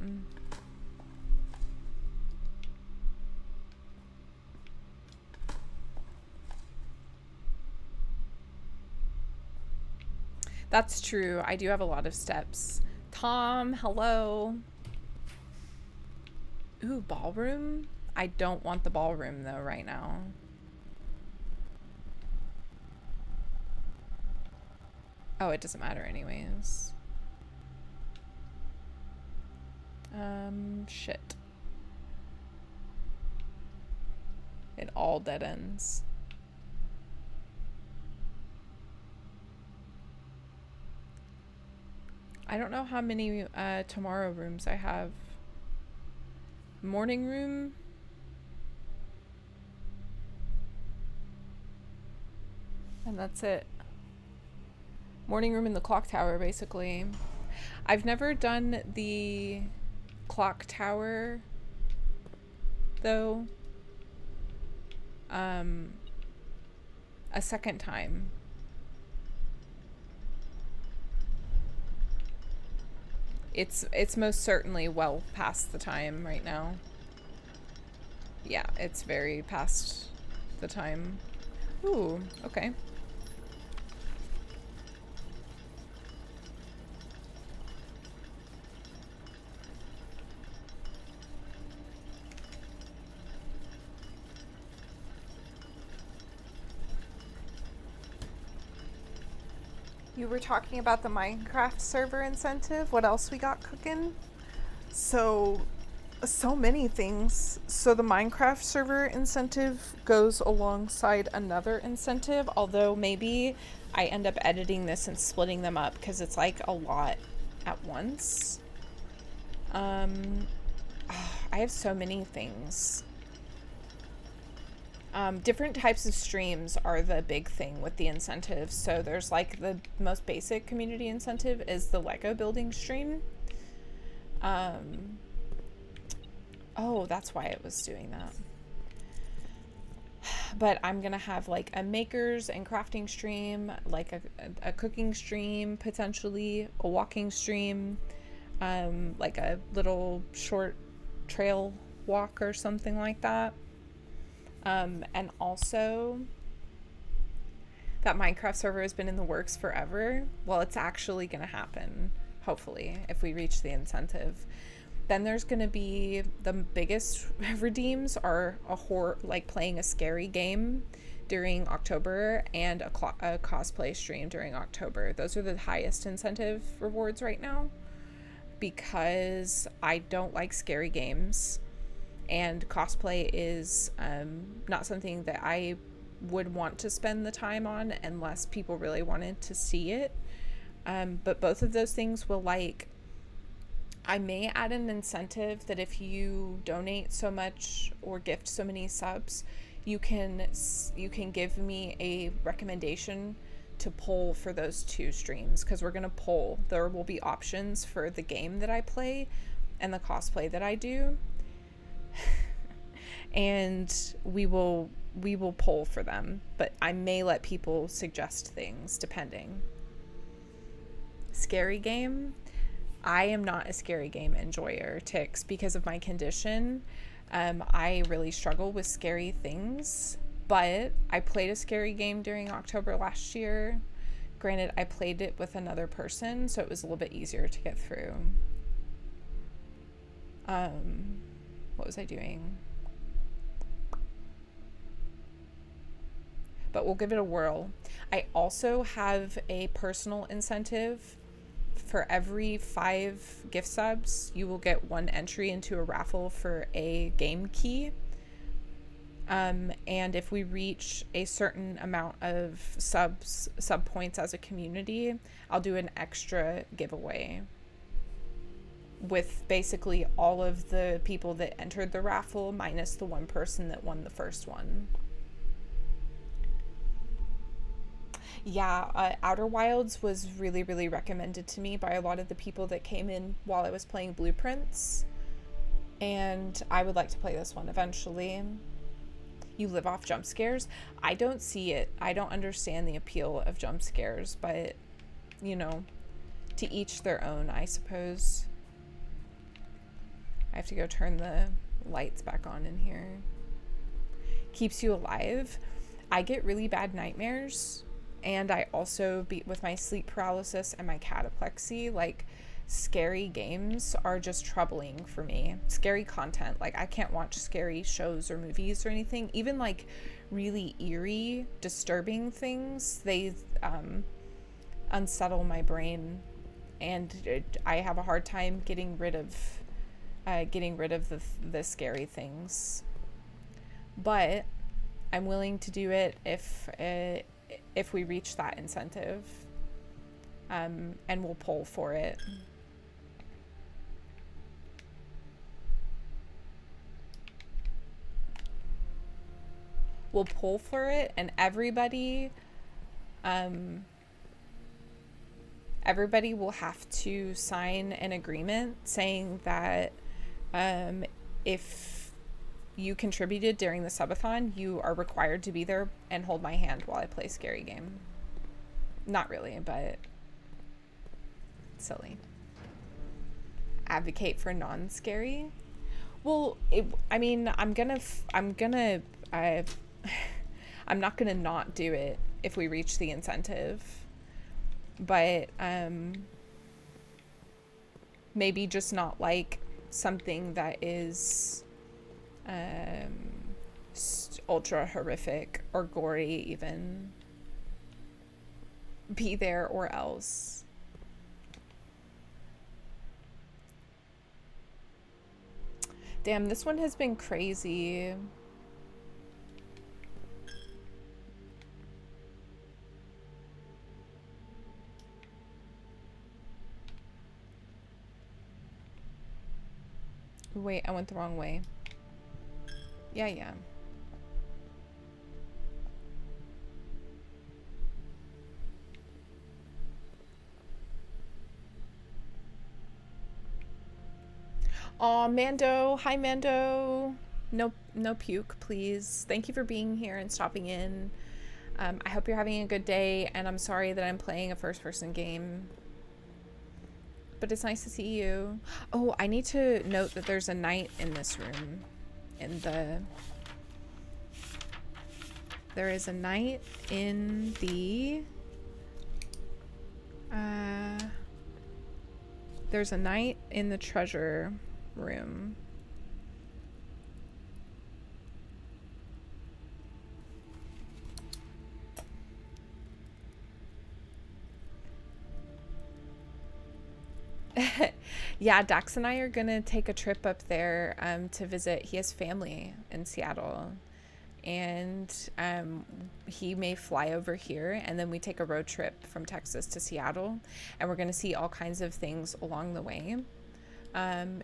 That's true. I do have a lot of steps. Tom, hello. Ooh, ballroom? I don't want the ballroom though right now. Oh, it doesn't matter anyways. Shit. It all dead ends. I don't know how many tomorrow rooms I have. Morning room. And that's it. Morning room in the clock tower, basically. I've never done the clock tower, though. A second time. It's most certainly well past the time right now. Yeah, it's very past the time. Ooh, okay. You were talking about the Minecraft server incentive. What else we got cooking? So many things. So the Minecraft server incentive goes alongside another incentive, although maybe I end up editing this and splitting them up because it's like a lot at once. I have so many things. Different types of streams are the big thing with the incentives. So there's like the most basic community incentive is the Lego building stream. Oh, that's why it was doing that. But I'm gonna have like a makers and crafting stream, like a cooking stream, potentially a walking stream, like a little short trail walk or something like that. And also that Minecraft server has been in the works forever. Well, it's actually gonna happen, hopefully, if we reach the incentive. Then there's gonna be the biggest redeems are a horror, like playing a scary game during October and a cosplay stream during October. Those are the highest incentive rewards right now because I don't like scary games, and cosplay is not something that I would want to spend the time on unless people really wanted to see it. But both of those things will, like, I may add an incentive that if you donate so much or gift so many subs, you can give me a recommendation to poll for those two streams, because we're going to poll. There will be options for the game that I play and the cosplay that I do. And we will poll for them, but I may let people suggest things depending. Scary game, I am not a scary game enjoyer, Tix, because of my condition. I really struggle with scary things, but I played a scary game during October last year. Granted, I played it with another person, so it was a little bit easier to get through. What was I doing? But we'll give it a whirl. I also have a personal incentive. For every 5 gift subs, you will get 1 entry into a raffle for a game key. And if we reach a certain amount of sub points as a community, I'll do an extra giveaway with basically all of the people that entered the raffle minus the one person that won the first one. Yeah, Outer Wilds was really, really recommended to me by a lot of the people that came in while I was playing Blueprints. And I would like to play this one eventually. You live off jump scares? I don't see it. I don't understand the appeal of jump scares, but, you know, to each their own, I suppose. I have to go turn the lights back on in here. Keeps you alive. I get really bad nightmares. And I also, with my sleep paralysis and my cataplexy, like, scary games are just troubling for me. Scary content. Like, I can't watch scary shows or movies or anything. Even, like, really eerie, disturbing things, they unsettle my brain. And I have a hard time getting rid of the scary things. But I'm willing to do it if we reach that incentive, and we'll poll for it. We'll poll for it, and everybody will have to sign an agreement saying that if you contributed during the subathon, you are required to be there and hold my hand while I play scary game. Not really, but silly. Advocate for non-scary? Well, I'm not gonna not do it if we reach the incentive, but maybe just not like something that is ultra horrific or gory even. Be there or else. Damn, this one has been crazy. Wait, I went the wrong way. Yeah. Aw, Mando. Hi, Mando. No, no puke, please. Thank you for being here and stopping in. I hope you're having a good day, and I'm sorry that I'm playing a first-person game. But it's nice to see you. Oh, I need to note that there's a knight in this room. There is a knight in the... there's a knight in the treasure room. Yeah, Dax and I are gonna take a trip up there to visit. He has family in Seattle, and he may fly over here, and then we take a road trip from Texas to Seattle, and we're gonna see all kinds of things along the way,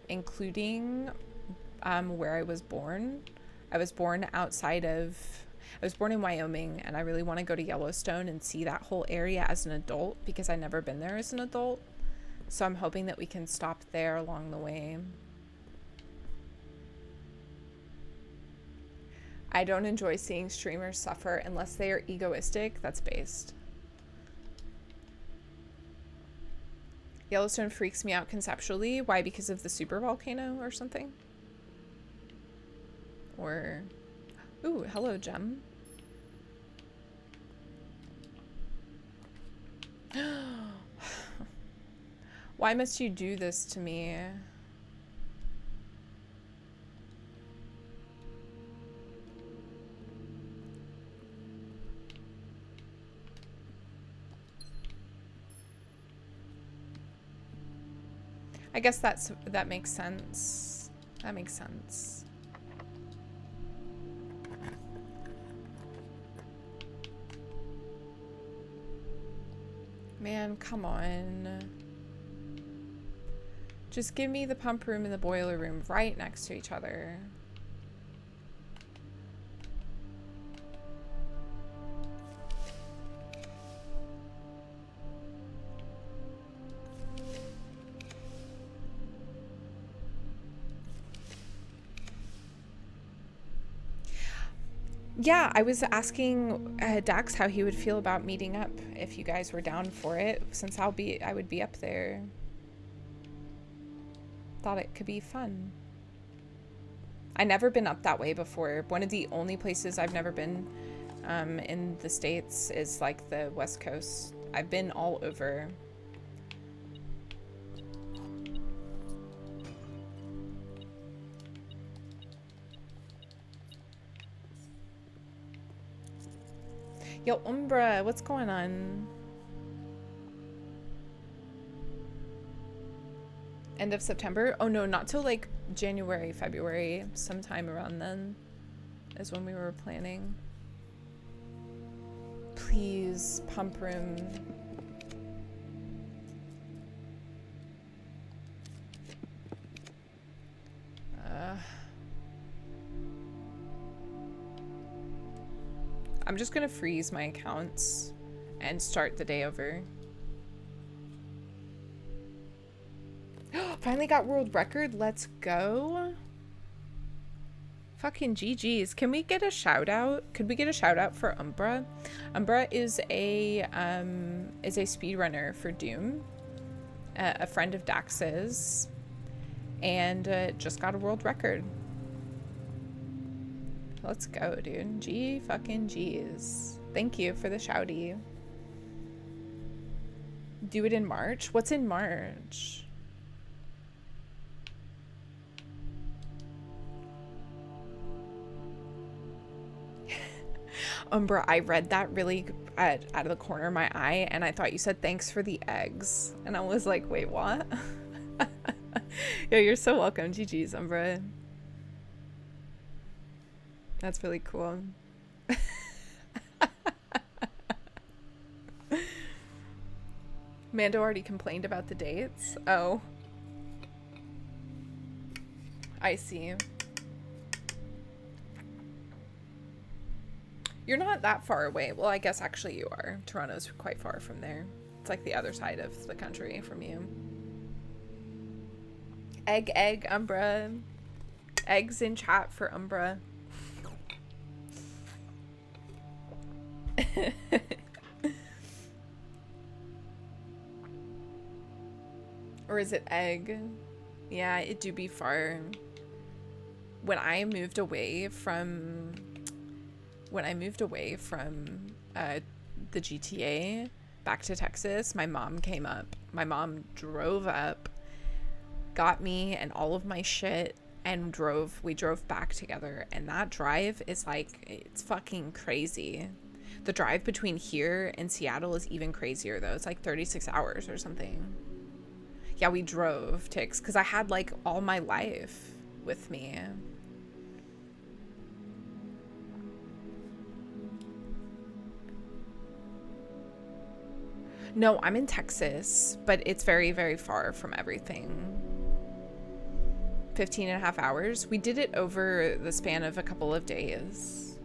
including where I was born. I was born in Wyoming, and I really want to go to Yellowstone and see that whole area as an adult because I've never been there as an adult. So I'm hoping that we can stop there along the way. I don't enjoy seeing streamers suffer unless they are egoistic. That's based. Yellowstone freaks me out conceptually. Why? Because of the super volcano or something? Or... Ooh, hello, Gem. Why must you do this to me? I guess that makes sense. That makes sense. Man, come on. Just give me the pump room and the boiler room right next to each other. Yeah, I was asking Dax how he would feel about meeting up if you guys were down for it, since I would be up there. Thought it could be fun. I've never been up that way before. One of the only places I've never been in the States is like the West Coast. I've been all over. Yo, Umbra, what's going on? End of September? Oh no, not till like January, February, sometime around then is when we were planning. Please, pump room. I'm just gonna freeze my accounts and start the day over. Finally got world record. Let's go. Fucking GG's. Can we get a shout out? Could we get a shout out for Umbra? Umbra is a speedrunner for Doom, a friend of Dax's, and just got a world record. Let's go, dude. G fucking G's. Thank you for the shouty. Do it in March? What's in March? Umbra, I read that really out of the corner of my eye, and I thought you said thanks for the eggs. And I was like, wait, what? Yo, you're so welcome. GG's, Umbra. That's really cool. Mando already complained about the dates. Oh. I see. You're not that far away. Well, I guess actually you are. Toronto's quite far from there. It's like the other side of the country from you. Egg, Umbra. Eggs in chat for Umbra. Or is it egg? Yeah, it do be far. When I moved away from the GTA back to Texas, my mom came up. My mom drove up, got me and all of my shit, and we drove back together. And that drive is like, it's fucking crazy. The drive between here and Seattle is even crazier though. It's like 36 hours or something. Yeah, we drove, Tix, because I had like all my life with me. No, I'm in Texas, but it's very, very far from everything. 15 and a half hours. We did it over the span of a couple of days.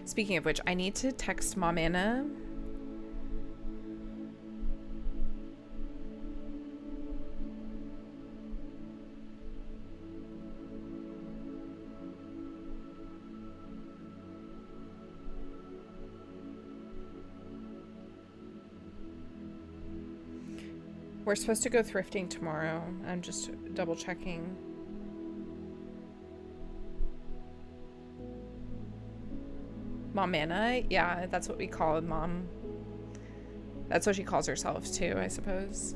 Speaking of which, I need to text Mom Anna. We're supposed to go thrifting tomorrow. I'm just double checking. Mom Anna? Yeah, that's what we call Mom. That's what she calls herself too, I suppose.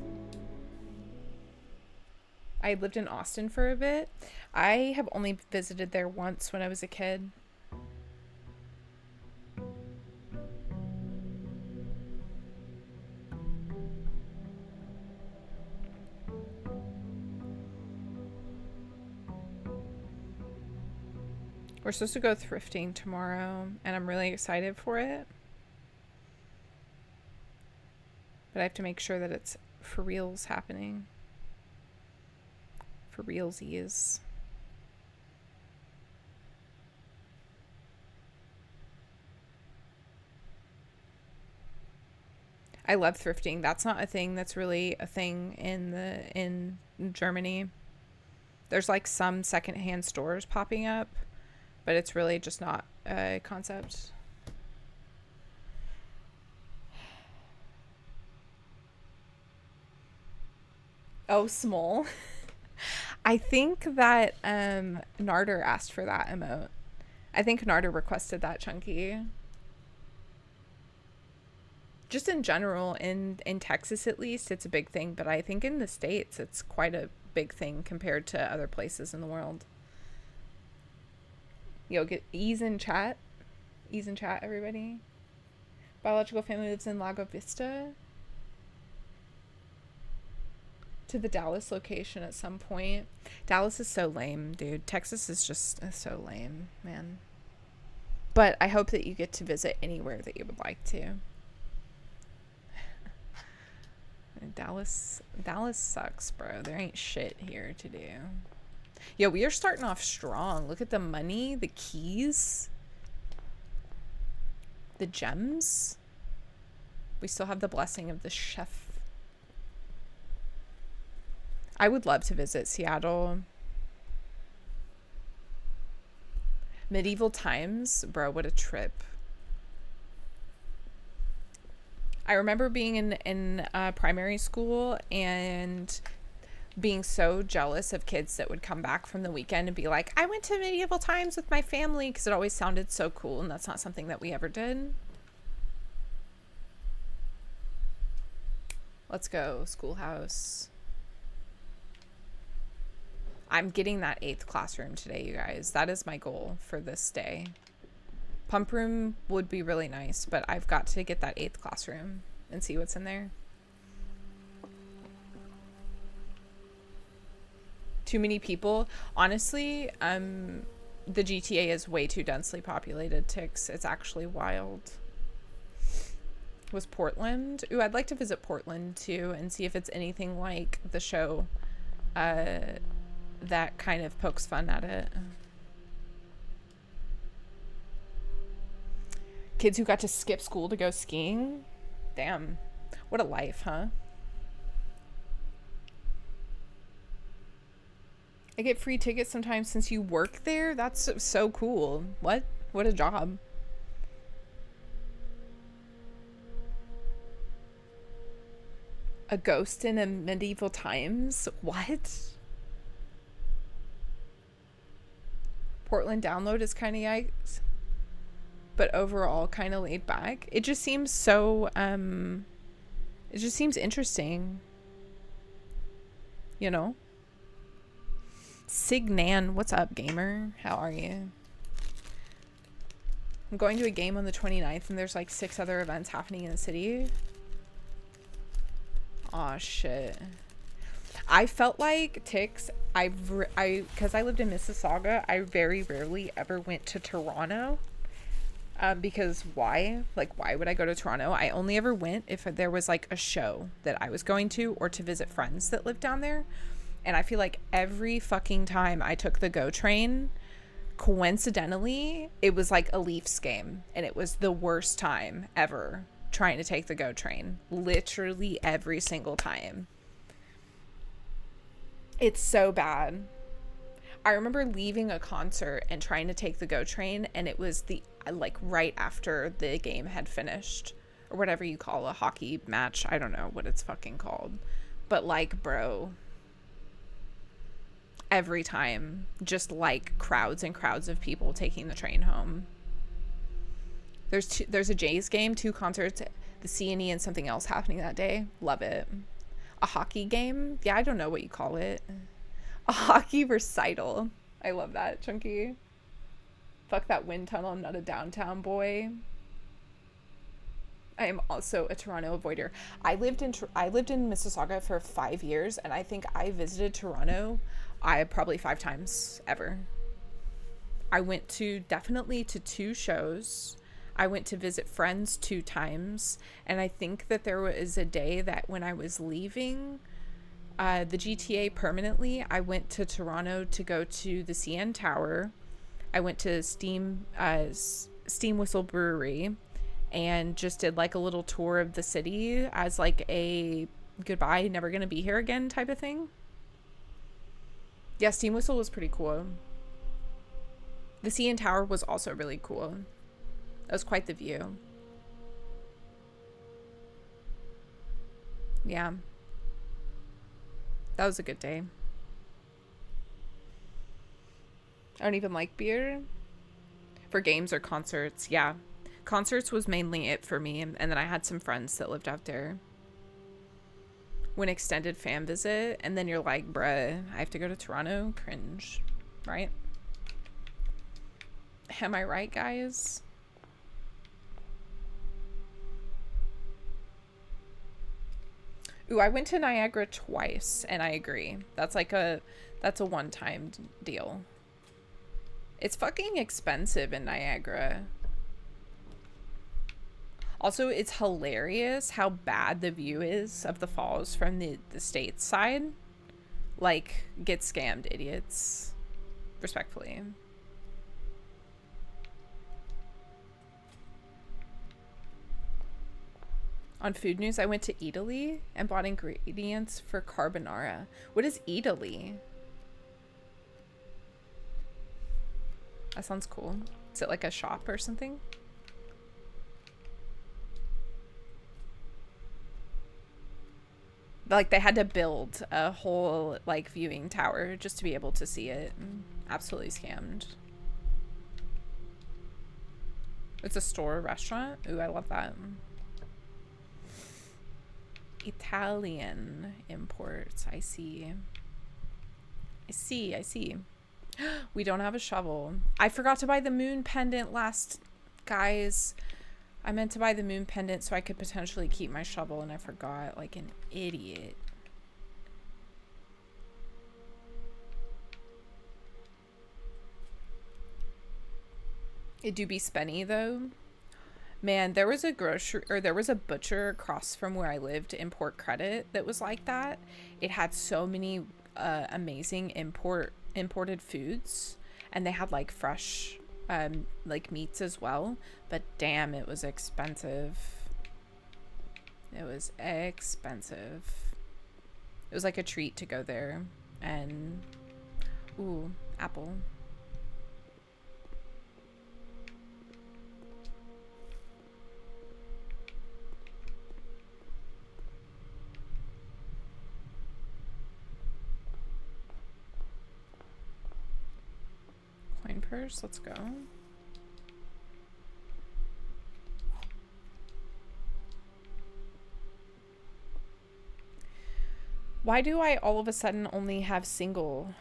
I lived in Austin for a bit. I have only visited there once when I was a kid. We're supposed to go thrifting tomorrow, and I'm really excited for it. But I have to make sure that it's for reals happening. For realsies. I love thrifting. That's not a thing that's really a thing in Germany. There's like some secondhand stores popping up, but it's really just not a concept. Oh, small. I think that Narder asked for that emote. I think Narder requested that, Chunky. Just in general, in Texas at least, it's a big thing, but I think in the States it's quite a big thing compared to other places in the world. Yo, get ease in chat. Ease in chat, everybody. Biological family lives in Lago Vista. To the Dallas location at some point. Dallas is so lame, dude. Texas is just so lame, man. But I hope that you get to visit anywhere that you would like to. Dallas sucks, bro. There ain't shit here to do. Yo, we are starting off strong. Look at the money, the keys, the gems. We still have the blessing of the chef. I would love to visit Seattle. Medieval times, bro, what a trip. I remember being in primary school and being so jealous of kids that would come back from the weekend and be like, I went to medieval times with my family, because it always sounded so cool, and that's not something that we ever did. Let's go, schoolhouse. I'm getting that 8th classroom today, you guys. That is my goal for this day. Pump room would be really nice, but I've got to get that 8th classroom and see what's in there. Too many people. Honestly, the GTA is way too densely populated, Tix. It's actually wild. Was Portland? Ooh, I'd like to visit Portland too and see if it's anything like the show that kind of pokes fun at it. Kids who got to skip school to go skiing. Damn. What a life, huh? I get free tickets sometimes since you work there. That's so cool. What? What a job. A ghost in a medieval times? What? Portland download is kind of yikes, but overall kind of laid back. It just seems so, it just seems interesting. You know? Signan, what's up, gamer? How are you? I'm going to a game on the 29th, and there's like 6 other events happening in the city. Aw, shit. I felt like Tix, because I lived in Mississauga, I very rarely ever went to Toronto. Because why? Like, why would I go to Toronto? I only ever went if there was like a show that I was going to, or to visit friends that lived down there. And I feel like every fucking time I took the GO train, coincidentally, it was like a Leafs game. And it was the worst time ever trying to take the GO train. Literally every single time. It's so bad. I remember leaving a concert and trying to take the GO train, and it was the like right after the game had finished, or whatever you call a hockey match. I don't know what it's fucking called, but like, bro, every time, just like crowds and crowds of people taking the train home. There's a Jays game, 2 concerts, the CNE and something else happening that day. Love it. A hockey game? Yeah, I don't know what you call it. A hockey recital. I love that, Chunky. Fuck that wind tunnel. I'm not a downtown boy. I am also a Toronto avoider. I lived in Mississauga for 5 years, and I think I visited Toronto probably 5 times ever. I went definitely to 2 shows. I went to visit friends 2 times, and I think that there was a day that when I was leaving the GTA permanently, I went to Toronto to go to the CN Tower. I went to Steam Whistle Brewery and just did like a little tour of the city as like a goodbye, never gonna be here again type of thing. Yeah, Steam Whistle was pretty cool. The CN Tower was also really cool. That was quite the view. Yeah. That was a good day. I don't even like beer. For games or concerts, yeah. Concerts was mainly it for me, and then I had some friends that lived out there. When extended fan visit, and then you're like, bruh, I have to go to Toronto? Cringe. Right? Am I right, guys? Ooh, I went to Niagara twice, and I agree. That's a one-time deal. It's fucking expensive in Niagara. Also, it's hilarious how bad the view is of the falls from the States side. Like, get scammed, idiots. Respectfully. On food news, I went to Italy and bought ingredients for carbonara. What is Italy? That sounds cool. Is it like a shop or something? Like, they had to build a whole like viewing tower just to be able to see it. Absolutely scammed. It's a store, restaurant. Ooh, I love that. Italian imports. I see. I see. We don't have a shovel. I forgot to buy the moon pendant guys. I meant to buy the moon pendant so I could potentially keep my shovel, and I forgot like an idiot. It do be spenny though. Man, there was a butcher across from where I lived in Port Credit that was like that. It had so many amazing imported foods, and they had like fresh like meats as well, but damn, it was expensive. It was expensive. It was like a treat to go there and Ooh, apple. Coin purse, let's go. Why do I all of a sudden only have singles?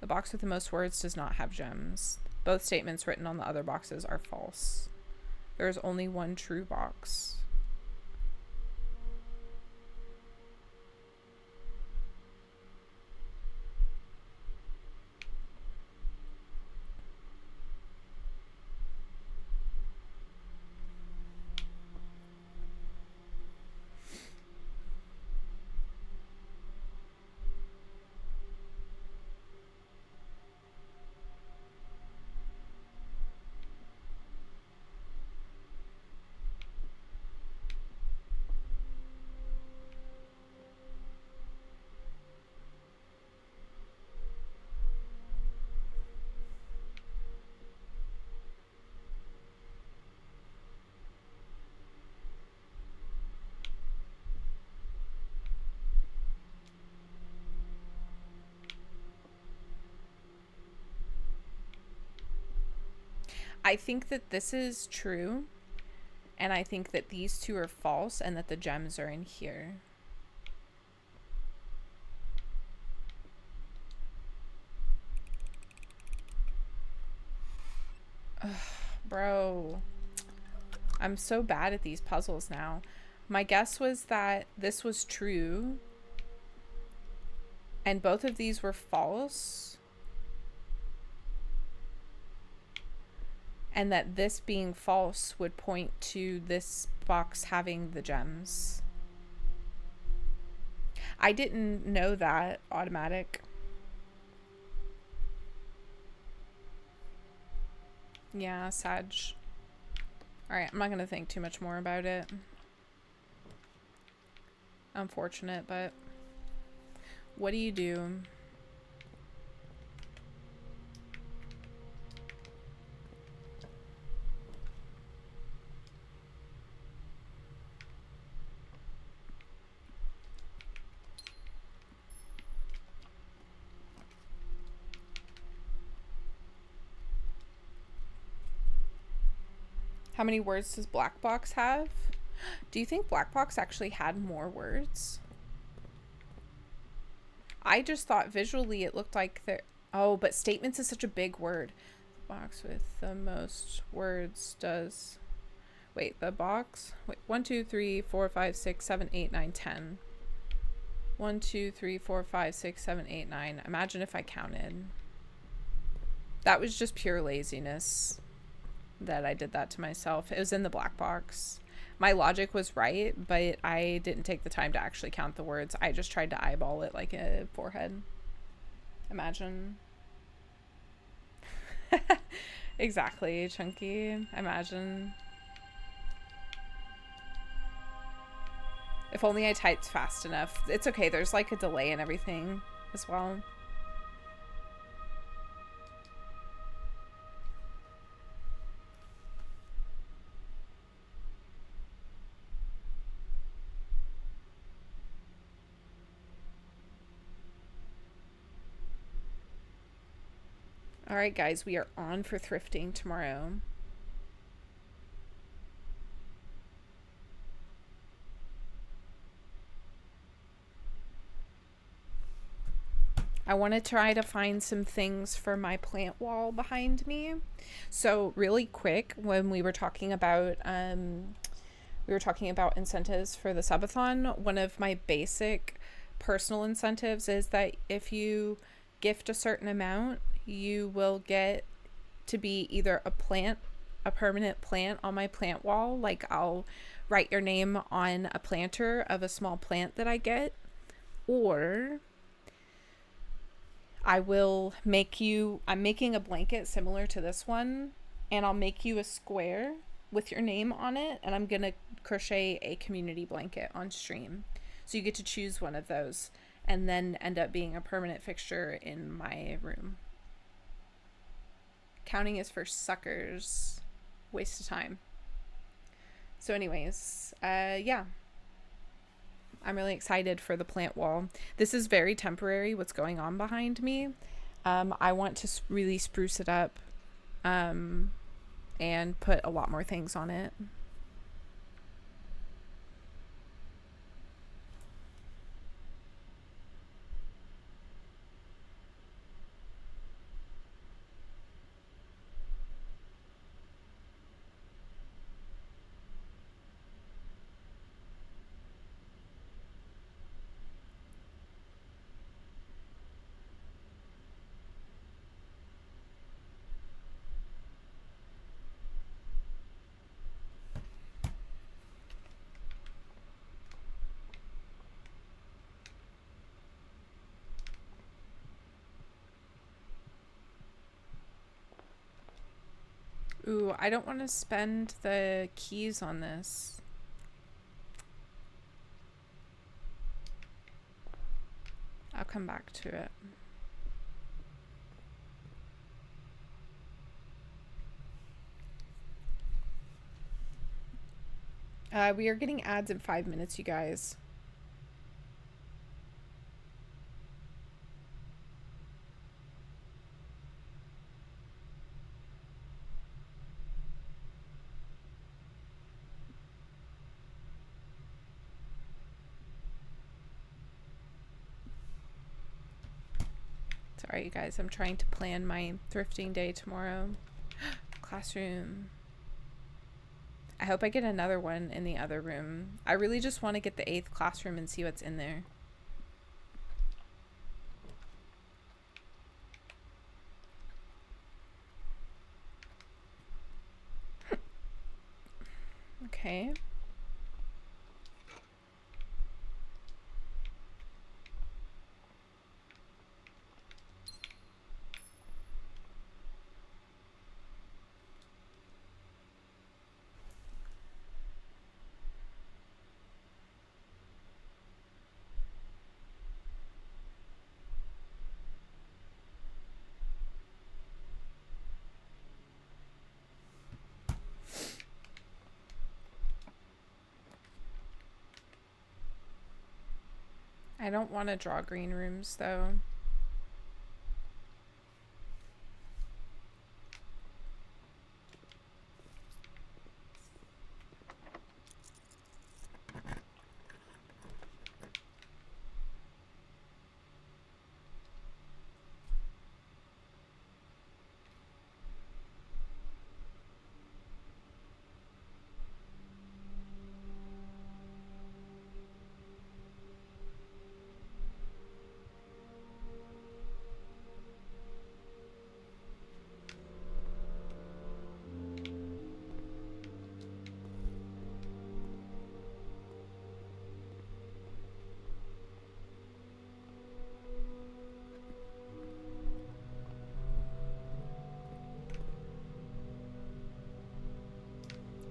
The box with the most words does not have gems. Both statements written on the other boxes are false. There is only one true box. I think that this is true, and I think that these two are false, and that the gems are in here. Ugh, bro. I'm so bad at these puzzles now. My guess was that this was true, and both of these were false. And that this being false would point to this box having the gems. I didn't know that. Automatic. Yeah, Sag. Alright, I'm not going to think too much more about it. Unfortunate, but what do you do? How many words does Black Box have? Do you think Black Box actually had more words? I just thought visually it looked like there. Oh, but statements is such a big word. The box with the most words does. Wait, the box. Wait, 1, 2, 3, 4, 5, 6, 7, 8, 9, 10. 1, 2, 3, 4, 5, 6, 7, 8, 9. Imagine if I counted. That was just pure laziness that I did that to myself. It was in the black box. My logic was right, but I didn't take the time to actually count the words. I just tried to eyeball it like a forehead. Imagine. Exactly, Chunky. Imagine. If only I typed fast enough. It's okay, there's like a delay and everything as well. All right, guys, we are on for thrifting tomorrow. I want to try to find some things for my plant wall behind me. So really quick, when we were talking about incentives for the subathon, one of my basic personal incentives is that if you gift a certain amount, you will get to be either a permanent plant on my plant wall. Like I'll write your name on a planter of a small plant that I get, or I'm making a blanket similar to this one, and I'll make you a square with your name on it, and I'm gonna crochet a community blanket on stream. So you get to choose one of those. and then end up being a permanent fixture in my room. Counting is for suckers. Waste of time. So anyways, yeah. I'm really excited for the plant wall. This is very temporary, what's going on behind me. I want to really spruce it up and put a lot more things on it. Ooh, I don't want to spend the keys on this. I'll come back to it. We are getting ads in 5 minutes, you guys. Sorry, you guys. I'm trying to plan my thrifting day tomorrow. Classroom. I hope I get another one in the other room. I really just want to get the 8th classroom and see what's in there. Okay. I don't want to draw green rooms, though.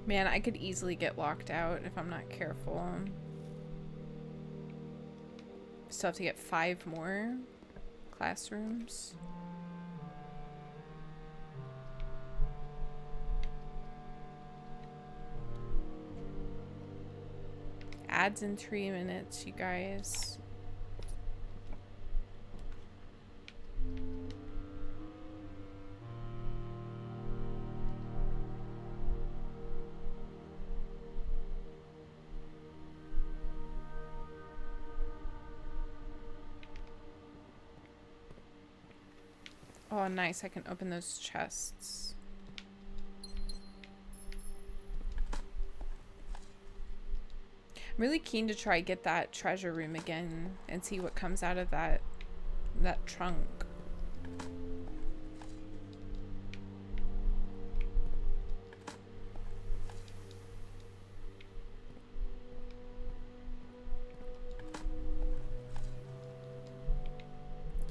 Man, I could easily get locked out if I'm not careful. Still have to get 5 more classrooms. Ads in 3 minutes, you guys. Oh, nice. I can open those chests. I'm really keen to try get that treasure room again and see what comes out of that trunk.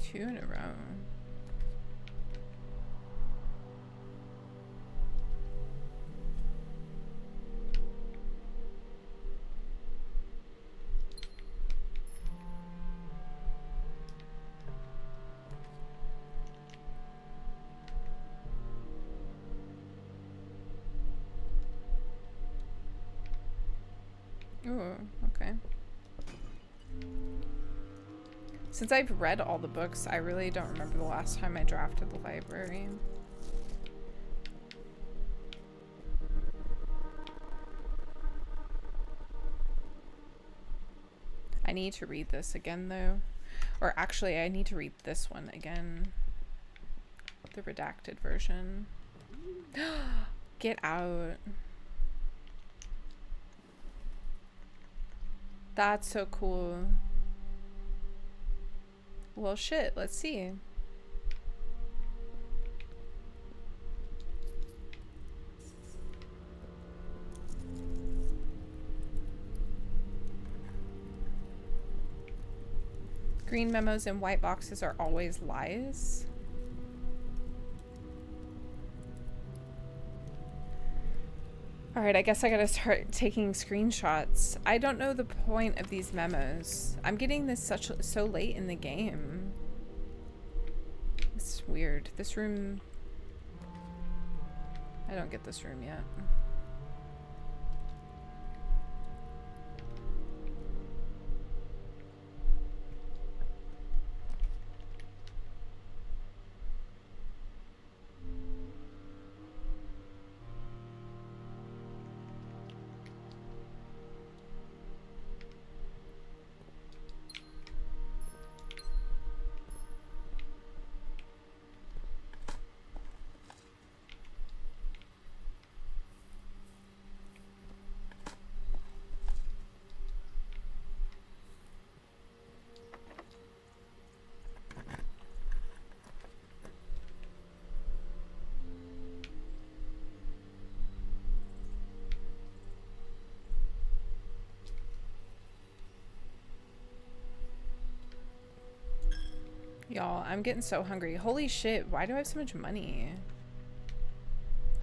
Two in a row. Ooh, okay. Since I've read all the books, I really don't remember the last time I drafted the library. I need to read this again, though. Or actually, I need to read this one again. The redacted version. Get out. That's so cool. Well, shit, let's see. Green memos in white boxes are always lies. Alright, I guess I gotta start taking screenshots. I don't know the point of these memos. I'm getting this so late in the game. It's weird. This room... I don't get this room yet. Y'all, I'm getting so hungry. Holy shit, why do I have so much money?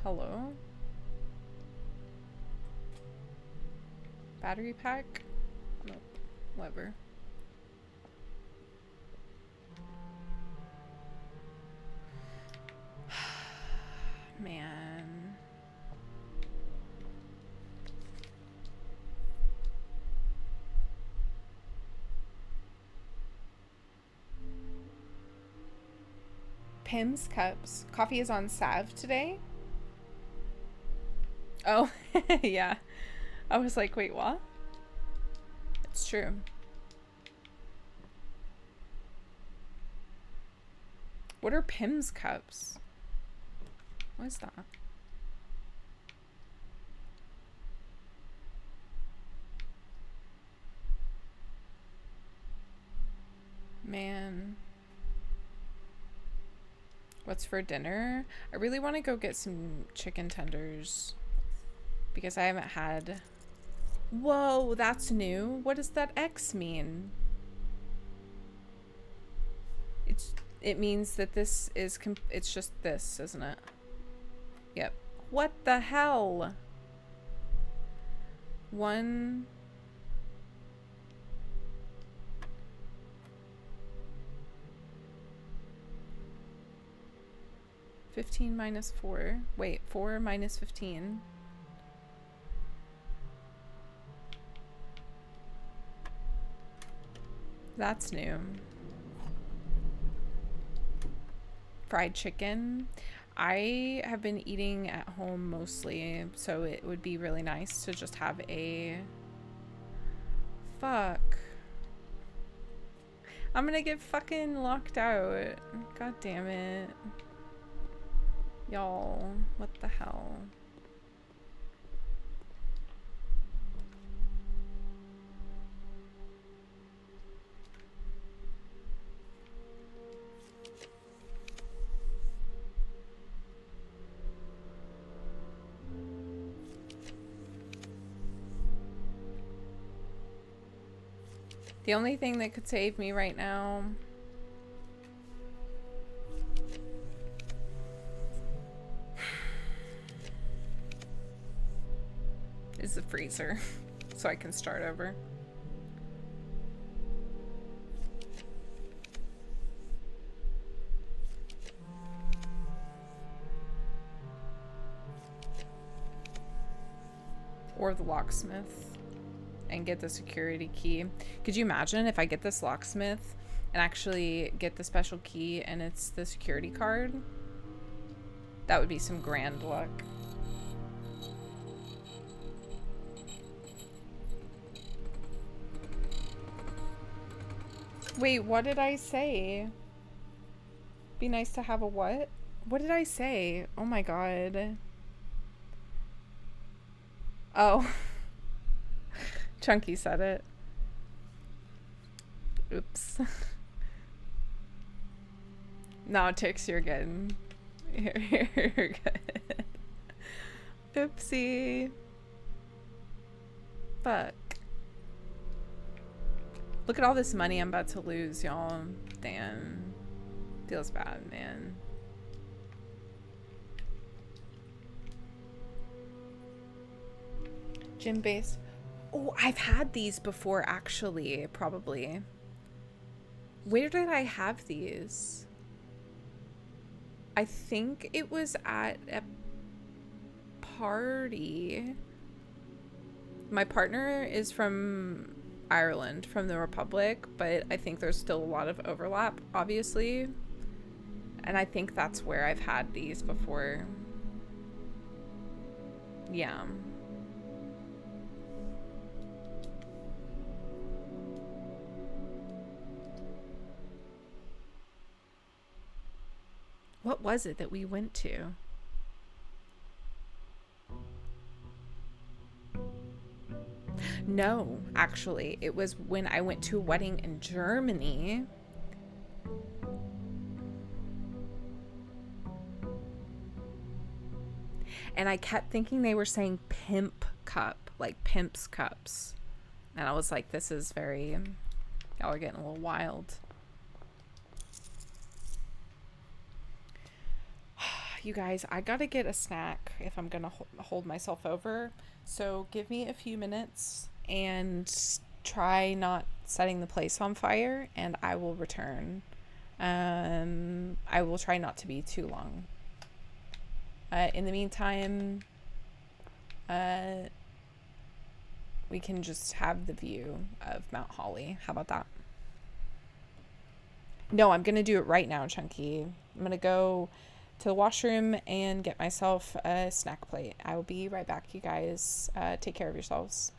Hello? Battery pack? Nope. Whatever. Man. Pim's Cups. Coffee is on Sav today? Oh, yeah. I was like, wait, what? It's true. What are Pim's Cups? What is that? Man. What's for dinner? I really want to go get some chicken tenders because I haven't had... Whoa, that's new. What does that X mean? It means that this is... it's just this, isn't it? Yep. What the hell? 1... 15 minus 4. Wait, 4 minus 15. That's new. Fried chicken. I have been eating at home mostly, so it would be really nice to just have a... Fuck. I'm gonna get fucking locked out. God damn it. Y'all, what the hell? The only thing that could save me right now is the freezer, so I can start over. Or the locksmith. and get the security key. Could you imagine if I get this locksmith and actually get the special key and it's the security card? That would be some grand luck. Wait, what did I say? Be nice to have a what? What did I say? Oh my god. Oh. Chunky said it. Oops. No, Tix, you're good. You're good. Oopsie. Fuck. Look at all this money I'm about to lose, y'all. Damn. Feels bad, man. Gym base. Oh, I've had these before, actually. Probably. Where did I have these? I think it was at a party. My partner is from Ireland, from the Republic, but I think there's still a lot of overlap, obviously. And I think that's where I've had these before. Yeah. What was it that we went to? No, actually, it was when I went to a wedding in Germany. And I kept thinking they were saying pimp cup, like pimp's cups. And I was like, this is very, y'all are getting a little wild. You guys, I gotta get a snack if I'm gonna hold myself over. So give me a few minutes and try not setting the place on fire, and I will return. I will try not to be too long. In the meantime, we can just have the view of Mount Holly. How about that? No, I'm gonna do it right now, Chunky. I'm gonna go to the washroom and get myself a snack plate. I will be right back, you guys. Take care of yourselves.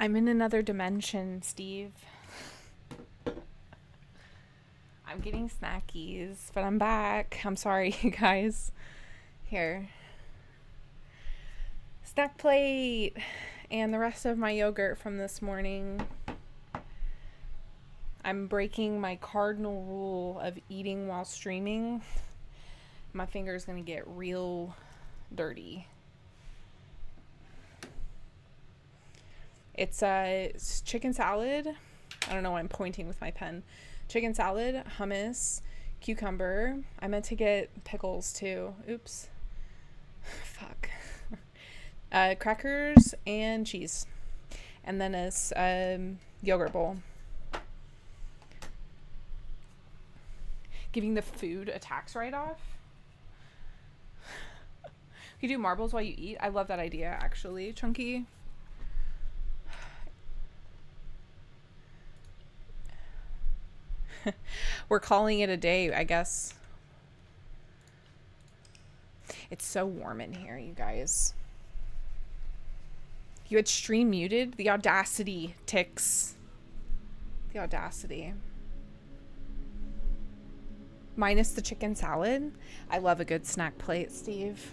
I'm in another dimension, Steve. I'm getting snackies, but I'm back. I'm sorry, you guys. Here. Snack plate and the rest of my yogurt from this morning. I'm breaking my cardinal rule of eating while streaming. My finger's gonna get real dirty. It's chicken salad. I don't know why I'm pointing with my pen. Chicken salad, hummus, cucumber. I meant to get pickles too. Oops. Fuck. Crackers and cheese. And then a yogurt bowl. Giving the food a tax write-off. You do marbles while you eat. I love that idea, actually, Chunky. We're calling it a day, I guess. It's so warm in here, you guys. You had stream muted? The audacity, Tix. The audacity. Minus the chicken salad. I love a good snack plate, Steve.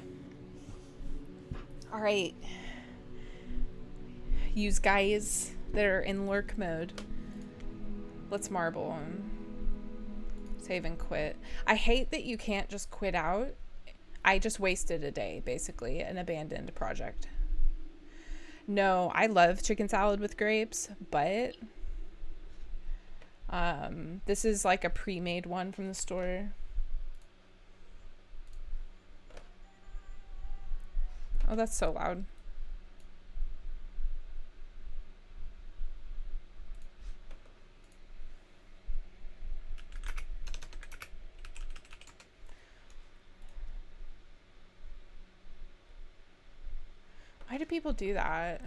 All right. Use guys that are in lurk mode. Let's marble. Save and quit. I hate that you can't just quit out. I just wasted a day, basically, an abandoned project. No, I love chicken salad with grapes, but this is like a pre-made one from the store. Oh, that's so loud. Why do people do that?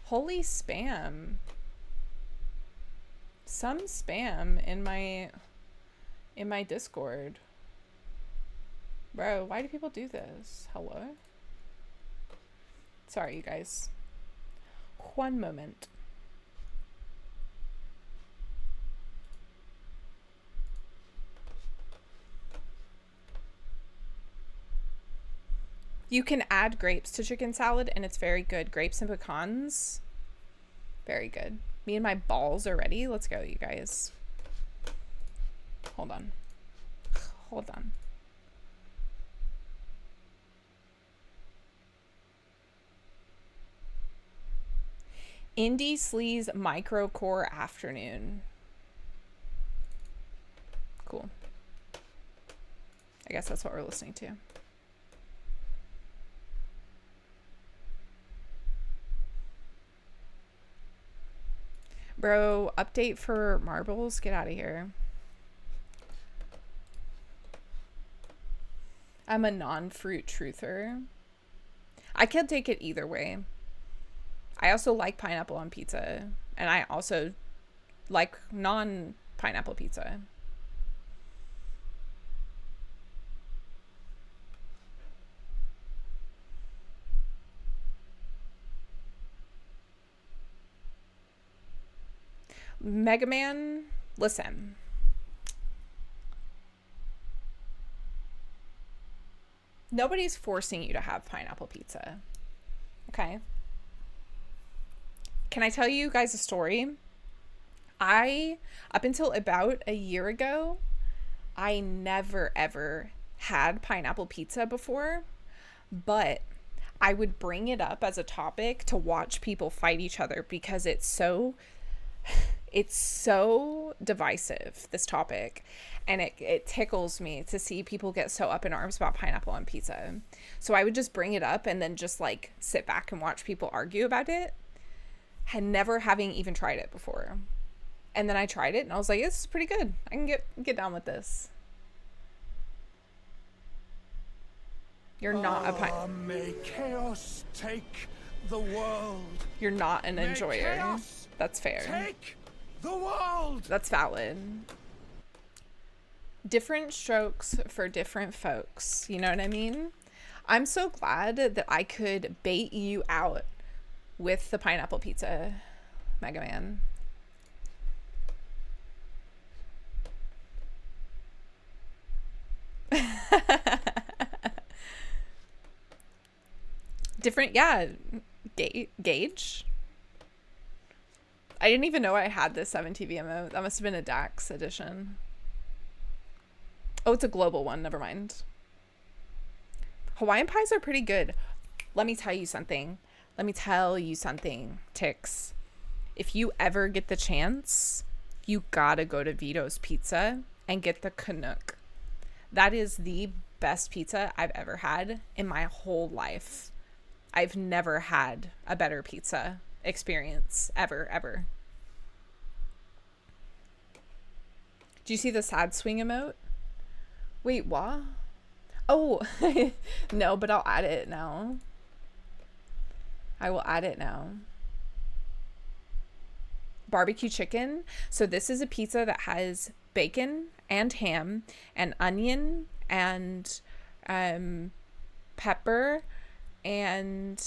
Holy spam. Some spam in my Discord. Bro, why do people do this? Hello? Sorry, you guys. One moment. You can add grapes to chicken salad and it's very good. Grapes and pecans. Very good. Me and my balls are ready. Let's go, you guys. Hold on. Hold on. Indie Sleaze Microcore Afternoon. Cool. I guess that's what we're listening to. Bro, update for marbles? Get out of here. I'm a non-fruit truther. I can take it either way. I also like pineapple on pizza. And I also like non-pineapple pizza. Mega Man, listen. Nobody's forcing you to have pineapple pizza. Okay? Can I tell you guys a story? Up until about a year ago, I never ever had pineapple pizza before, but I would bring it up as a topic to watch people fight each other because it's so divisive, this topic, and it tickles me to see people get so up in arms about pineapple on pizza. So I would just bring it up and then just like sit back and watch people argue about it, and never having even tried it before. And then I tried it and I was like, this is pretty good. I can get down with this. You're not a may chaos take the world. You're not an enjoyer. That's fair. Take the world. That's valid. Different strokes for different folks. You know what I mean? I'm so glad that I could bait you out with the pineapple pizza, Mega Man. Different, yeah. Gauge. I didn't even know I had this 7TV emote. That must have been a Dax edition. Oh, it's a global one. Never mind. Hawaiian pies are pretty good. Let me tell you something. Tix. If you ever get the chance, you gotta go to Vito's Pizza and get the Canuck. That is the best pizza I've ever had in my whole life. I've never had a better pizza experience ever. Do you see the sad swing emote? Wait, what? Oh, no, but I'll add it now. I will add it now. Barbecue chicken. So this is a pizza that has bacon and ham and onion and pepper and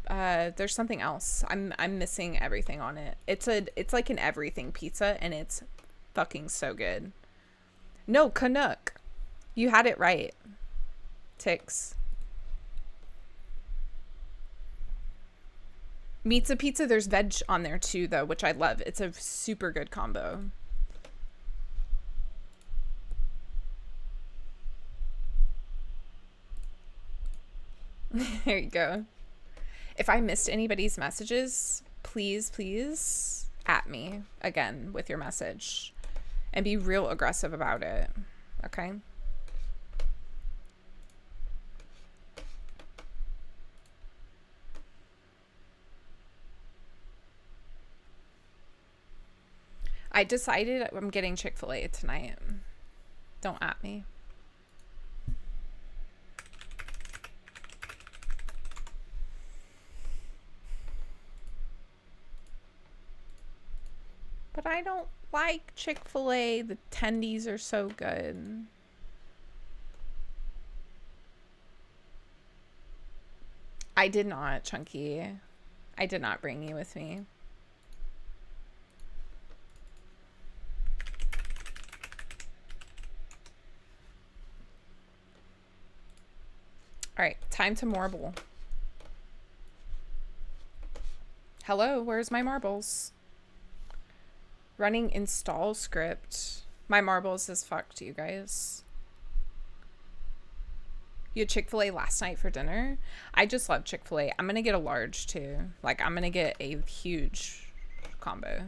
there's something else. I'm missing everything on it. It's like an everything pizza, and it's fucking so good. No, Canuck. You had it right. Tix. Meat's a pizza. There's veg on there too, though, which I love. It's a super good combo. There you go. If I missed anybody's messages, please at me again with your message and be real aggressive about it. Okay? I decided I'm getting Chick-fil-A tonight. Don't at me. But I don't like Chick-fil-A. The tendies are so good. I did not, Chunky. I did not bring you with me. All right, time to marble. Hello, where's my marbles? Running install script. My marbles is fucked, you guys. You had Chick-fil-A last night for dinner? I just love Chick-fil-A. I'm going to get a large too. Like, I'm going to get a huge combo.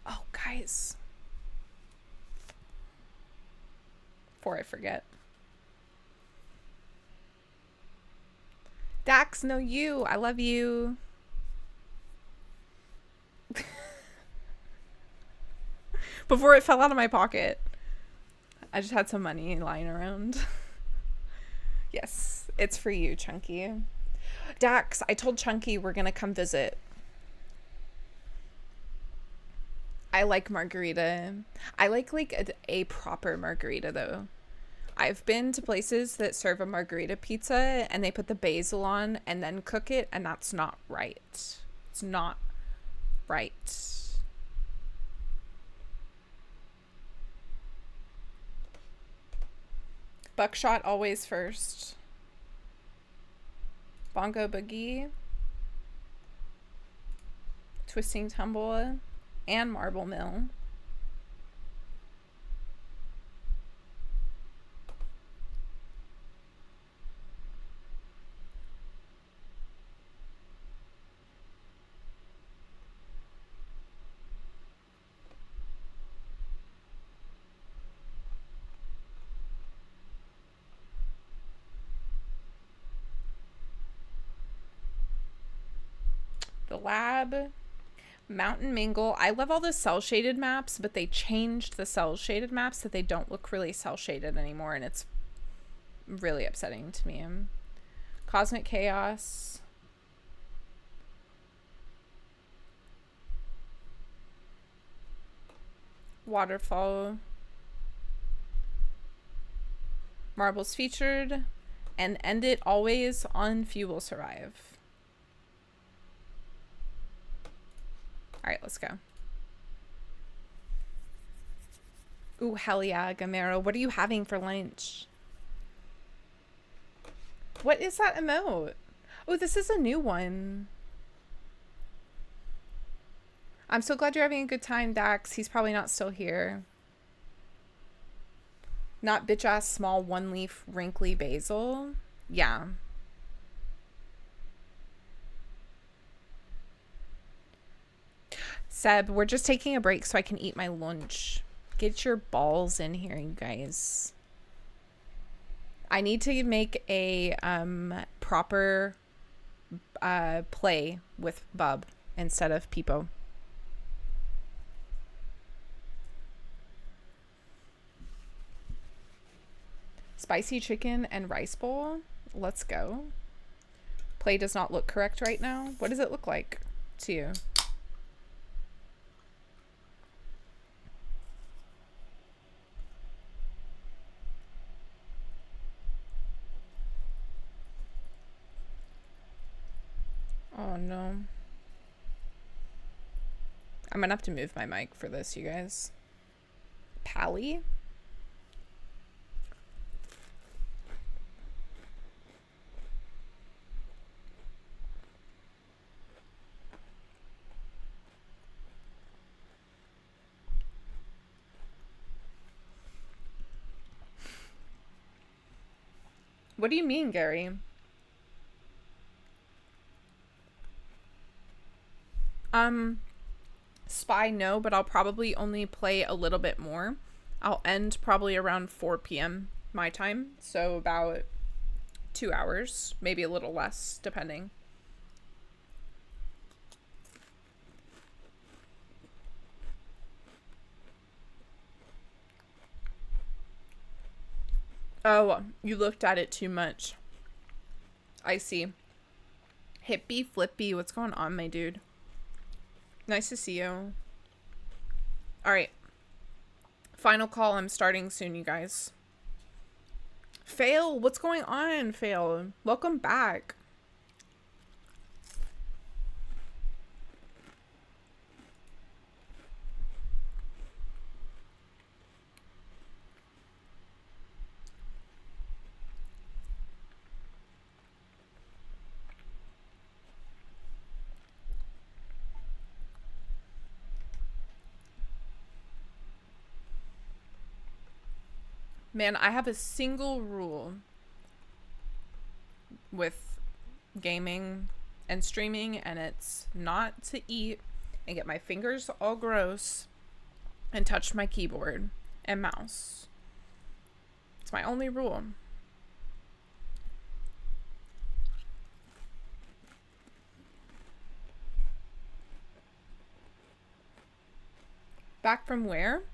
Oh, guys. Before I forget. Dax, no, you. I love you. Before it fell out of my pocket. I just had some money lying around. Yes, it's for you, Chunky. Dax, I told Chunky we're going to come visit. I like margarita. I like a proper margarita, though. I've been to places that serve a margarita pizza and they put the basil on and then cook it, and that's not right. It's not right. Buckshot always first. Bongo Boogie. Twisting Tumble. And Marble Mill. The Lab. Mountain Mingle. I love all the cell shaded maps, but they changed the cell shaded maps so they don't look really cell shaded anymore, and it's really upsetting to me. Cosmic Chaos. Waterfall. Marbles featured. And end it always on Few Will Survive. Alright, let's go. Ooh, hell yeah, Gamero. What are you having for lunch? What is that emote? Oh, this is a new one. I'm so glad you're having a good time, Dax. He's probably not still here. Not bitch-ass small one-leaf wrinkly basil. Yeah. Seb, we're just taking a break so I can eat my lunch. Get your balls in here, you guys. I need to make a proper play with Bub instead of Peepo. Spicy chicken and rice bowl. Let's go. Play does not look correct right now. What does it look like to you? Oh no. I'm gonna have to move my mic for this, you guys. Pally? What do you mean, Gary? Spy, no, but I'll probably only play a little bit more. I'll end probably around 4 p.m. my time, so about 2 hours, maybe a little less, depending. Oh, you looked at it too much. I see. Hippie Flippy, what's going on, my dude? Nice to see you. Alright. Final call, I'm starting soon, you guys. Fail, what's going on, Fail? Welcome back. Man, I have a single rule with gaming and streaming, and it's not to eat and get my fingers all gross and touch my keyboard and mouse. It's my only rule. Back from where?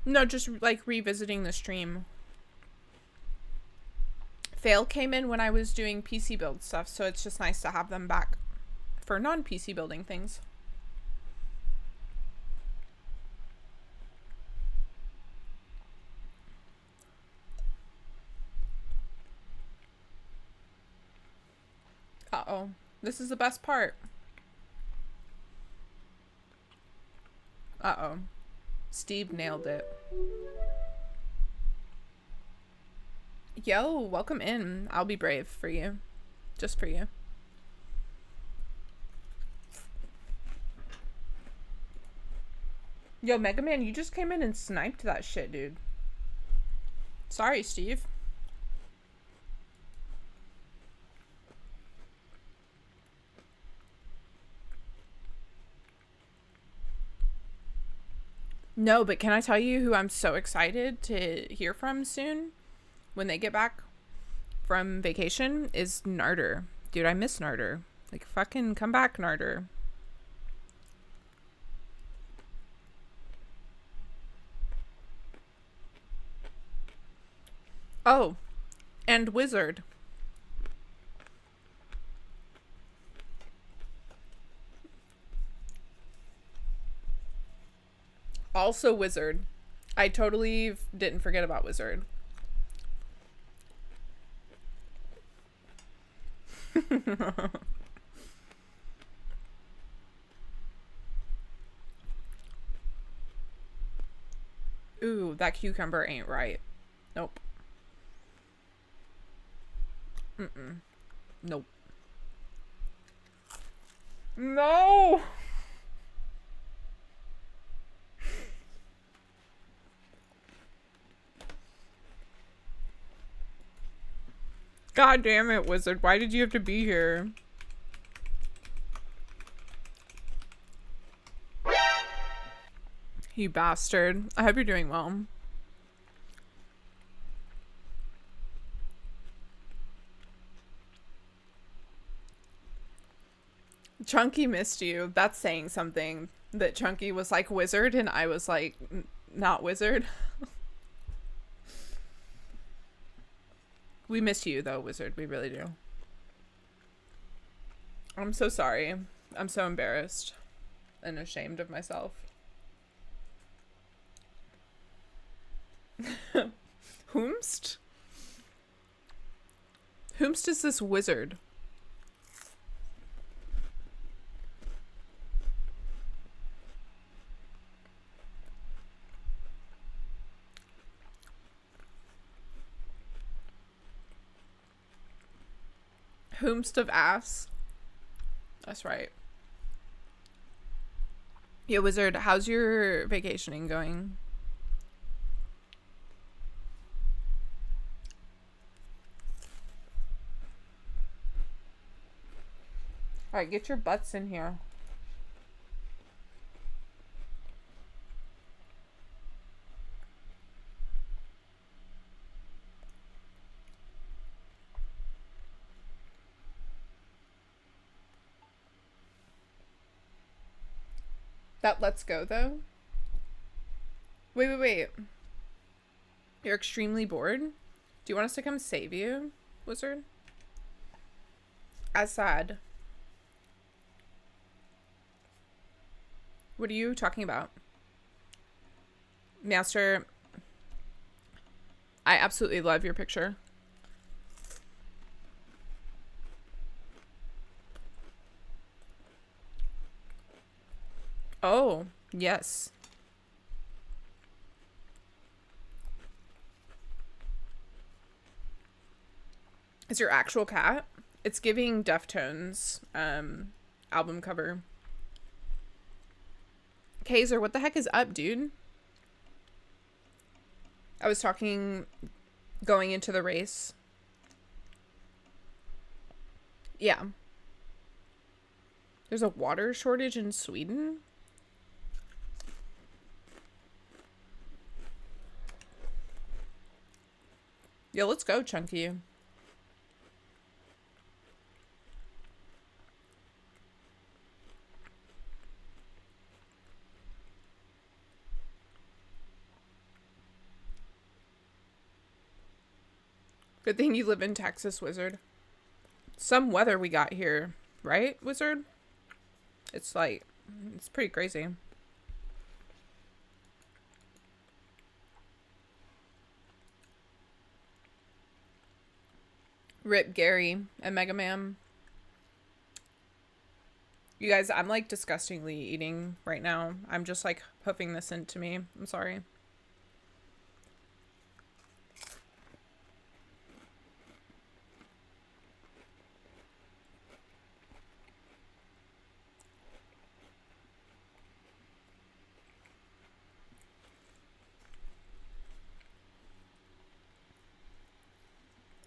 No, just like revisiting the stream. Fail came in when I was doing PC build stuff, so it's just nice to have them back for non-PC building things. Uh-oh. This is the best part. Uh-oh. Steve nailed it. Yo, welcome in. I'll be brave for you. Just for you. Yo, Mega Man, you just came in and sniped that shit, dude. Sorry, Steve. No, but can I tell you who I'm so excited to hear from soon when they get back from vacation is Narder. Dude, I miss Narder. Like, fucking come back, Narder. Oh, and Wizard. Also wizard. I totally didn't forget about wizard. Ooh, that cucumber ain't right. Nope. Mm-mm. Nope. No! God damn it, wizard. Why did you have to be here? You bastard. I hope you're doing well. Chunky missed you. That's saying something. That Chunky was like wizard and I was like not wizard. We miss you though, wizard. We really do. I'm so sorry. I'm so embarrassed and ashamed of myself. Whomst? Whomst is this wizard? Whomst of ass? That's right. Yeah, wizard, how's your vacationing going? Alright, get your butts in here. That let's go though? Wait. You're extremely bored? Do you want us to come save you, wizard? Assad. What are you talking about? Master, I absolutely love your picture. Oh, yes. Is your actual cat? It's giving Deftones album cover. Kaiser, what the heck is up, dude? I was talking going into the race. Yeah. There's a water shortage in Sweden? Yeah, let's go, Chunky. Good thing you live in Texas, wizard. Some weather we got here, right, wizard? It's like, it's pretty crazy. Rip Gary and Mega Man. You guys, I'm like disgustingly eating right now. I'm just like hoofing this into me. I'm sorry.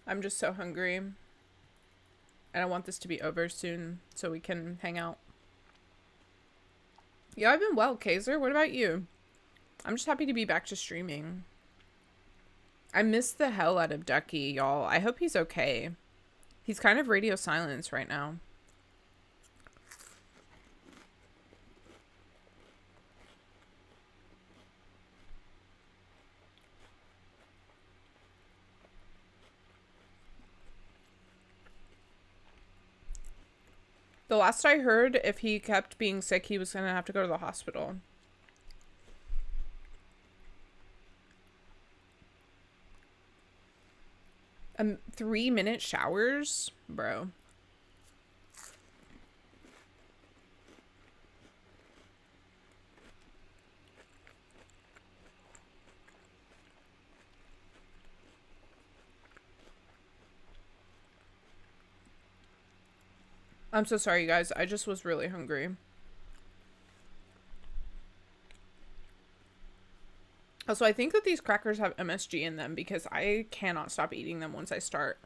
I'm just so hungry. And I want this to be over soon so we can hang out. Yeah, I've been well, Kaiser. What about you? I'm just happy to be back to streaming. I missed the hell out of Ducky, y'all. I hope he's okay. He's kind of radio silence right now. The last I heard, if he kept being sick, he was going to have to go to the hospital. 3-minute showers, bro. I'm so sorry, you guys. I just was really hungry. Also, I think that these crackers have MSG in them because I cannot stop eating them once I start.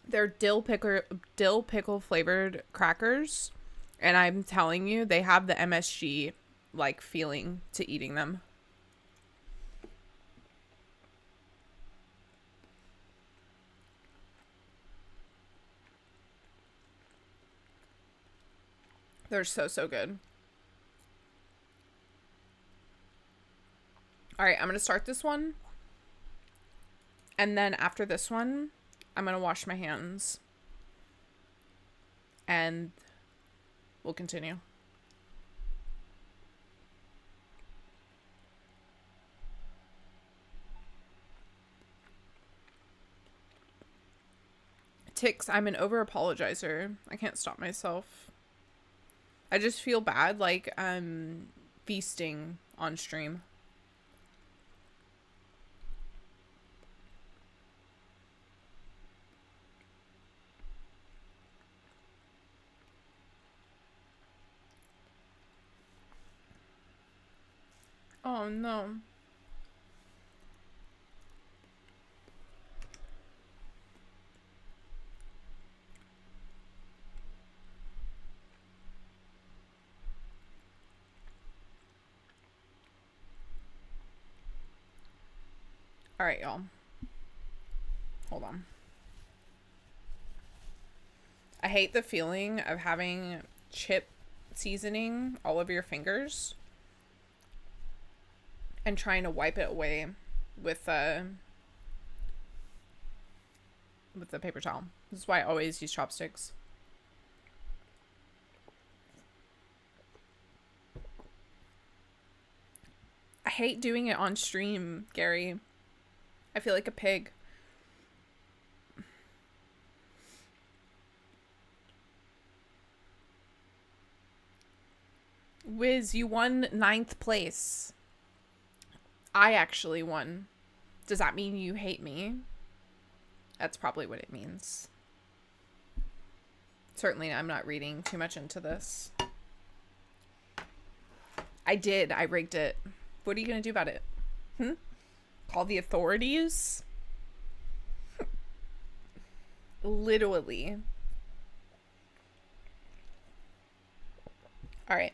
They're dill pickle flavored crackers, and I'm telling you, they have the MSG like feeling to eating them. They're so good. All right, I'm going to start this one. And then after this one, I'm going to wash my hands. And we'll continue. Ticks, I'm an over apologizer. I can't stop myself. I just feel bad like I'm feasting on stream. Oh no. All right, y'all. Hold on. I hate the feeling of having chip seasoning all over your fingers and trying to wipe it away with the paper towel. This is why I always use chopsticks. I hate doing it on stream, Gary. I feel like a pig. Wiz, you won 9th place. I actually won. Does that mean you hate me? That's probably what it means. Certainly, I'm not reading too much into this. I did. I rigged it. What are you going to do about it? Call the authorities? Literally. All right.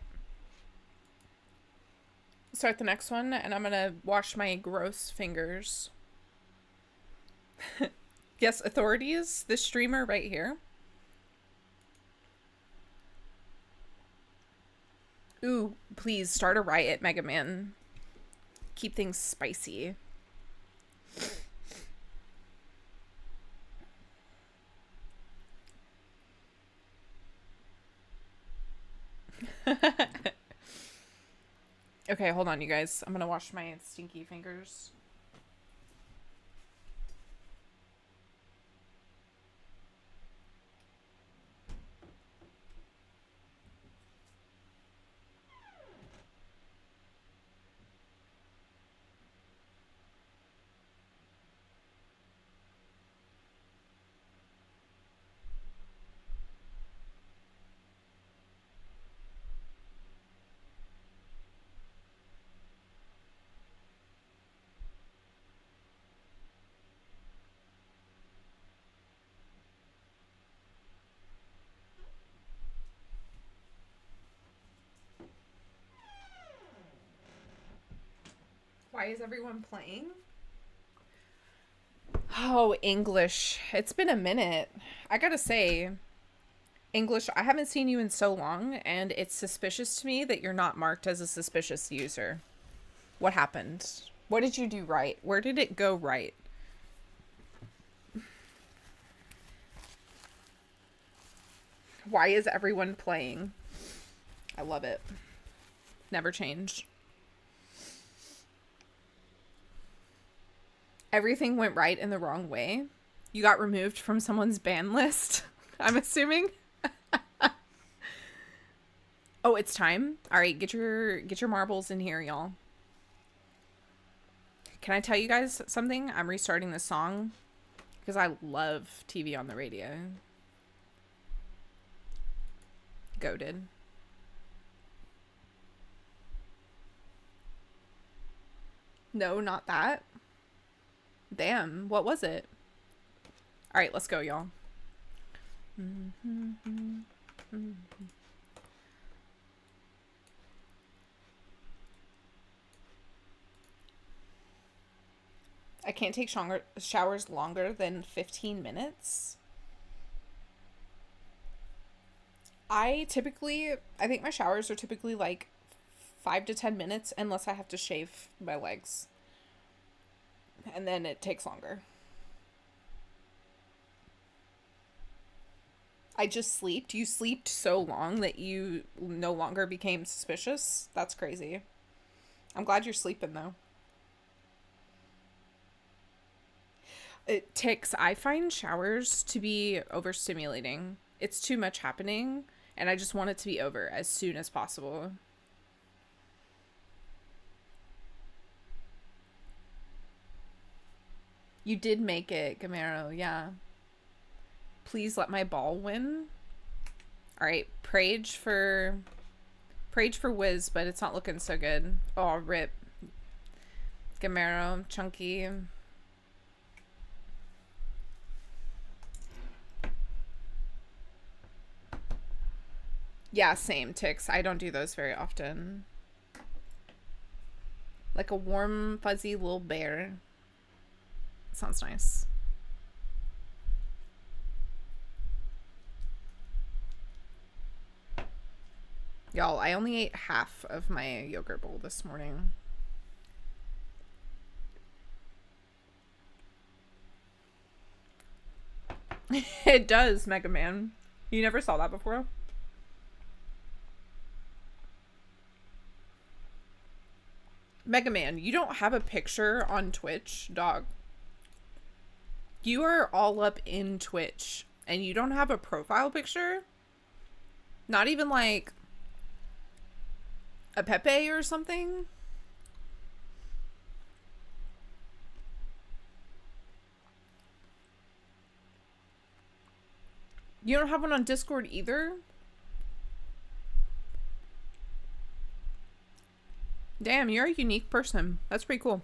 Start the next one, and I'm gonna wash my gross fingers. Yes, authorities. This streamer right here. Ooh, please start a riot, Mega Man. Keep things spicy. Okay, hold on, you guys. I'm gonna wash my stinky fingers. Why is everyone playing? Oh, English. It's been a minute. I gotta say, English, I haven't seen you in so long, and it's suspicious to me that you're not marked as a suspicious user. What happened? What did you do right? Where did it go right? Why is everyone playing? I love it. Never change. Everything went right in the wrong way. You got removed from someone's ban list, I'm assuming. Oh, it's time. All right, get your marbles in here, y'all. Can I tell you guys something? I'm restarting this song because I love TV on the radio. Goated. No, not that. Damn, what was it? All right, let's go, y'all. I can't take showers longer than 15 minutes. I think my showers are typically like 5 to 10 minutes unless I have to shave my legs. And then it takes longer. I just sleeped. You slept so long that you no longer became suspicious. That's crazy. I'm glad you're sleeping though. It ticks. I find showers to be overstimulating. It's too much happening, and I just want it to be over as soon as possible. You did make it, Gamero, yeah. Please let my ball win. Alright, Prage for Wiz, but it's not looking so good. Oh, rip. Gamero, Chunky. Yeah, same, Ticks. I don't do those very often. Like a warm, fuzzy little bear. Sounds nice. Y'all, I only ate half of my yogurt bowl this morning. It does, Mega Man. You never saw that before? Mega Man, you don't have a picture on Twitch, dog. You are all up in Twitch, and you don't have a profile picture? Not even like a Pepe or something? You don't have one on Discord either? Damn, you're a unique person. That's pretty cool.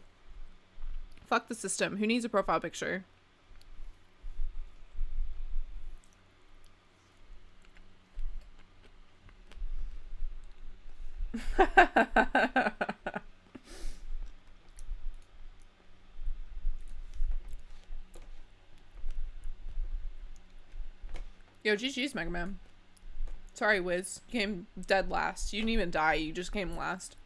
Fuck the system. Who needs a profile picture? Yo, GG's, Mega Man. Sorry, Wiz. You came dead last. You didn't even die. You just came last.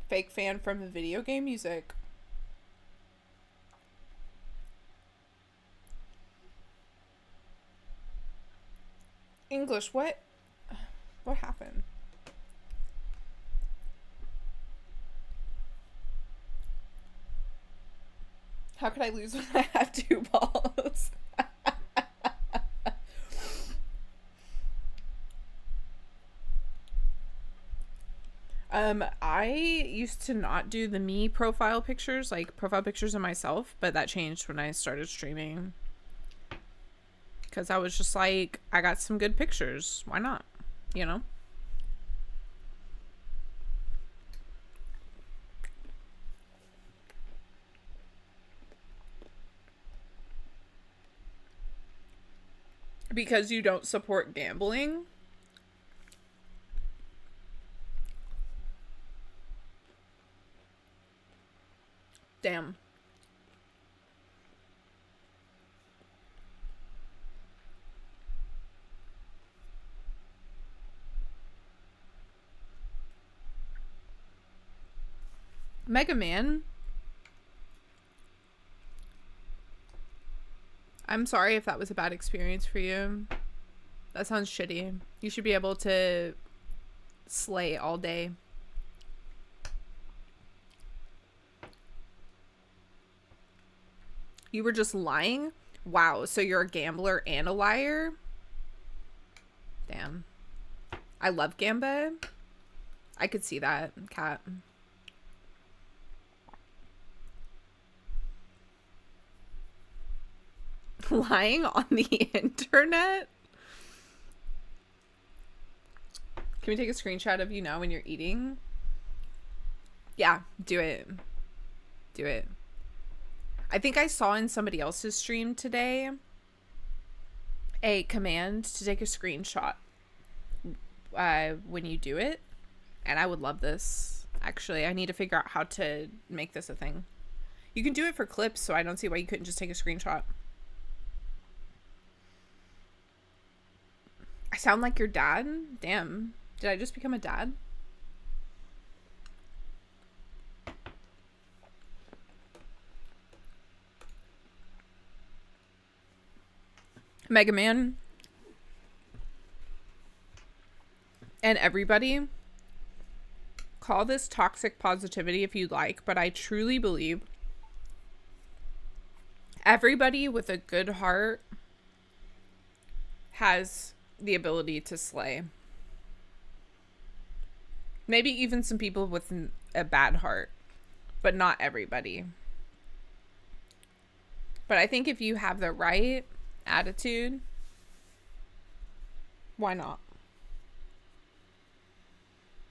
Fake fan from the video game music. English, what? What happened? How could I lose when I have 2 balls? I used to not do the me profile pictures, like profile pictures of myself, but that changed when I started streaming. Because I was just like, I got some good pictures. Why not? You know? Because you don't support gambling? Damn. Mega Man? I'm sorry if that was a bad experience for you. That sounds shitty. You should be able to slay all day. You were just lying? Wow, so you're a gambler and a liar? Damn. I love Gamba. I could see that, Cat. Lying on the internet? Can we take a screenshot of you now when you're eating? Yeah, do it. Do it. I think I saw in somebody else's stream today a command to take a screenshot when you do it. And I would love this. Actually, I need to figure out how to make this a thing. You can do it for clips, so I don't see why you couldn't just take a screenshot. I sound like your dad? Damn. Did I just become a dad? Mega Man and everybody, call this toxic positivity if you'd like, but I truly believe everybody with a good heart has the ability to slay. Maybe even some people with a bad heart, but not everybody. But I think if you have the right attitude, why not?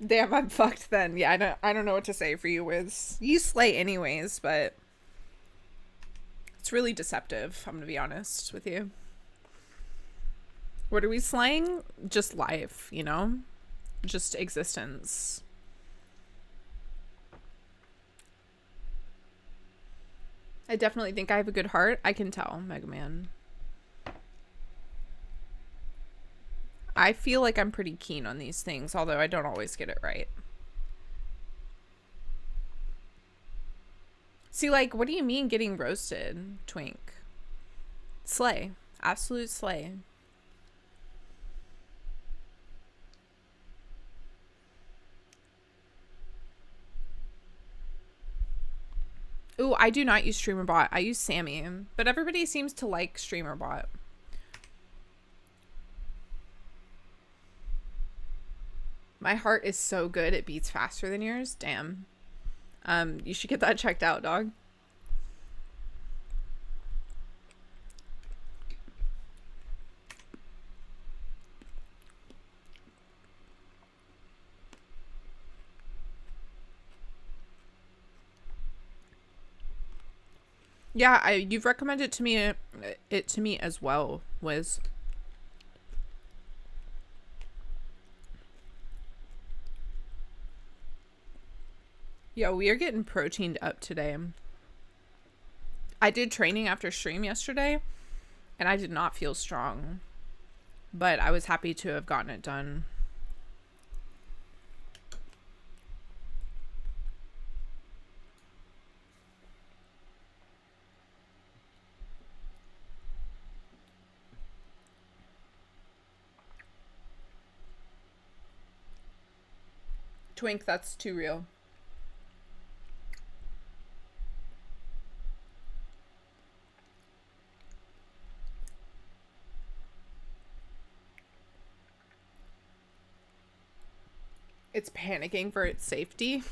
Damn, I'm fucked then. Yeah, I don't know what to say for you, Wiz. You slay anyways, but it's really deceptive, I'm gonna be honest with you. What are we slaying? Just life, you know? Just existence. I definitely think I have a good heart. I can tell, Mega Man. I feel like I'm pretty keen on these things, although I don't always get it right. See, like, what do you mean getting roasted, Twink? Slay. Absolute slay. Ooh, I do not use StreamerBot. I use Sammy. But everybody seems to like StreamerBot. My heart is so good, it beats faster than yours. Damn. You should get that checked out, dog. Yeah, you've recommended it to me as well, Wiz. Yo, we are getting proteined up today. I did training after stream yesterday, and I did not feel strong. But I was happy to have gotten it done. Twink, that's too real. It's panicking for its safety.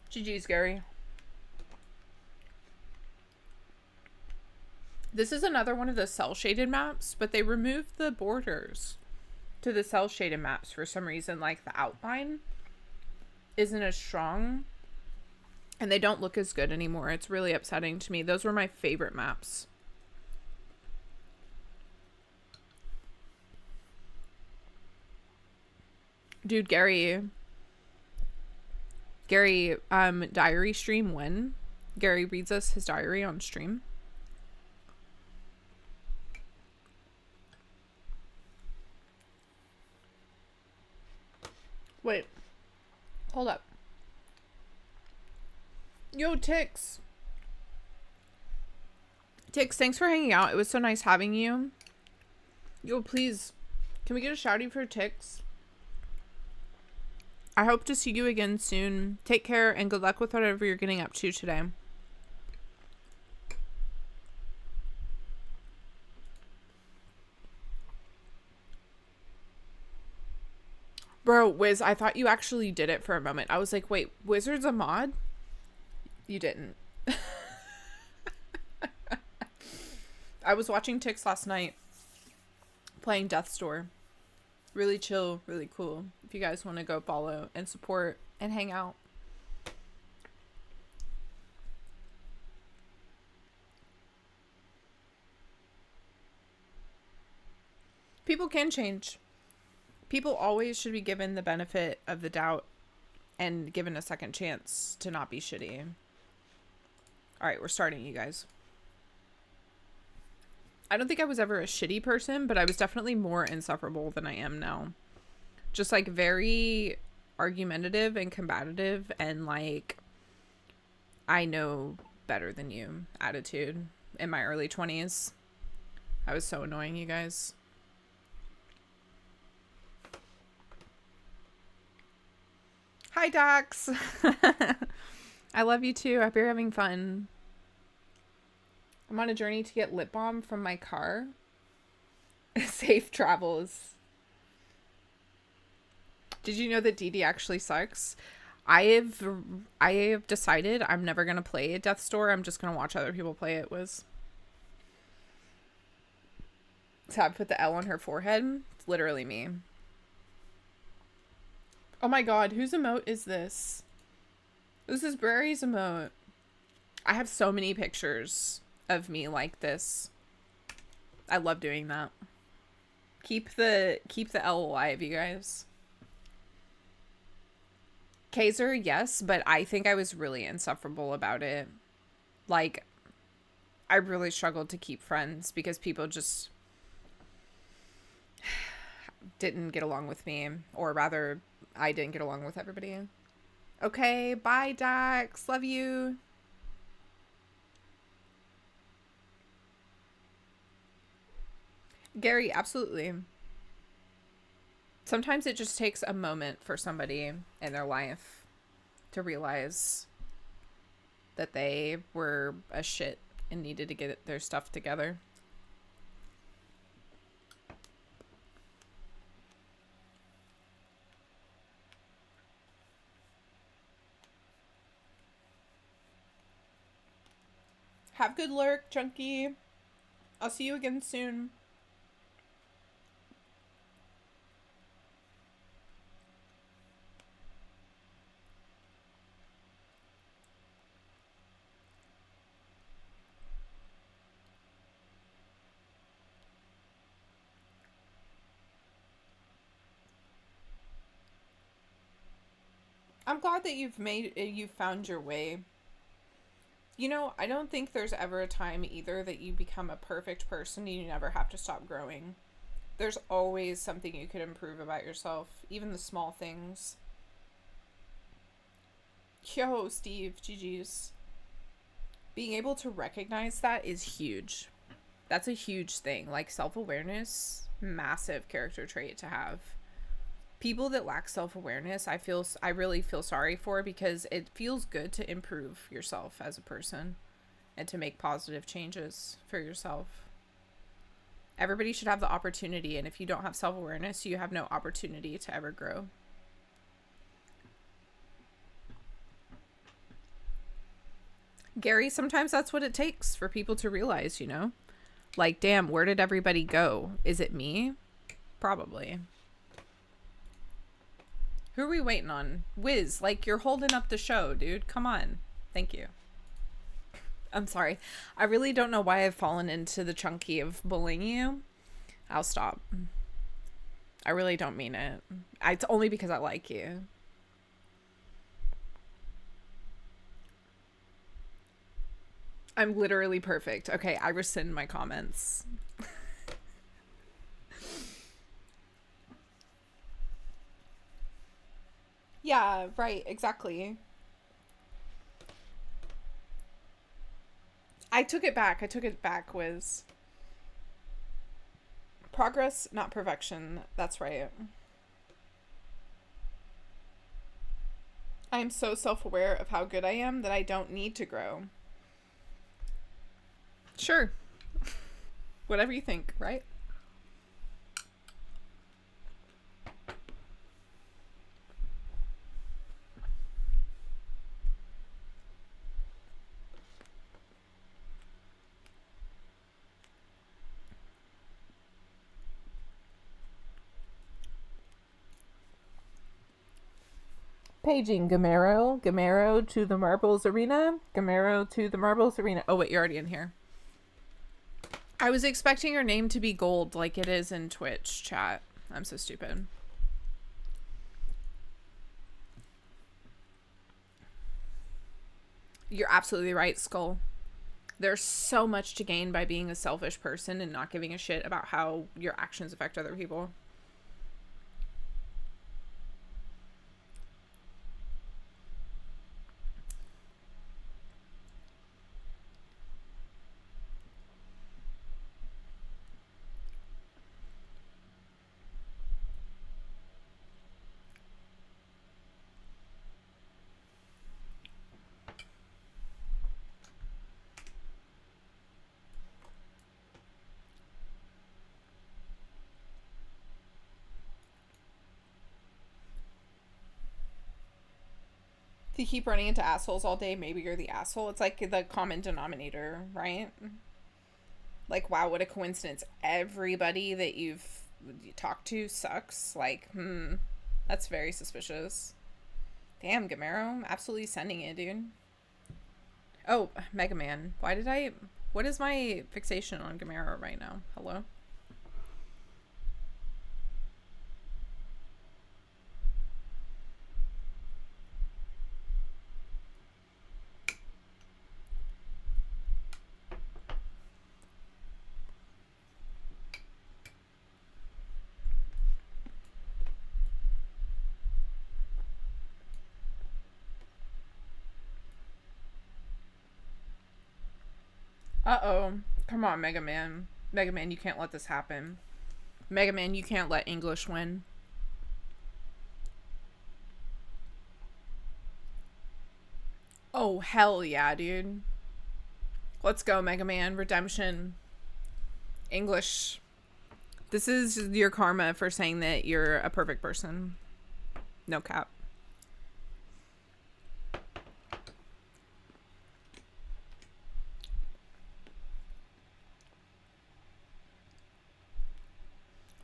GG's, Gary. This is another one of the cell shaded maps, but they removed the borders to the cell shaded maps for some reason. Like the outline isn't as strong and they don't look as good anymore. It's really upsetting to me. Those were my favorite maps. Dude, Gary, Gary, diary stream when? Gary reads us his diary on stream. Wait. Hold up. Yo, Tix. Tix, thanks for hanging out. It was so nice having you. Yo, please, can we get a shouty for Tix? I hope to see you again soon. Take care and good luck with whatever you're getting up to today. Bro, Wiz, I thought you actually did it for a moment. I was like, wait, Wizard's a mod? You didn't. I was watching Tix last night playing Death's Door. Really chill, really cool. If you guys want to go follow and support and hang out. People can change. People always should be given the benefit of the doubt and given a second chance to not be shitty. All right, we're starting, you guys. I don't think I was ever a shitty person, but I was definitely more insufferable than I am now. Just like very argumentative and combative and like I know better than you attitude in my early 20s. I was so annoying, you guys. Hi, Docs. I love you too. I hope you're having fun. I'm on a journey to get lip balm from my car. Safe travels. Did you know that Dee Dee actually sucks? I have decided I'm never going to play Death's Door. I'm just going to watch other people play it. So I put the L on her forehead. It's literally me. Oh my god, whose emote is this? This is Brary's emote. I have so many pictures of me like this. I love doing that. Keep the L alive, you guys. Kaiser, yes, but I think I was really insufferable about it. Like, I really struggled to keep friends because people just didn't get along with me, or rather, I didn't get along with everybody. Okay, bye, Dax. Love you. Gary, absolutely. Sometimes it just takes a moment for somebody in their life to realize that they were a shit and needed to get their stuff together. Have good lurk, Chunky. I'll see you again soon. I'm glad that you've found your way. You know, I don't think there's ever a time either that you become a perfect person and you never have to stop growing. There's always something you could improve about yourself, even the small things. Yo, Steve, GG's. Being able to recognize that is huge. That's a huge thing. Like, self-awareness, massive character trait to have. People that lack self-awareness, I really feel sorry for, because it feels good to improve yourself as a person and to make positive changes for yourself. Everybody should have the opportunity, and if you don't have self-awareness, you have no opportunity to ever grow. Gary, sometimes that's what it takes for people to realize, you know? Like, damn, where did everybody go? Is it me? Probably. Who are we waiting on? Wiz, like, you're holding up the show, dude. Come on. Thank you. I'm sorry. I really don't know why I've fallen into the chunky of bullying you. I'll stop. I really don't mean it. It's only because I like you. I'm literally perfect. Okay, I rescind my comments. Yeah, right, exactly. I took it back. I took it back, Wiz. Progress, not perfection. That's right. I am so self aware of how good I am that I don't need to grow. Sure. Whatever you think, right? Paging Gamero. Gamero to the Marbles Arena. Gamero to the Marbles Arena. Oh, wait, you're already in here. I was expecting your name to be gold like it is in Twitch chat. I'm so stupid. You're absolutely right, Skull. There's so much to gain by being a selfish person and not giving a shit about how your actions affect other people. If you keep running into assholes all day, maybe you're the asshole. It's like the common denominator, right? Like, wow, what a coincidence. Everybody that you've talked to sucks. Like, that's very suspicious. Damn, Gamero, absolutely sending it, dude. Oh, Mega Man. What is my fixation on Gamero right now? Hello? Uh-oh. Come on, Mega Man. Mega Man, you can't let this happen. Mega Man, you can't let English win. Oh, hell yeah, dude. Let's go, Mega Man. Redemption. English. This is your karma for saying that you're a perfect person. No cap.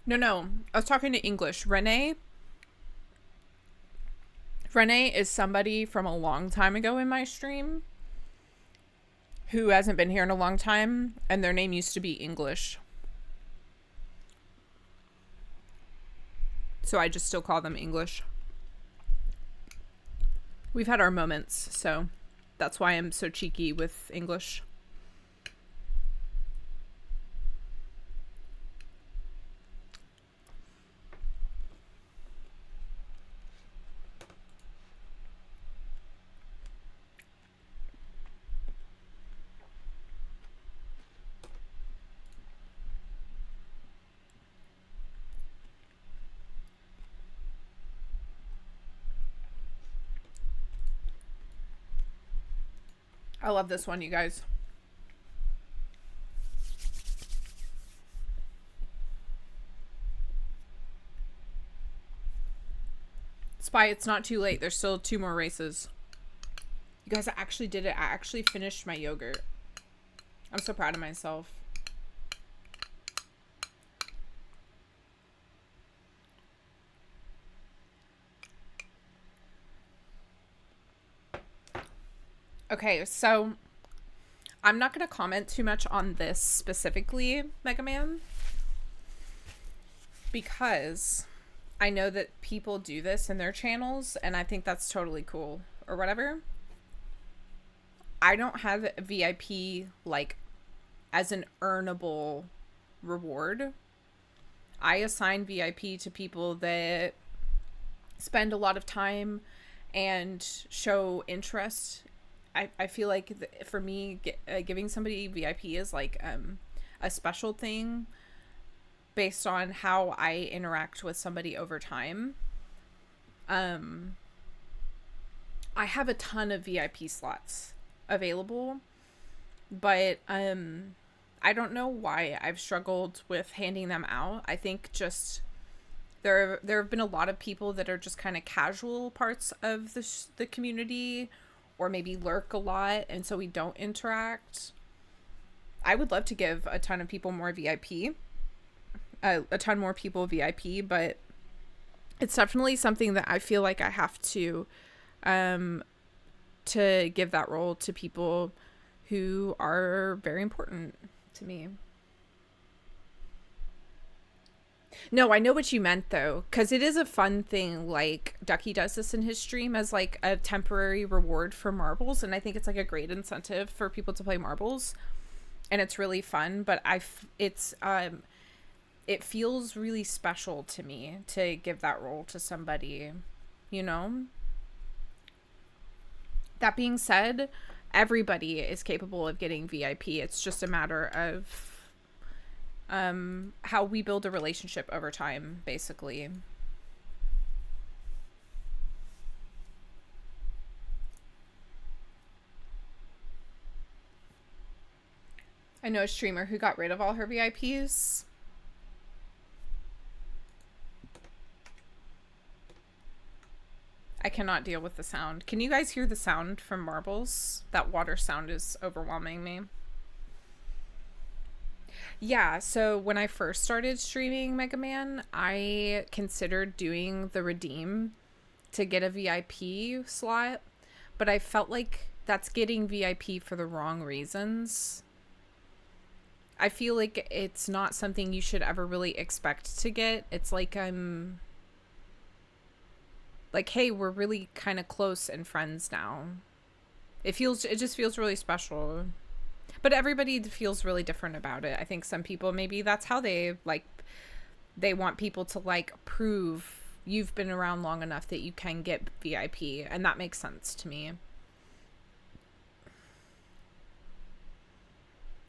No. I was talking to English. Renee is somebody from a long time ago in my stream who hasn't been here in a long time, and their name used to be English. So I just still call them English. We've had our moments, so that's why I'm so cheeky with English. I love this one, you guys. Spy, it's not too late. There's still 2 more races. You guys, I actually did it. I actually finished my yogurt. I'm so proud of myself. Okay, so I'm not going to comment too much on this specifically, Mega Man, because I know that people do this in their channels, and I think that's totally cool, or whatever. I don't have VIP like as an earnable reward. I assign VIP to people that spend a lot of time and show interest. I feel like for me, giving somebody VIP is like a special thing based on how I interact with somebody over time. Um, I have a ton of VIP slots available, but I don't know why I've struggled with handing them out. I think just there have been a lot of people that are just kind of casual parts of the community, or maybe lurk a lot, and so we don't interact. I would love to give a ton of people more VIP, a ton more people VIP, but it's definitely something that I feel like I have um, to give that role to people who are very important to me. No, I know what you meant though, because it is a fun thing. Like Ducky does this in his stream as like a temporary reward for marbles, and I think it's like a great incentive for people to play marbles, and it's really fun. But it feels really special to me to give that role to somebody, you know. That being said, everybody is capable of getting VIP. It's just a matter of how we build a relationship over time, basically. I know a streamer who got rid of all her VIPs. I cannot deal with the sound. Can you guys hear the sound from marbles? That water sound is overwhelming me. Yeah, so when I first started streaming Mega Man, I considered doing the redeem to get a VIP slot, but I felt like that's getting VIP for the wrong reasons. I feel like it's not something you should ever really expect to get. It's like like, hey, we're really kind of close and friends now. It just feels really special. But everybody feels really different about it. I think some people, maybe that's how they want people to like prove you've been around long enough that you can get VIP, and that makes sense to me.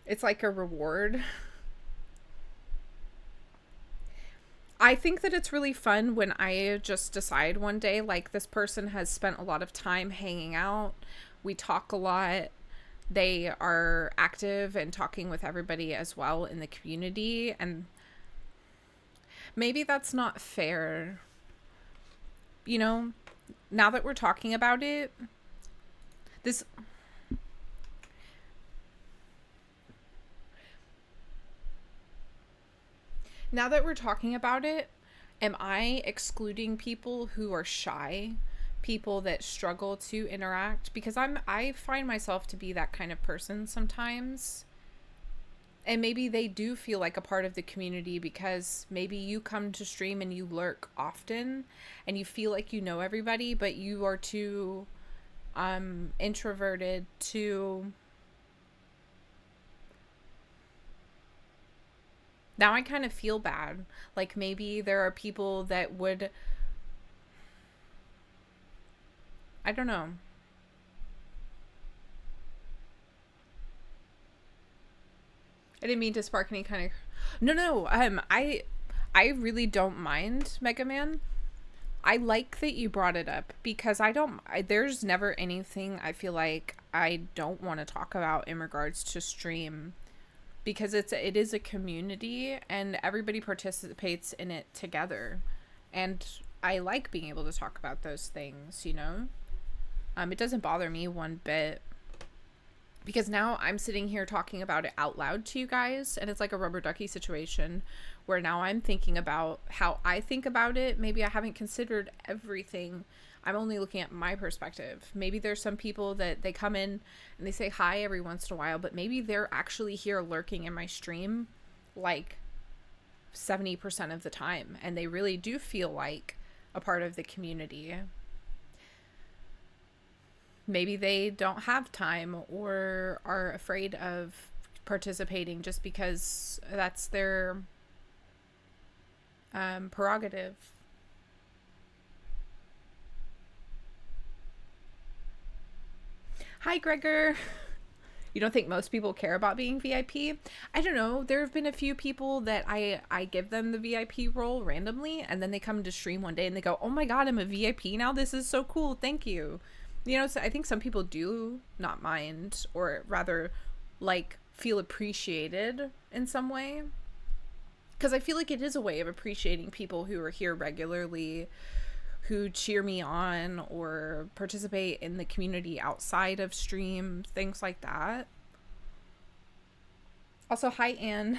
It's like a reward. I think that it's really fun when I just decide one day, like, this person has spent a lot of time hanging out. We talk a lot. They are active and talking with everybody as well in the community. And maybe that's not fair. You know, now that we're talking about it, this... Now that we're talking about it, am I excluding people who are shy? People that struggle to interact? Because I find myself to be that kind of person sometimes. And maybe they do feel like a part of the community because maybe you come to stream and you lurk often and you feel like you know everybody, but you are too introverted to... Now I kind of feel bad. Like maybe there are people that would... I don't know. I didn't mean to spark any kind of... No. I really don't mind Mega Man. I like that you brought it up because there's never anything I feel like I don't want to talk about in regards to stream, because it is a community and everybody participates in it together, and I like being able to talk about those things, you know. It doesn't bother me one bit, because now I'm sitting here talking about it out loud to you guys, and it's like a rubber ducky situation where now I'm thinking about how I think about it. Maybe I haven't considered everything. I'm only looking at my perspective. Maybe there's some people that they come in and they say hi every once in a while, but maybe they're actually here lurking in my stream like 70% of the time, and they really do feel like a part of the community. maybe they don't have time or are afraid of participating just because that's their prerogative. Hi, Gregor. You don't think most people care about being VIP? I don't know. There have been a few people that I give them the VIP role randomly, and then they come to stream one day and they go, "Oh my god, I'm a VIP now. This is so cool. Thank you." You know, so I think some people do not mind, or rather, like, feel appreciated in some way. Because I feel like it is a way of appreciating people who are here regularly, who cheer me on or participate in the community outside of stream, things like that. Also, hi, Anne.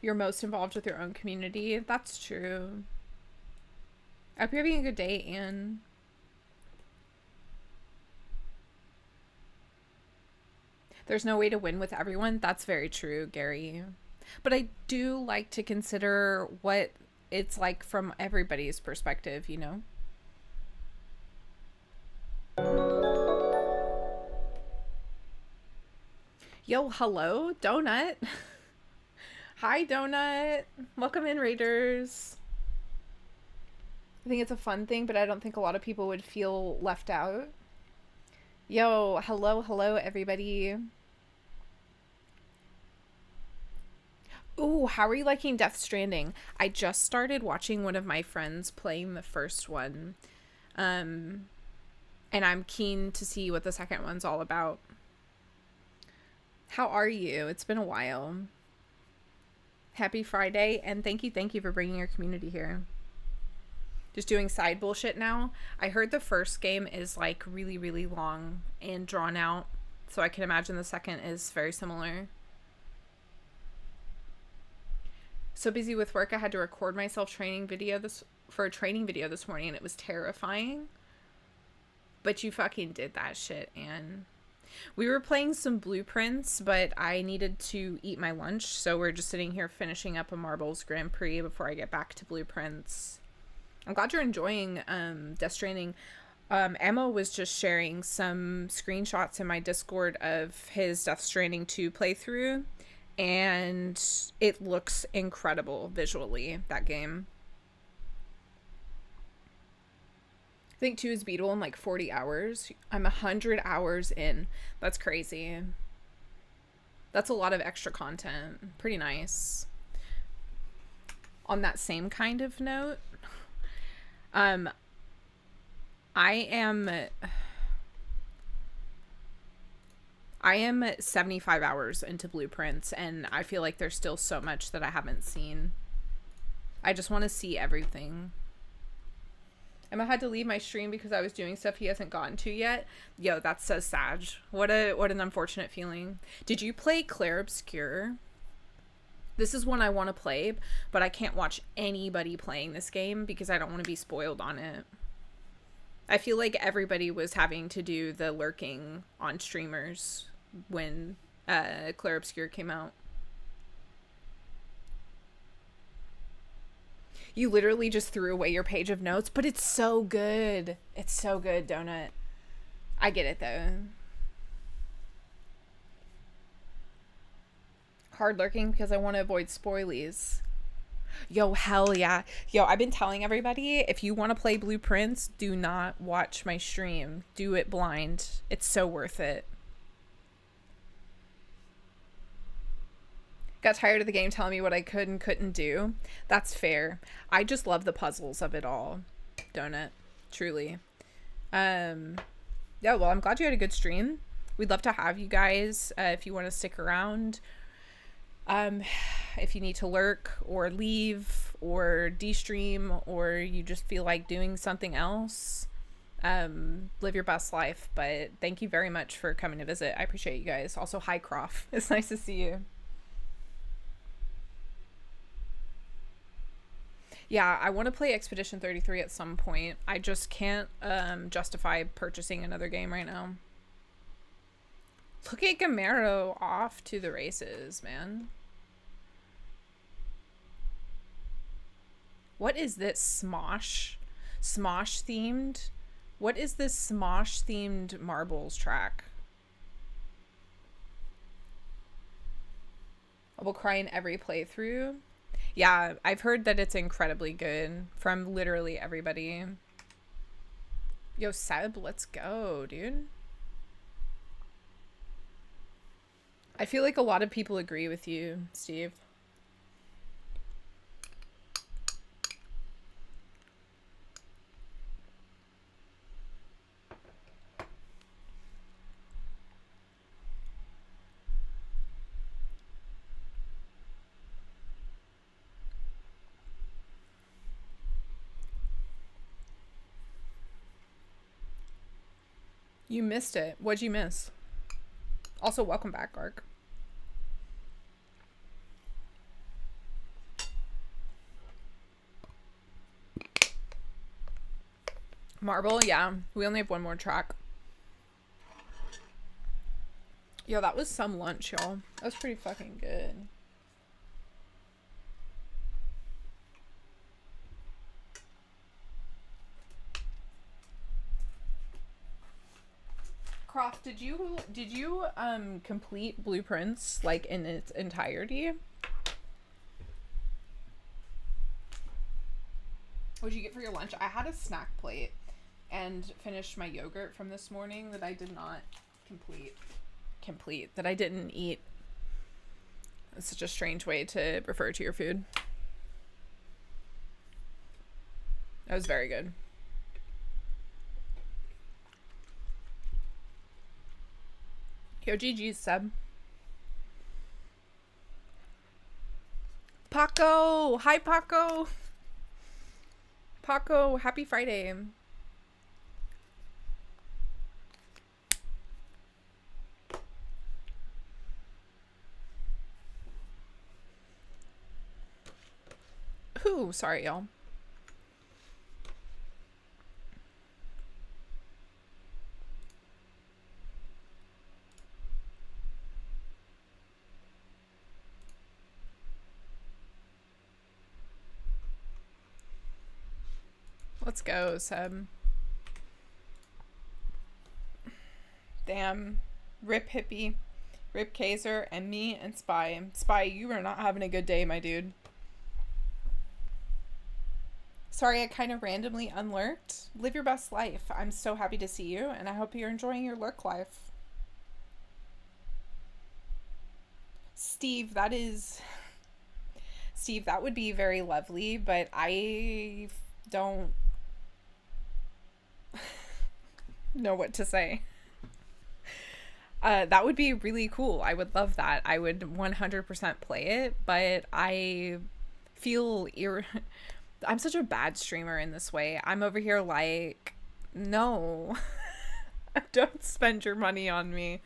You're most involved with your own community. That's true. I hope you're having a good day, Anne. There's no way to win with everyone. That's very true, Gary. But I do like to consider what it's like from everybody's perspective, you know? Yo, hello, Donut. Hi, Donut. Welcome in, Raiders. I think it's a fun thing, but I don't think a lot of people would feel left out. Yo, hello, everybody. Ooh, how are you liking Death Stranding? I just started watching one of my friends playing the first one. And I'm keen to see what the second one's all about. How are you? It's been a while. Happy Friday, and thank you for bringing your community here. Just doing side bullshit now. I heard the first game is like really, really long and drawn out, so I can imagine the second is very similar. So busy with work, I had to record myself for a training video this morning, and it was terrifying. But you fucking did that shit, Anne. We were playing some Blueprints, but I needed to eat my lunch, so we're just sitting here finishing up a Marbles Grand Prix before I get back to Blueprints. I'm glad you're enjoying Death Stranding. Emma was just sharing some screenshots in my Discord of his Death Stranding 2 playthrough, and it looks incredible visually, that game. I think 2 is beatable in like 40 hours. I'm 100 hours in. That's crazy. That's a lot of extra content. Pretty nice. On that same kind of note, I am 75 hours into Blueprints, and I feel like there's still so much that I haven't seen. I just want to see everything. Emma had to leave my stream because I was doing stuff he hasn't gotten to yet. Yo, that's so sad. What an unfortunate feeling. Did you play Clair Obscur? This is one I want to play, but I can't watch anybody playing this game because I don't want to be spoiled on it. I feel like everybody was having to do the lurking on streamers when Clair Obscur came out. You literally just threw away your page of notes, but it's so good. It's so good, Donut. I get it, though. Hard lurking because I want to avoid spoilies. Yo, hell yeah. Yo, I've been telling everybody, if you want to play Blueprints, do not watch my stream. Do it blind. It's so worth it. Got tired of the game telling me what I could and couldn't do. That's fair. I just love the puzzles of it all. Donut. Truly. Yeah, well, I'm glad you had a good stream. We'd love to have you guys if you want to stick around. If you need to lurk or leave or de-stream, or you just feel like doing something else, live your best life. But thank you very much for coming to visit. I appreciate you guys. Also, hi, Croft. It's nice to see you. Yeah, I want to play Expedition 33 at some point. I just can't justify purchasing another game right now. Look at Gamero off to the races, man. What is this? Smosh? Smosh themed? What is this Smosh themed marbles track? I will cry in every playthrough. Yeah, I've heard that it's incredibly good from literally everybody. Yo, Seb, let's go, dude. I feel like a lot of people agree with you, Steve. You missed it. What'd you miss? Also, welcome back, Ark. Marble, yeah. We only have one more track. Yo, that was some lunch, y'all. That was pretty fucking good. Croft, did you complete Blueprints like in its entirety? What'd you get for your lunch? I had a snack plate and finished my yogurt from this morning that I did not complete that I didn't eat. It's such a strange way to refer to your food. That was very good. Yo, GG's, Seb. Paco! Hi, Paco! Paco, happy Friday. Ooh, sorry, y'all. Let's go, Seb. Damn. Rip Hippie, Rip Kaiser, and me and Spy. Spy, you are not having a good day, my dude. Sorry, I kind of randomly unlurked. Live your best life. I'm so happy to see you, and I hope you're enjoying your lurk life. Steve, that would be very lovely, but I don't know what to say. That would be really cool. I would love that. I would 100% play it, but I feel I'm such a bad streamer in this way. I'm over here like, no, don't spend your money on me.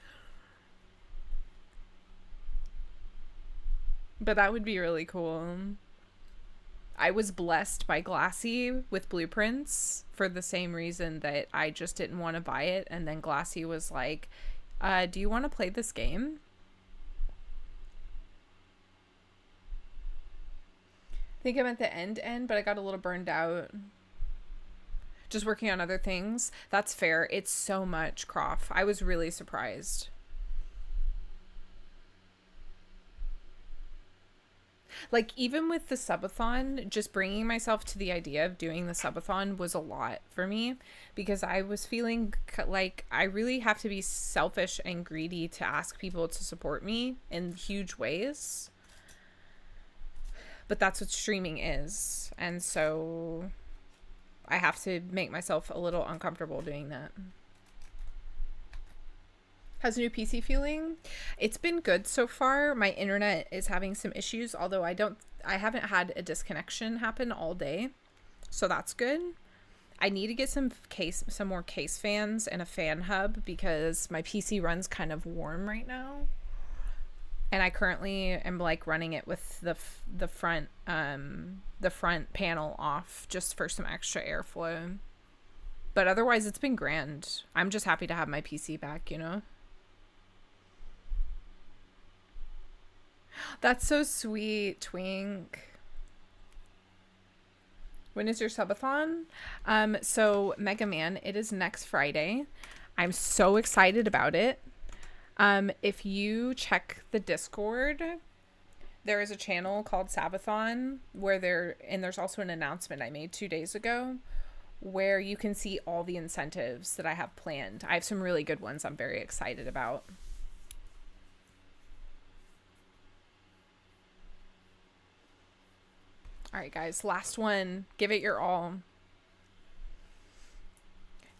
But that would be really cool. I was blessed by Glassy with Blueprints for the same reason that I just didn't want to buy it. And then Glassy was like, do you want to play this game? I think I'm at the end, but I got a little burned out. Just working on other things. That's fair. It's so much, Croft. I was really surprised. Like, even with the subathon, just bringing myself to the idea of doing the subathon was a lot for me because I was feeling like I really have to be selfish and greedy to ask people to support me in huge ways. But that's what streaming is. And so I have to make myself a little uncomfortable doing that. How's the new PC feeling? It's been good so far. My internet is having some issues, although I haven't had a disconnection happen all day. So that's good. I need to get some more case fans and a fan hub because my PC runs kind of warm right now. And I currently am like running it with the front panel off just for some extra airflow. But otherwise it's been grand. I'm just happy to have my PC back, you know? That's so sweet, Twink. When is your subathon? So Mega Man, it is next Friday. I'm so excited about it. If you check the Discord, there is a channel called Savathon where there's also an announcement I made 2 days ago where you can see all the incentives that I have planned. I have some really good ones I'm very excited about. All right, guys, last one. Give it your all.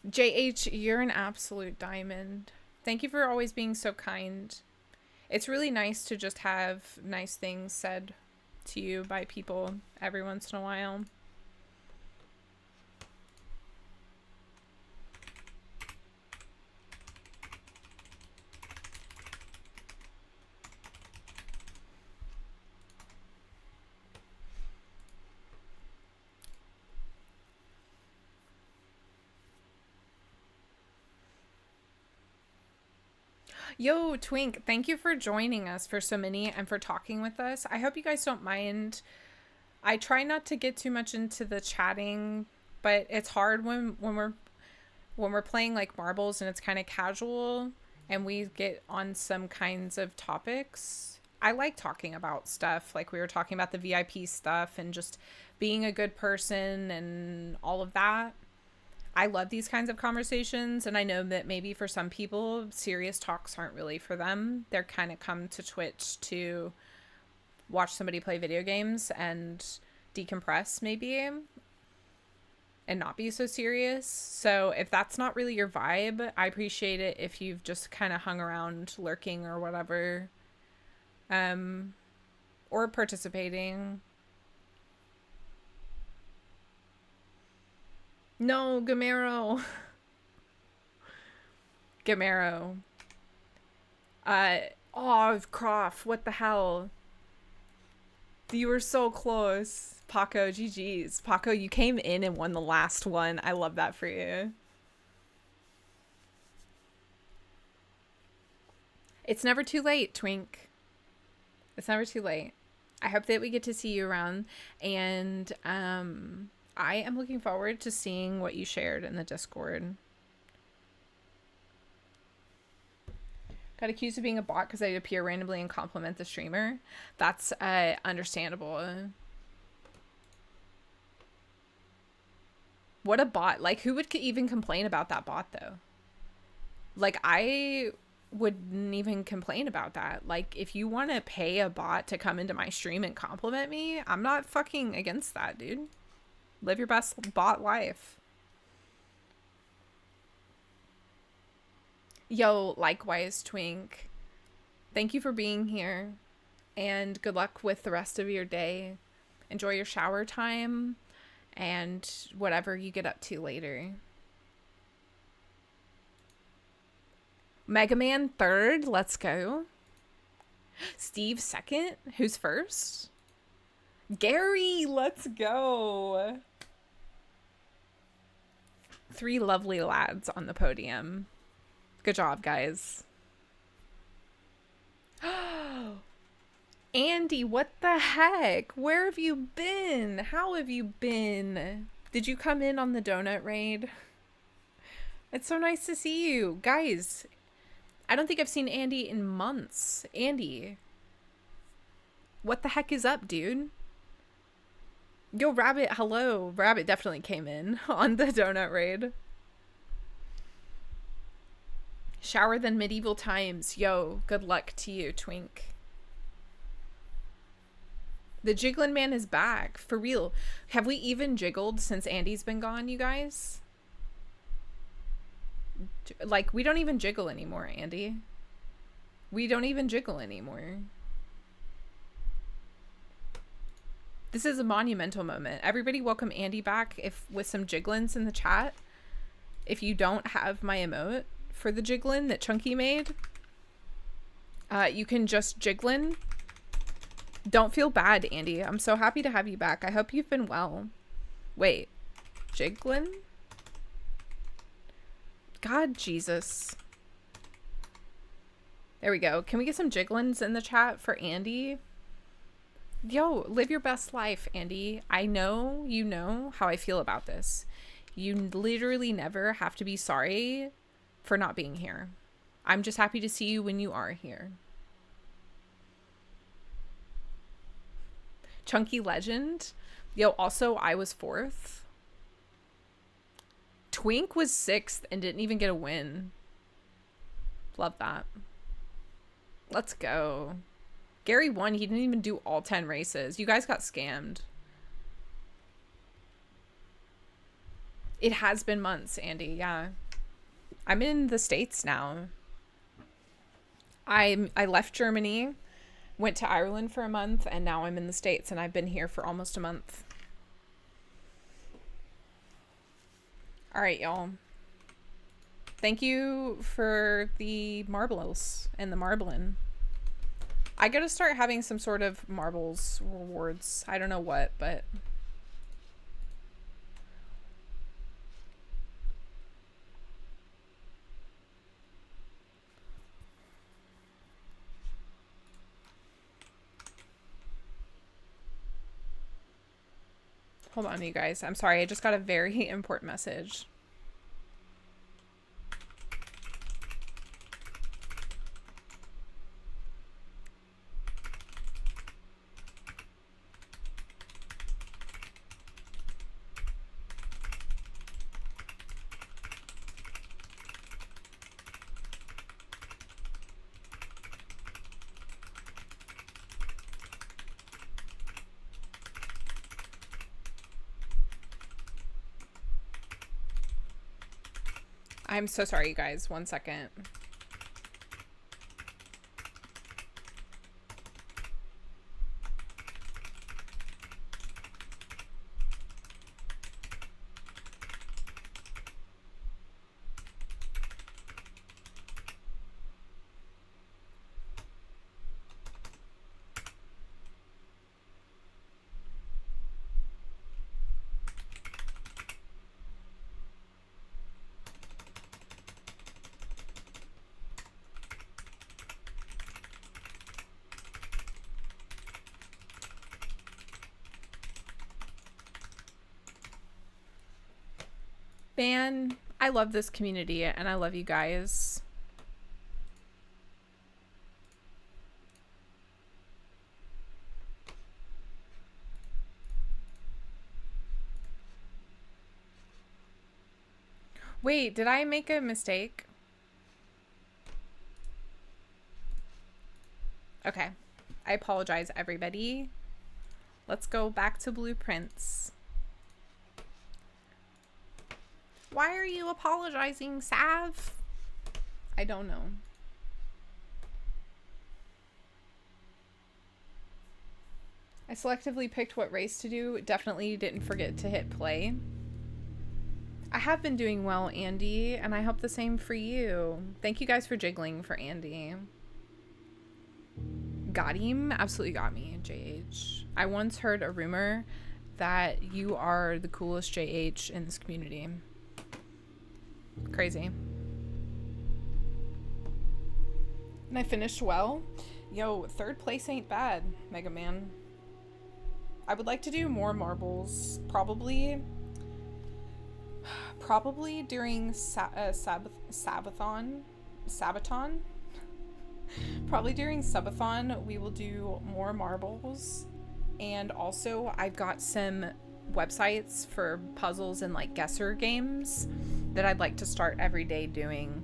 JH, you're an absolute diamond. Thank you for always being so kind. It's really nice to just have nice things said to you by people every once in a while. Yo, Twink, thank you for joining us for so many and for talking with us. I hope you guys don't mind. I try not to get too much into the chatting, but it's hard when we're playing like marbles and it's kind of casual and we get on some kinds of topics. I like talking about stuff like we were talking about the VIP stuff and just being a good person and all of that. I love these kinds of conversations, and I know that maybe for some people, serious talks aren't really for them. They're kind of come to Twitch to watch somebody play video games and decompress, maybe, and not be so serious. So if that's not really your vibe, I appreciate it if you've just kind of hung around lurking or whatever, or participating. No, Gamero. Gamero. Oh, Croft, what the hell? You were so close. Paco, GG's. Paco, you came in and won the last one. I love that for you. It's never too late, Twink. It's never too late. I hope that we get to see you around, and I am looking forward to seeing what you shared in the Discord. Got accused of being a bot because I appear randomly and compliment the streamer. That's understandable. What a bot. Like, who would even complain about that bot, though? Like, I wouldn't even complain about that. Like, if you want to pay a bot to come into my stream and compliment me, I'm not fucking against that, dude. Live your best bot life. Yo, likewise, Twink. Thank you for being here. And good luck with the rest of your day. Enjoy your shower time. And whatever you get up to later. Mega Man 3rd. Let's go. Steve 2nd. Who's first? Gary, let's go. 3 lovely lads on the podium. Good job, guys. Andy, what the heck? Where have you been? How have you been? Did you come in on the donut raid? It's so nice to see you. Guys, I don't think I've seen Andy in months. Andy, what the heck is up, dude? Yo, Rabbit, hello. Rabbit definitely came in on the donut raid. Shower than medieval times. Yo, good luck to you, Twink. The Jiggling Man is back. For real. Have we even jiggled since Andy's been gone, you guys? Like, we don't even jiggle anymore, Andy. We don't even jiggle anymore. This is a monumental moment. Everybody welcome Andy back with some jigglins in the chat. If you don't have my emote for the jigglin that Chunky made, you can just jigglin. Don't feel bad, Andy. I'm so happy to have you back. I hope you've been well. Wait, jigglin? God, Jesus. There we go. Can we get some jigglins in the chat for Andy? Yo, live your best life, Andy. I know you know how I feel about this. You literally never have to be sorry for not being here. I'm just happy to see you when you are here. Chunky Legend. Yo, also, I was 4th. Twink was 6th and didn't even get a win. Love that. Let's go. Gary won. He didn't even do all 10 races. You guys got scammed. It has been months, Andy. Yeah. I'm in the States now. I left Germany, went to Ireland for a month, and now I'm in the States, and I've been here for almost a month. All right, y'all. Thank you for the marbles and the marbling. I gotta start having some sort of marbles rewards. I don't know what, but... Hold on, you guys. I'm sorry. I just got a very important message. I'm so sorry, you guys. 1 second. Man, I love this community and I love you guys. Wait, did I make a mistake? Okay. I apologize, everybody. Let's go back to blueprints. Why are you apologizing, Sav? I don't know. I selectively picked what race to do. Definitely didn't forget to hit play. I have been doing well, Andy, and I hope the same for you. Thank you guys for jiggling for Andy. Got him? Absolutely got me, JH. I once heard a rumor that you are the coolest JH in this community. Crazy. And I finished well. Yo, 3rd place ain't bad, Mega Man. I would like to do more marbles. Probably during savathon. Probably during subathon we will do more marbles. And also I've got some websites for puzzles and like guesser games that I'd like to start every day doing.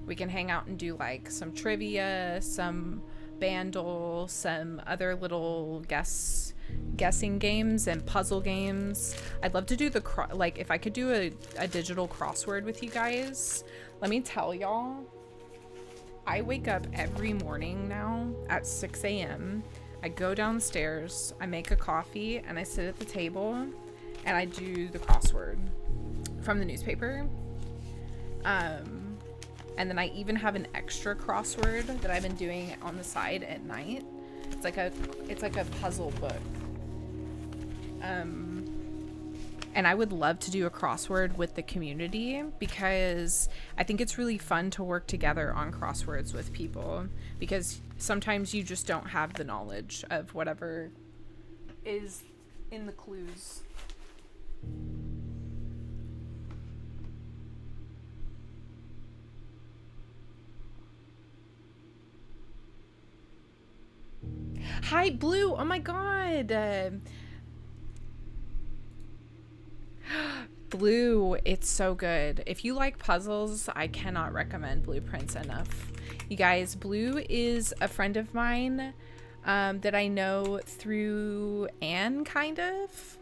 We can hang out and do like some trivia, some bandle, some other little guessing games and puzzle games. I'd love to do the like if I could do a digital crossword with you guys. Let me tell y'all, I wake up every morning now at 6 a.m. I go downstairs, I make a coffee, and I sit at the table and I do the crossword from the newspaper. And then I even have an extra crossword that I've been doing on the side at night. It's like a puzzle book. And I would love to do a crossword with the community because I think it's really fun to work together on crosswords with people, because sometimes you just don't have the knowledge of whatever is in the clues. Hi, Blue. Oh my god. Blue, it's so good. If you like puzzles, I cannot recommend Blueprints enough. You guys, Blue is a friend of mine that I know through Anne, kind of.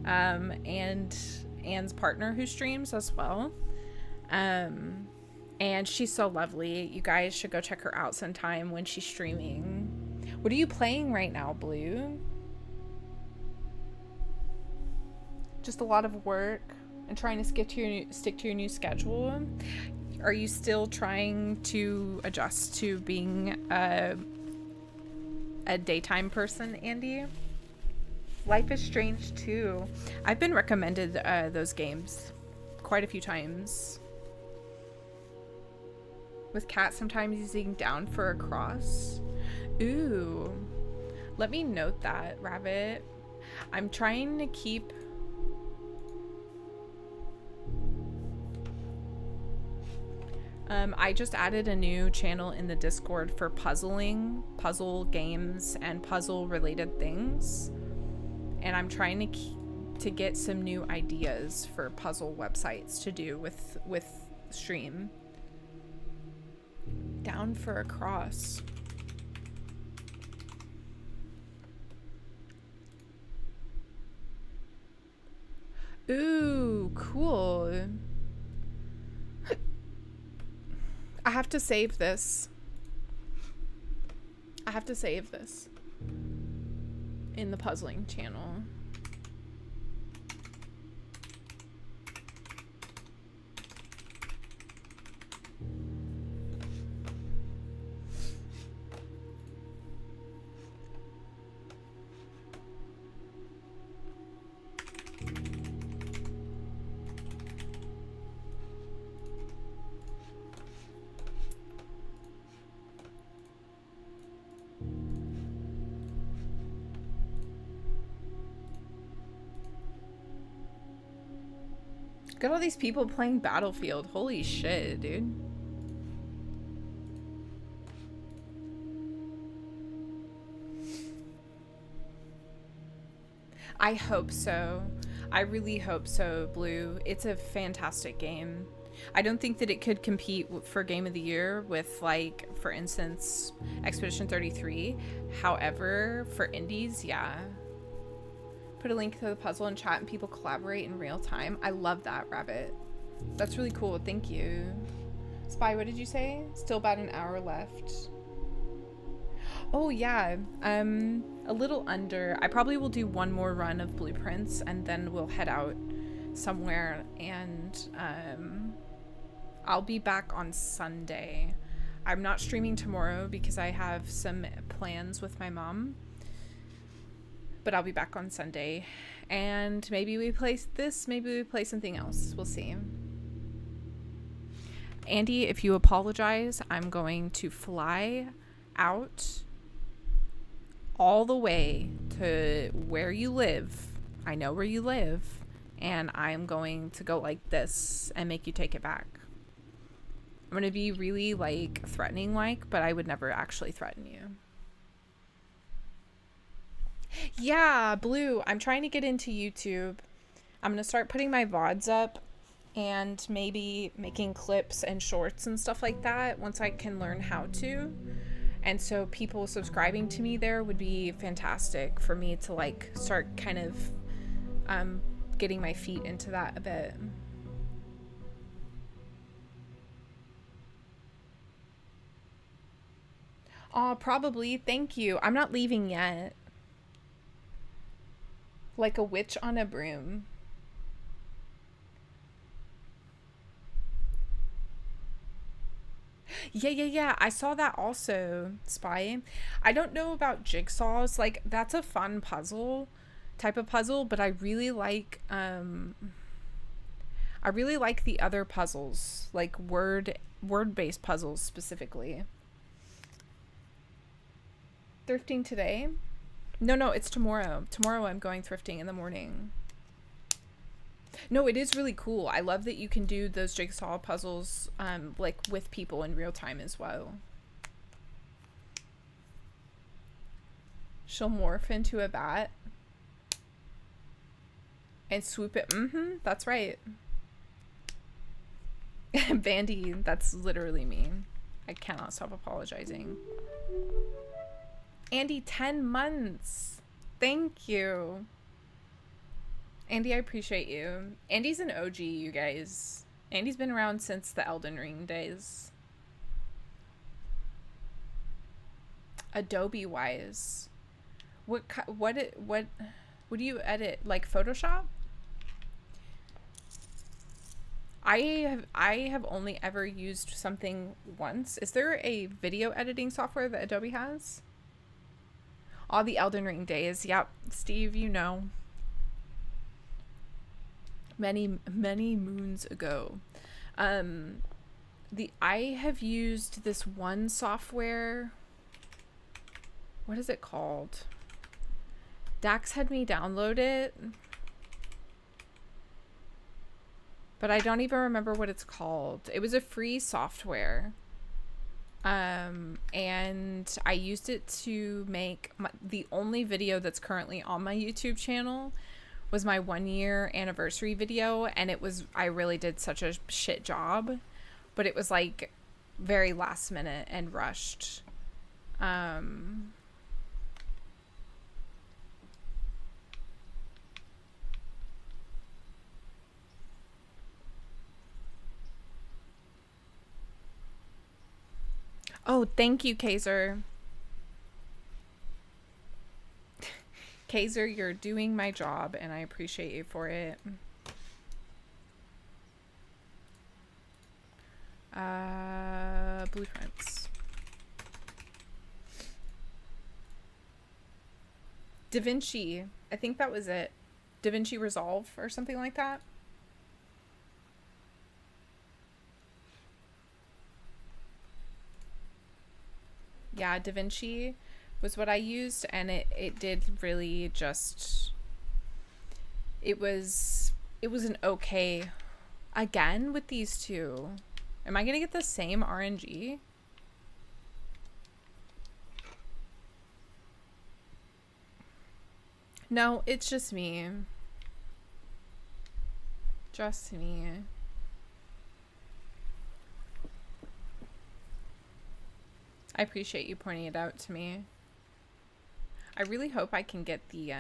And Anne's partner who streams as well. And she's so lovely. You guys should go check her out sometime when she's streaming. What are you playing right now, Blue? Just a lot of work and trying to stick to your new schedule. Are you still trying to adjust to being a daytime person, Andy? Life is Strange too. I've been recommended those games quite a few times. With Cat sometimes using down for a cross. Ooh. Let me note that, Rabbit. I'm trying to keep... I just added a new channel in the Discord for puzzling, puzzle games, and puzzle related things. And I'm trying to get some new ideas for puzzle websites to do with stream. Down for a cross. Ooh, cool. I have to save this. I have to save this in the puzzling channel. Look at all these people playing Battlefield. Holy shit, dude. I hope so. I really hope so, Blue. It's a fantastic game. I don't think that it could compete for Game of the Year with, like, for instance, Expedition 33. However, for indies, yeah. Put a link to the puzzle in chat and people collaborate in real time. I love that, Rabbit. That's really cool. Thank you. Spy, what did you say? Still about an hour left. Oh yeah, a little under. I probably will do one more run of Blueprints and then we'll head out somewhere, and I'll be back on Sunday. I'm not streaming tomorrow because I have some plans with my mom, but I'll be back on Sunday, and maybe we play this, maybe we play something else. We'll see. Andy, if you apologize, I'm going to fly out all the way to where you live. I know where you live, and I'm going to go like this and make you take it back. I'm going to be really, like, threatening, like, but I would never actually threaten you. Yeah, Blue, I'm trying to get into YouTube. I'm going to start putting my VODs up and maybe making clips and shorts and stuff like that once I can learn how to. And so people subscribing to me there would be fantastic for me to, like, start kind of getting my feet into that a bit. Oh, probably. Thank you. I'm not leaving yet. Like a witch on a broom. Yeah. I saw that also, Spy. I don't know about jigsaws. Like, that's a fun type of puzzle, but I really like the other puzzles, like word-based puzzles specifically. Thrifting today. No, it's tomorrow. Tomorrow I'm going thrifting in the morning. No, it is really cool. I love that you can do those jigsaw puzzles like with people in real time as well. She'll morph into a bat and swoop it. That's right. Bandy, that's literally me. I cannot stop apologizing. Andy, 10 months. Thank you. Andy, I appreciate you. Andy's an OG, you guys. Andy's been around since the Elden Ring days. Adobe wise. What do you edit? Like Photoshop? I have only ever used something once. Is there a video editing software that Adobe has? All the Elden Ring days. Yep, Steve, you know. Many moons ago. I have used this one software. What is it called? Dax had me download it, but I don't even remember what it's called. It was a free software. And I used it to make the only video that's currently on my YouTube channel was my 1-year anniversary video, and I really did such a shit job, but it was like very last minute and rushed. Oh, thank you, Kaiser. Kaiser, you're doing my job, and I appreciate you for it. Blueprints. DaVinci. I think that was it. DaVinci Resolve or something like that. Yeah, DaVinci was what I used, and it did really just, it was an okay. Again with these two, am I gonna get the same RNG? No, it's just me. Just me. I appreciate you pointing it out to me. I really hope I can get the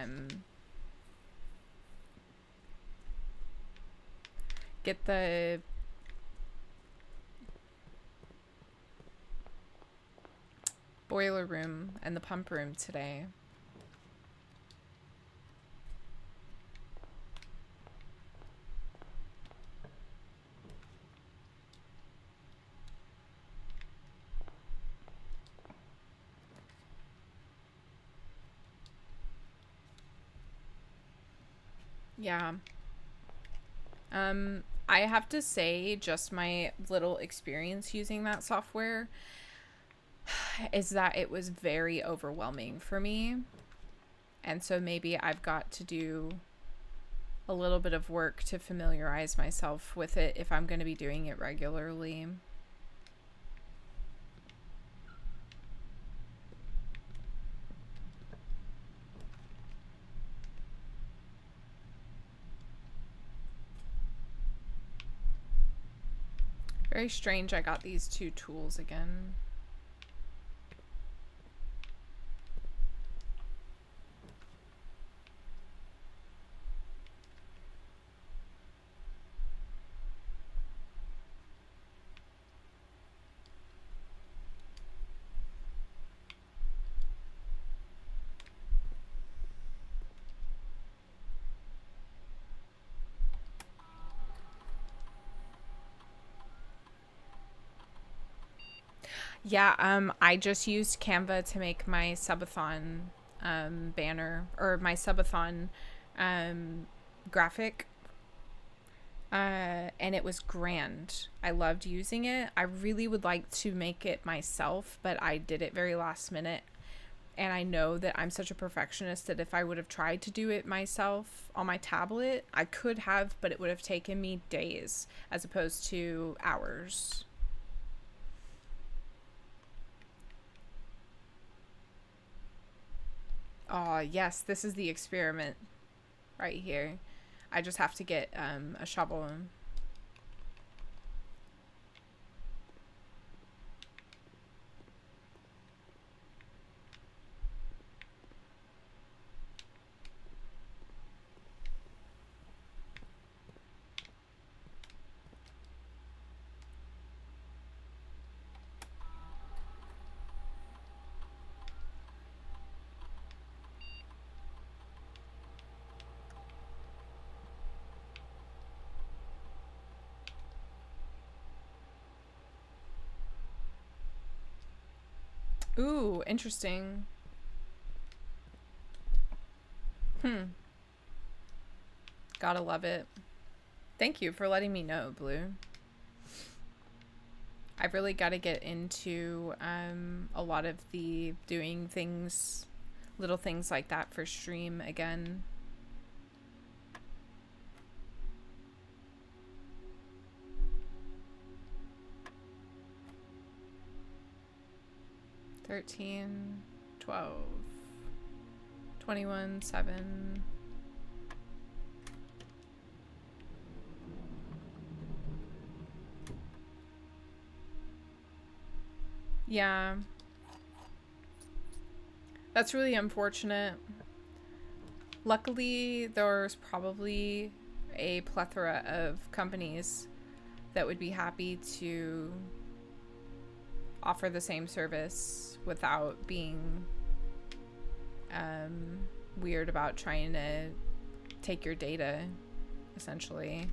boiler room and the pump room today. Yeah. I have to say, just my little experience using that software is that it was very overwhelming for me. And so maybe I've got to do a little bit of work to familiarize myself with it if I'm going to be doing it regularly. Very strange I got these two tools again. Yeah, I just used Canva to make my subathon banner, or my subathon graphic. And it was grand. I loved using it. I really would like to make it myself, but I did it very last minute. And I know that I'm such a perfectionist that if I would have tried to do it myself on my tablet, I could have, but it would have taken me days as opposed to hours. Oh, yes, this is the experiment right here. I just have to get a shovel. Ooh, interesting. Gotta love it. Thank you for letting me know, Blue. I've really got to get into a lot of the doing things, little things like that for stream again. $13, $12, $21, $7. Yeah. That's really unfortunate. Luckily, there's probably a plethora of companies that would be happy to offer the same service without being weird about trying to take your data, essentially.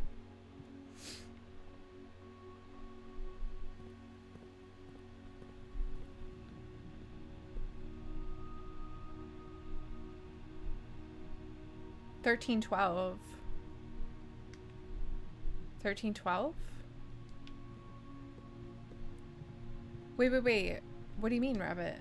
$13.12. $13.12? Wait. What do you mean, Rabbit?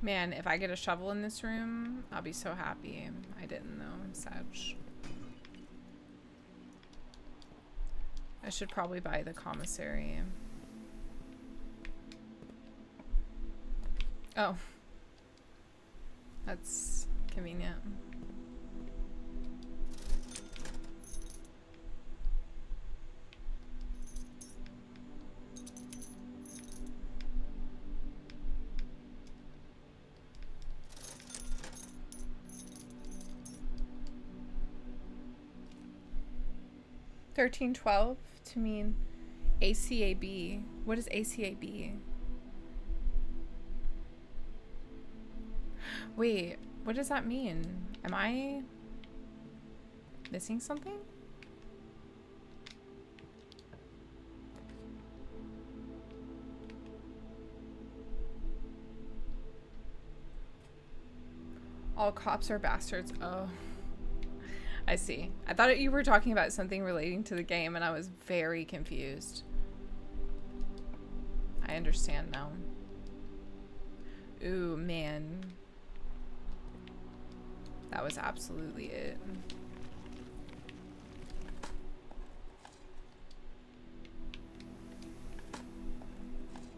Man, if I get a shovel in this room, I'll be so happy. I didn't though. I'm sad. I should probably buy the commissary. Oh. That's convenient. $13.12 to mean ACAB. What is ACAB? Wait, what does that mean? Am I missing something? All cops are bastards. Oh. I see. I thought you were talking about something relating to the game and I was very confused. I understand now. Ooh, man. That was absolutely it.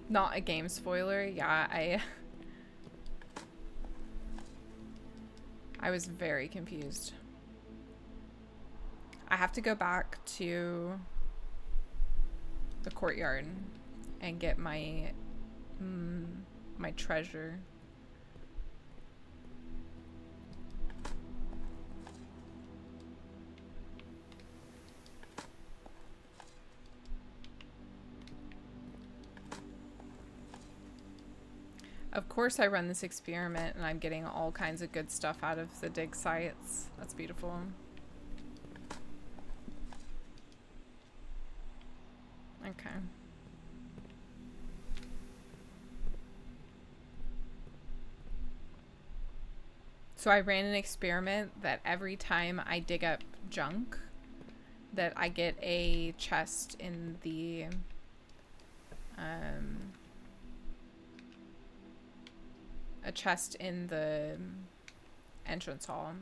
Not a game spoiler. Yeah, I was very confused. I have to go back to the courtyard and get my my treasure. Of course I run this experiment and I'm getting all kinds of good stuff out of the dig sites. That's beautiful. Okay. So I ran an experiment that every time I dig up junk, that I get a chest in the entrance hall.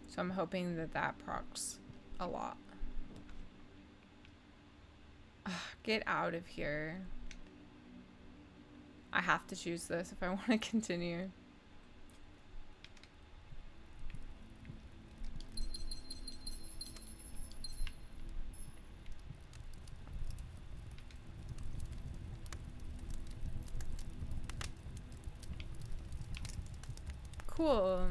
So I'm hoping that that procs a lot. Ugh, get out of here. I have to choose this if I want to continue. Cool.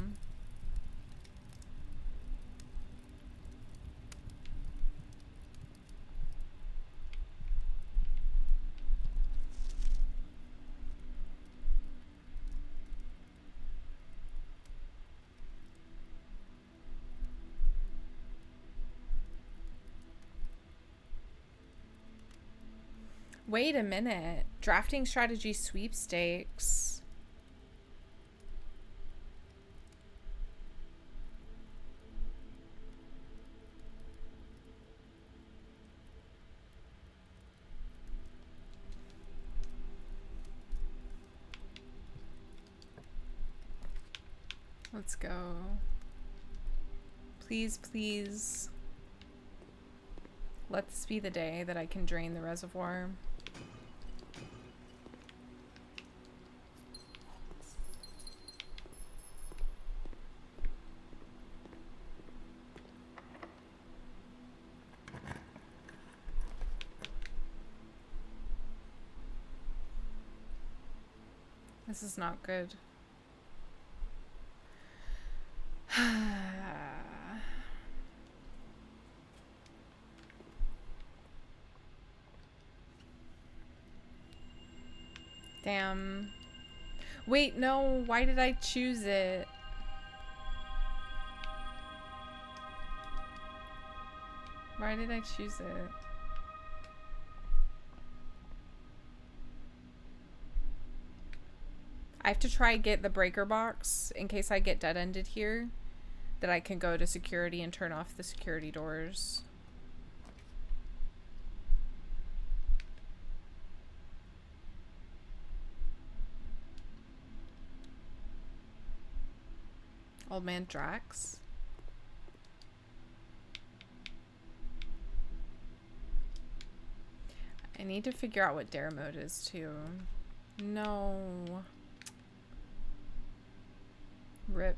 Wait a minute. Drafting strategy sweepstakes. Let's go. Please, please. Let this be the day that I can drain the reservoir. This is not good. Damn. Wait, no. Why did I choose it? Why did I choose it? I have to try get the breaker box in case I get dead-ended here. That I can go to security and turn off the security doors. Old man Drax. I need to figure out what dare mode is too. No. Rip.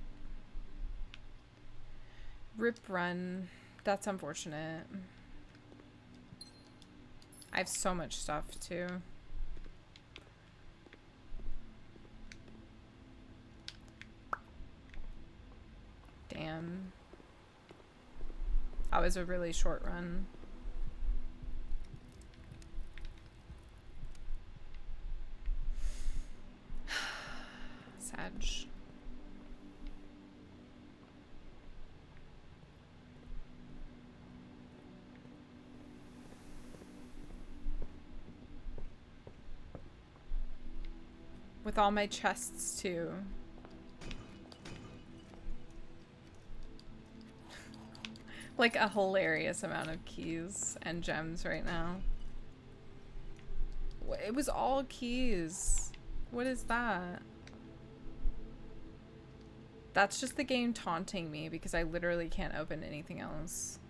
Rip run. That's unfortunate. I have so much stuff too. Damn. That was a really short run. Sag. With all my chests too. Like a hilarious amount of keys and gems right now. It was all keys. What is that? That's just the game taunting me because I literally can't open anything else.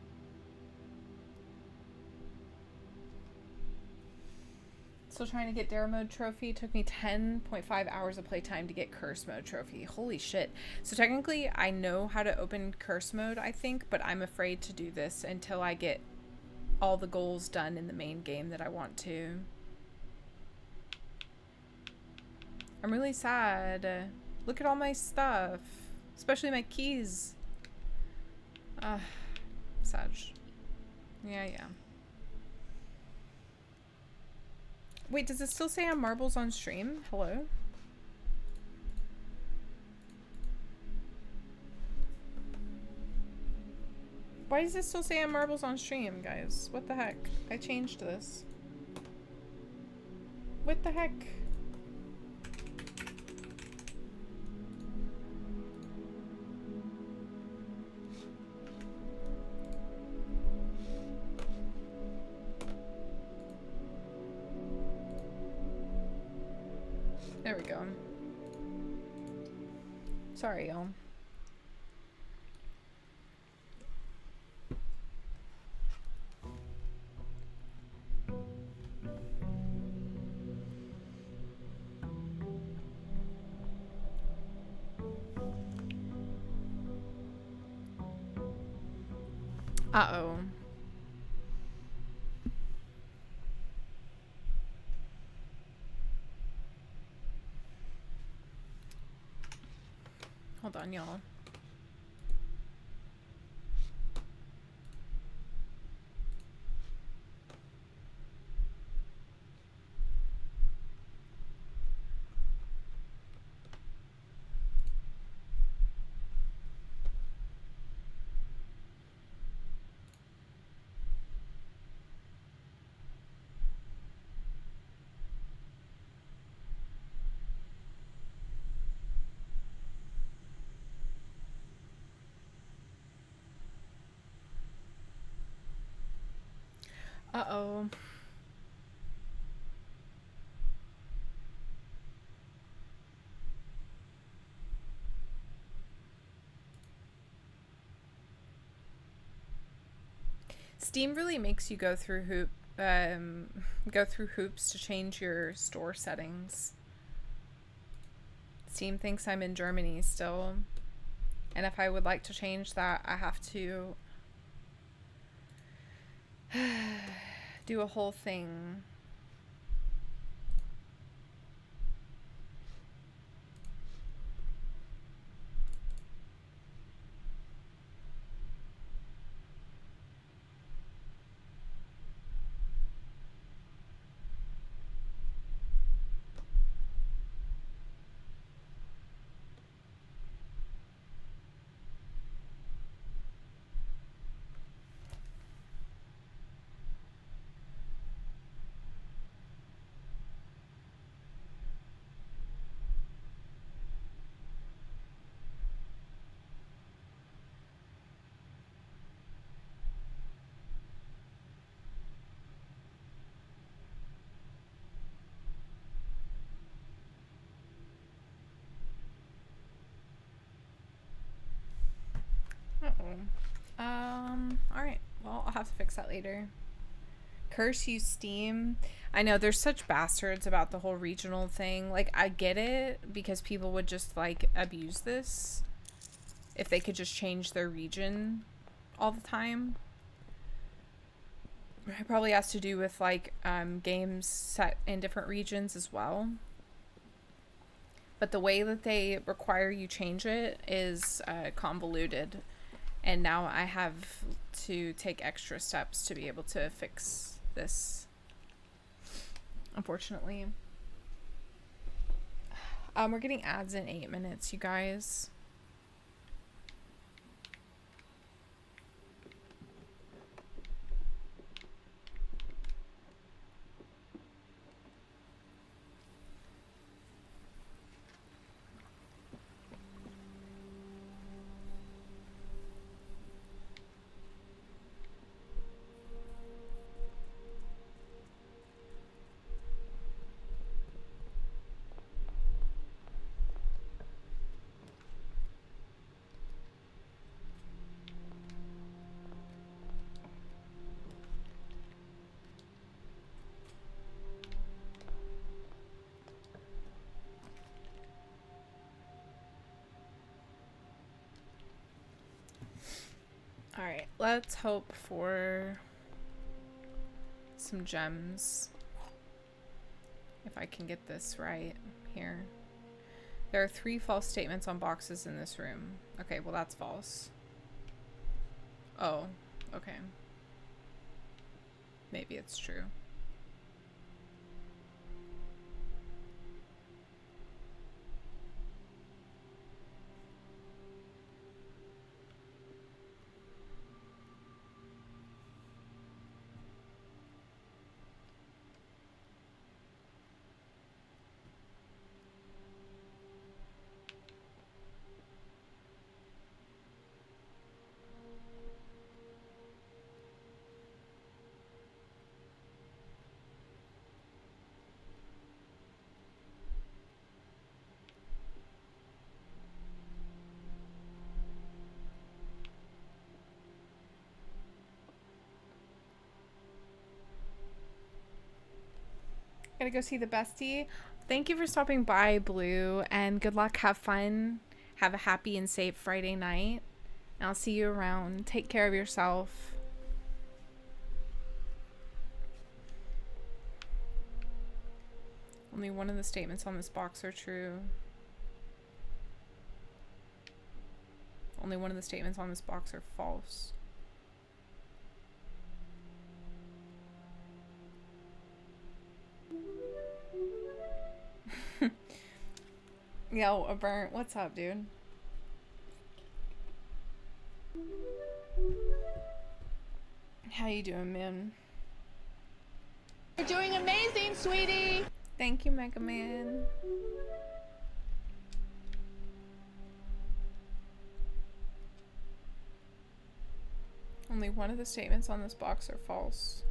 Still trying to get Dare Mode trophy. Took me 10.5 hours of playtime to get Curse Mode trophy. Holy shit. So technically I know how to open Curse Mode, I think, but I'm afraid to do this until I get all the goals done in the main game that I want to. I'm really sad. Look at all my stuff. Especially my keys. Sag. Yeah. Wait, does it still say I'm marbles on stream? Hello? Why does it still say I'm marbles on stream, guys? What the heck? I changed this. What the heck? There we go. Sorry, y'all. Uh-oh. Hold on, y'all. Uh-oh. Steam really makes you go through hoops to change your store settings. Steam thinks I'm in Germany still. And if I would like to change that, I have to do a whole thing. Uh-oh. Alright. Well, I'll have to fix that later. Curse you, Steam. I know there's such bastards about the whole regional thing. Like, I get it because people would just, like, abuse this if they could just change their region all the time. It probably has to do with, like, games set in different regions as well. But the way that they require you change it is convoluted. And now I have to take extra steps to be able to fix this, unfortunately. We're getting ads in 8 minutes, you guys. Alright, let's hope for some gems. If I can get this right here. There are 3 false statements on boxes in this room. Okay, well that's false. Oh, okay. Maybe it's true. Gotta go see the bestie. Thank you for stopping by, Blue, and good luck. Have fun. Have a happy and safe Friday night. And I'll see you around. Take care of yourself. Only one of the statements on this box are true. Only one of the statements on this box are false. Yo, a burnt. What's up, dude? How you doing, man? You're doing amazing, sweetie. Thank you, Mega Man. Only one of the statements on this box are false.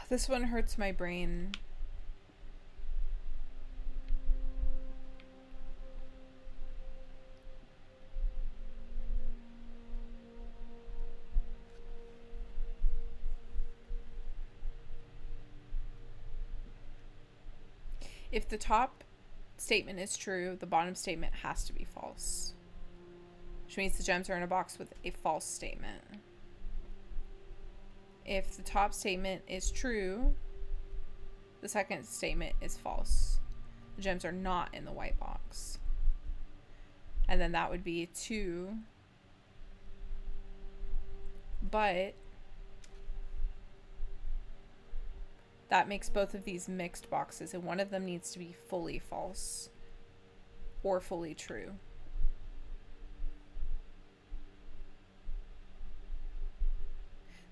This one hurts my brain. If the top statement is true, the bottom statement has to be false. Which means the gems are in a box with a false statement. If the top statement is true, the second statement is false. The gems are not in the white box. And then that would be 2. But that makes both of these mixed boxes, and one of them needs to be fully false or fully true.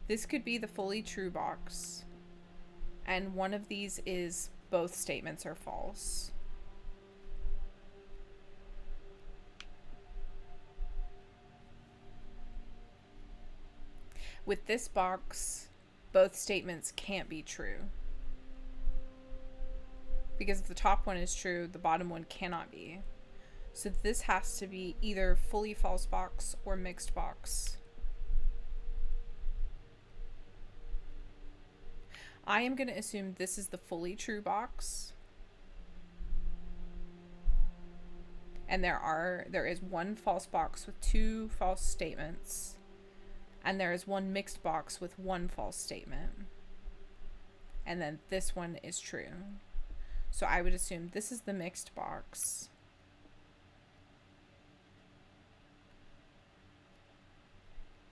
This could be the fully true box, and one of these is both statements are false. With this box, both statements can't be true. Because if the top one is true, the bottom one cannot be. So this has to be either fully false box or mixed box. I am going to assume this is the fully true box. And there is one false box with 2 false statements. And there is one mixed box with 1 false statement. And then this one is true. So I would assume this is the mixed box.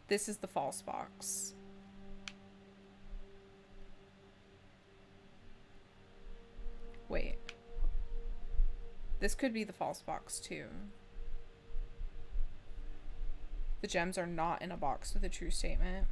This is the false box. Wait. This could be the false box too. The gems are not in a box with a true statement.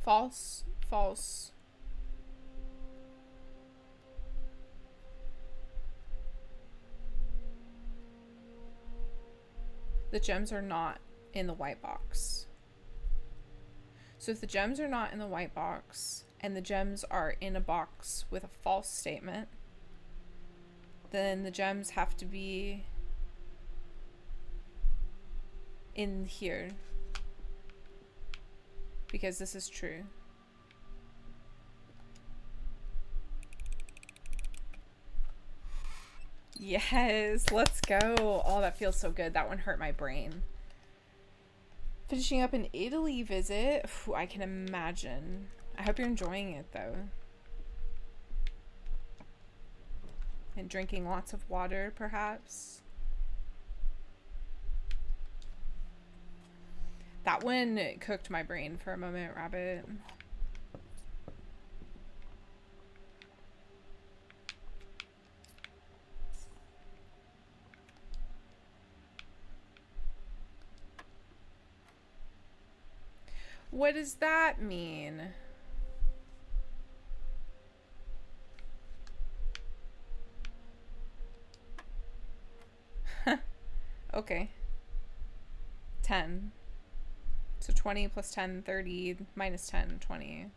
False, false. The gems are not in the white box. So if the gems are not in the white box and the gems are in a box with a false statement, then the gems have to be in here. Because this is true. Yes, let's go. Oh, that feels so good. That one hurt my brain. Finishing up an Italy visit. Ooh, I can imagine. I hope you're enjoying it though. And drinking lots of water, perhaps. That one cooked my brain for a moment, Rabbit. What does that mean? Okay. 10. So 20 plus 10, 30, minus 10, 20.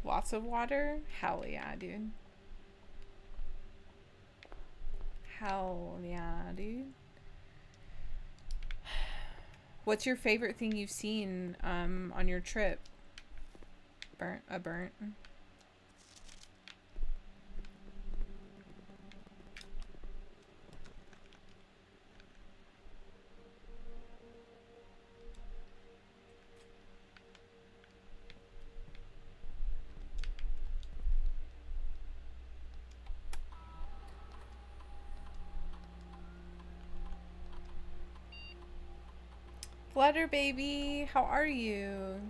Lots of water? Hell yeah, dude. Hell yeah, dude. What's your favorite thing you've seen on your trip? Burnt. Flutter baby, how are you?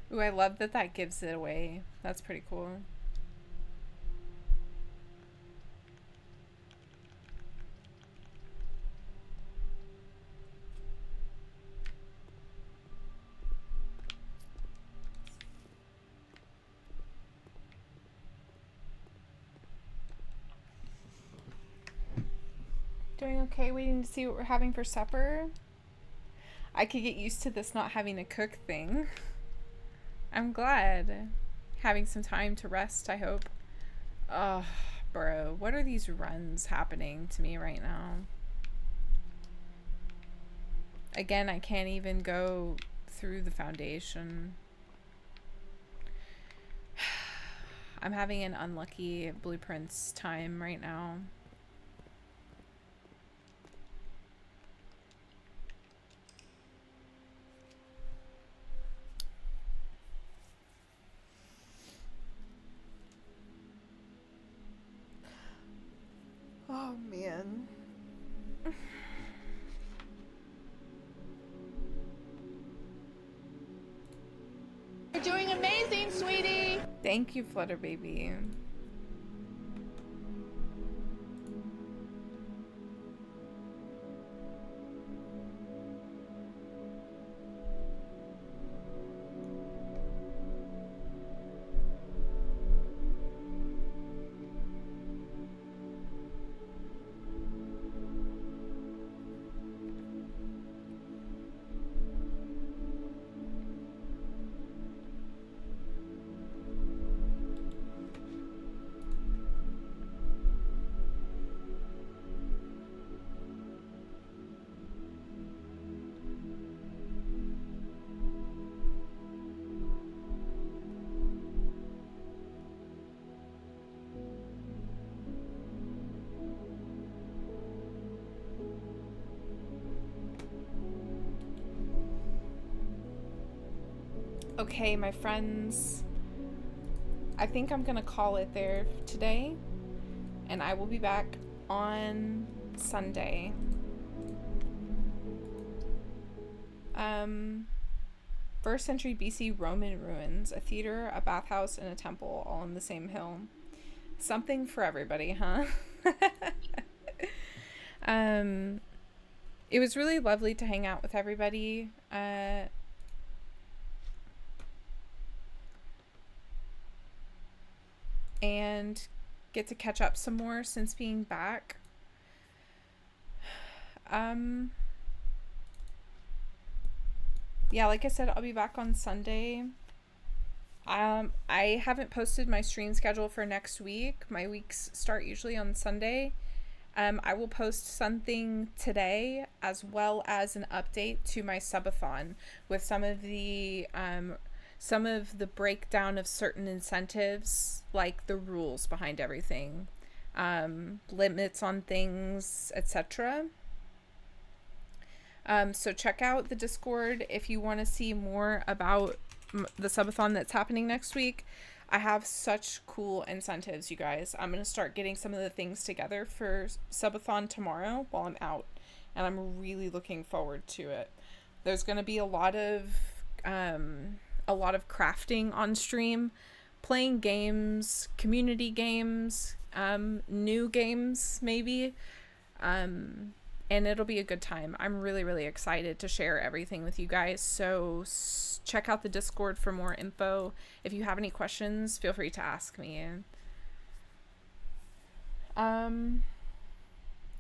Ooh, I love that that gives it away. That's pretty cool. Doing okay, waiting to see what we're having for supper. I could get used to this not having a cook thing. I'm glad. Having some time to rest, I hope. Oh, bro, what are these runs happening to me right now? Again, I can't even go through the foundation. I'm having an unlucky blueprints time right now. Oh, man. You're doing amazing, sweetie. Thank you, Flutter Baby. Okay, my friends, I think I'm gonna call it there today, and I will be back on Sunday. First century BC Roman ruins, a theater, a bathhouse, and a temple, all in the same hill. Something for everybody, huh? It was really lovely to hang out with everybody. And get to catch up some more since being back. Yeah, like I said, I'll be back on Sunday. I haven't posted my stream schedule for next week. My weeks start usually on Sunday. I will post something today as well as an update to my subathon with some of the breakdown of certain incentives, like the rules behind everything, limits on things, etc. So check out the Discord if you want to see more about the subathon that's happening next week. I have such cool incentives, you guys. I'm going to start getting some of the things together for subathon tomorrow while I'm out, and I'm really looking forward to it. There's going to be a lot of crafting on stream, playing games, community games, new games maybe, and it'll be a good time. I'm really, really excited to share everything with you guys. So check out the Discord for more info. If you have any questions, feel free to ask me.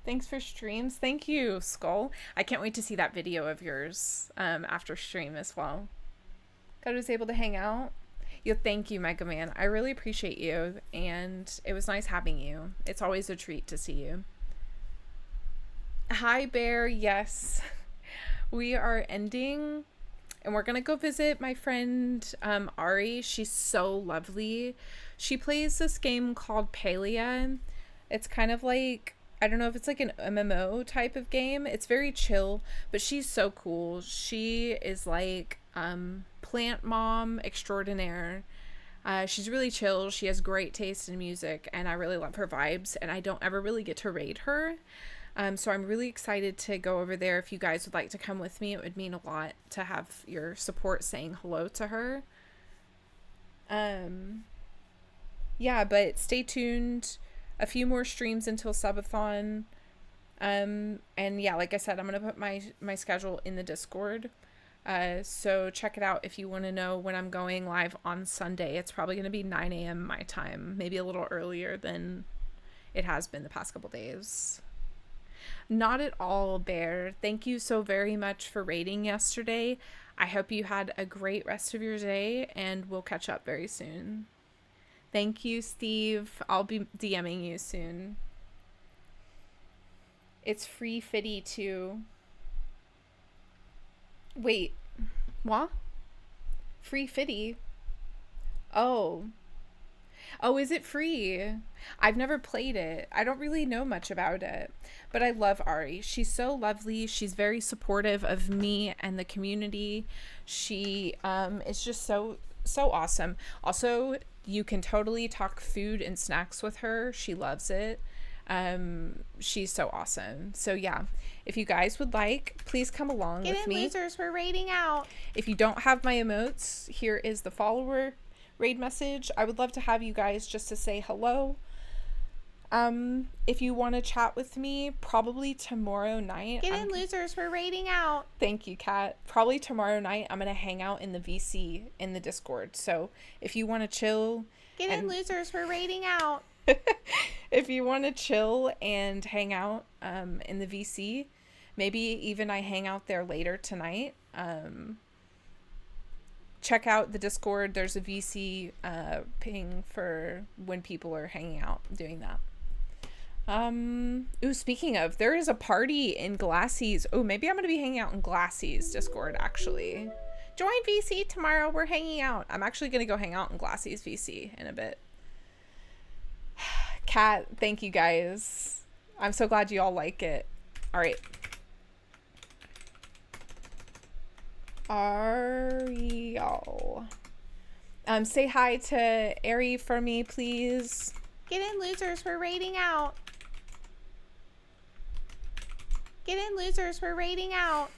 Thanks for streams. Thank you, Skull. I can't wait to see that video of yours after stream as well. Glad I was able to hang out. Thank you, Mega Man. I really appreciate you, and it was nice having you. It's always a treat to see you. Hi, Bear. Yes, we are ending, and we're gonna go visit my friend Ari. She's so lovely. She plays this game called Palia. It's kind of like, I don't know if it's like an MMO type of game. It's very chill, but she's so cool. She is like plant mom extraordinaire. She's really chill. She has great taste in music, and I really love her vibes, and I don't ever really get to raid her. So I'm really excited to go over there. If you guys would like to come with me, it would mean a lot to have your support saying hello to her. Yeah, but stay tuned. A few more streams until subathon. And yeah, like I said, I'm going to put my schedule in the Discord. So check it out if you want to know when I'm going live on Sunday. It's probably going to be 9 a.m. my time, maybe a little earlier than it has been the past couple days. Not at all, Bear. Thank you so very much for raiding yesterday. I hope you had a great rest of your day, and we'll catch up very soon. Thank you, Steve. I'll be DMing you soon. It's free fitty too. Wait, what? Free fitty? Oh, is it free? I've never played it. I don't really know much about it, but I love Ari. She's so lovely. She's very supportive of me and the community. She is just so awesome. Also, you can totally talk food and snacks with her. She loves it. She's so awesome. So yeah, if you guys would like, please come along with me. Losers, we're raiding out. If you don't have my emotes, here is the follower raid message. I would love to have you guys just to say hello. If you want to chat with me, probably tomorrow night. Losers, we're raiding out. Thank you, Kat. Probably tomorrow night I'm gonna hang out in the VC in the Discord. So if you want to chill, losers, we're raiding out. If you want to chill and hang out in the VC, maybe even I hang out there later tonight. Check out the Discord. There's a VC ping for when people are hanging out doing that. Ooh, speaking of, there is a party in Glassy's. Oh, maybe I'm gonna be hanging out in Glassy's Discord actually. Join VC tomorrow. We're hanging out. I'm actually gonna go hang out in Glassy's VC in a bit. Kat, thank you guys. I'm so glad you all like it. All right. Ariel. Say hi to Ari for me, please. Losers, we're raiding out. Losers, we're raiding out.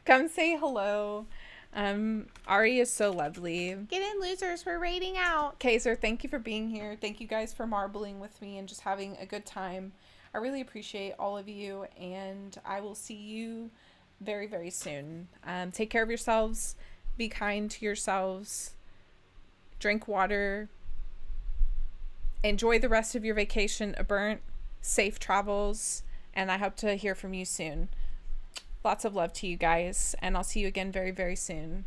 Come say hello. Ari is so lovely. Losers, we're raiding out. Kaiser, thank you for being here. Thank you guys for marbling with me and just having a good time. I really appreciate all of you, and I will see you very, very soon. Take care of yourselves. Be kind to yourselves. Drink water. Enjoy the rest of your vacation, Burnt. Safe travels, and I hope to hear from you soon. Lots of love to you guys, and I'll see you again very, very soon.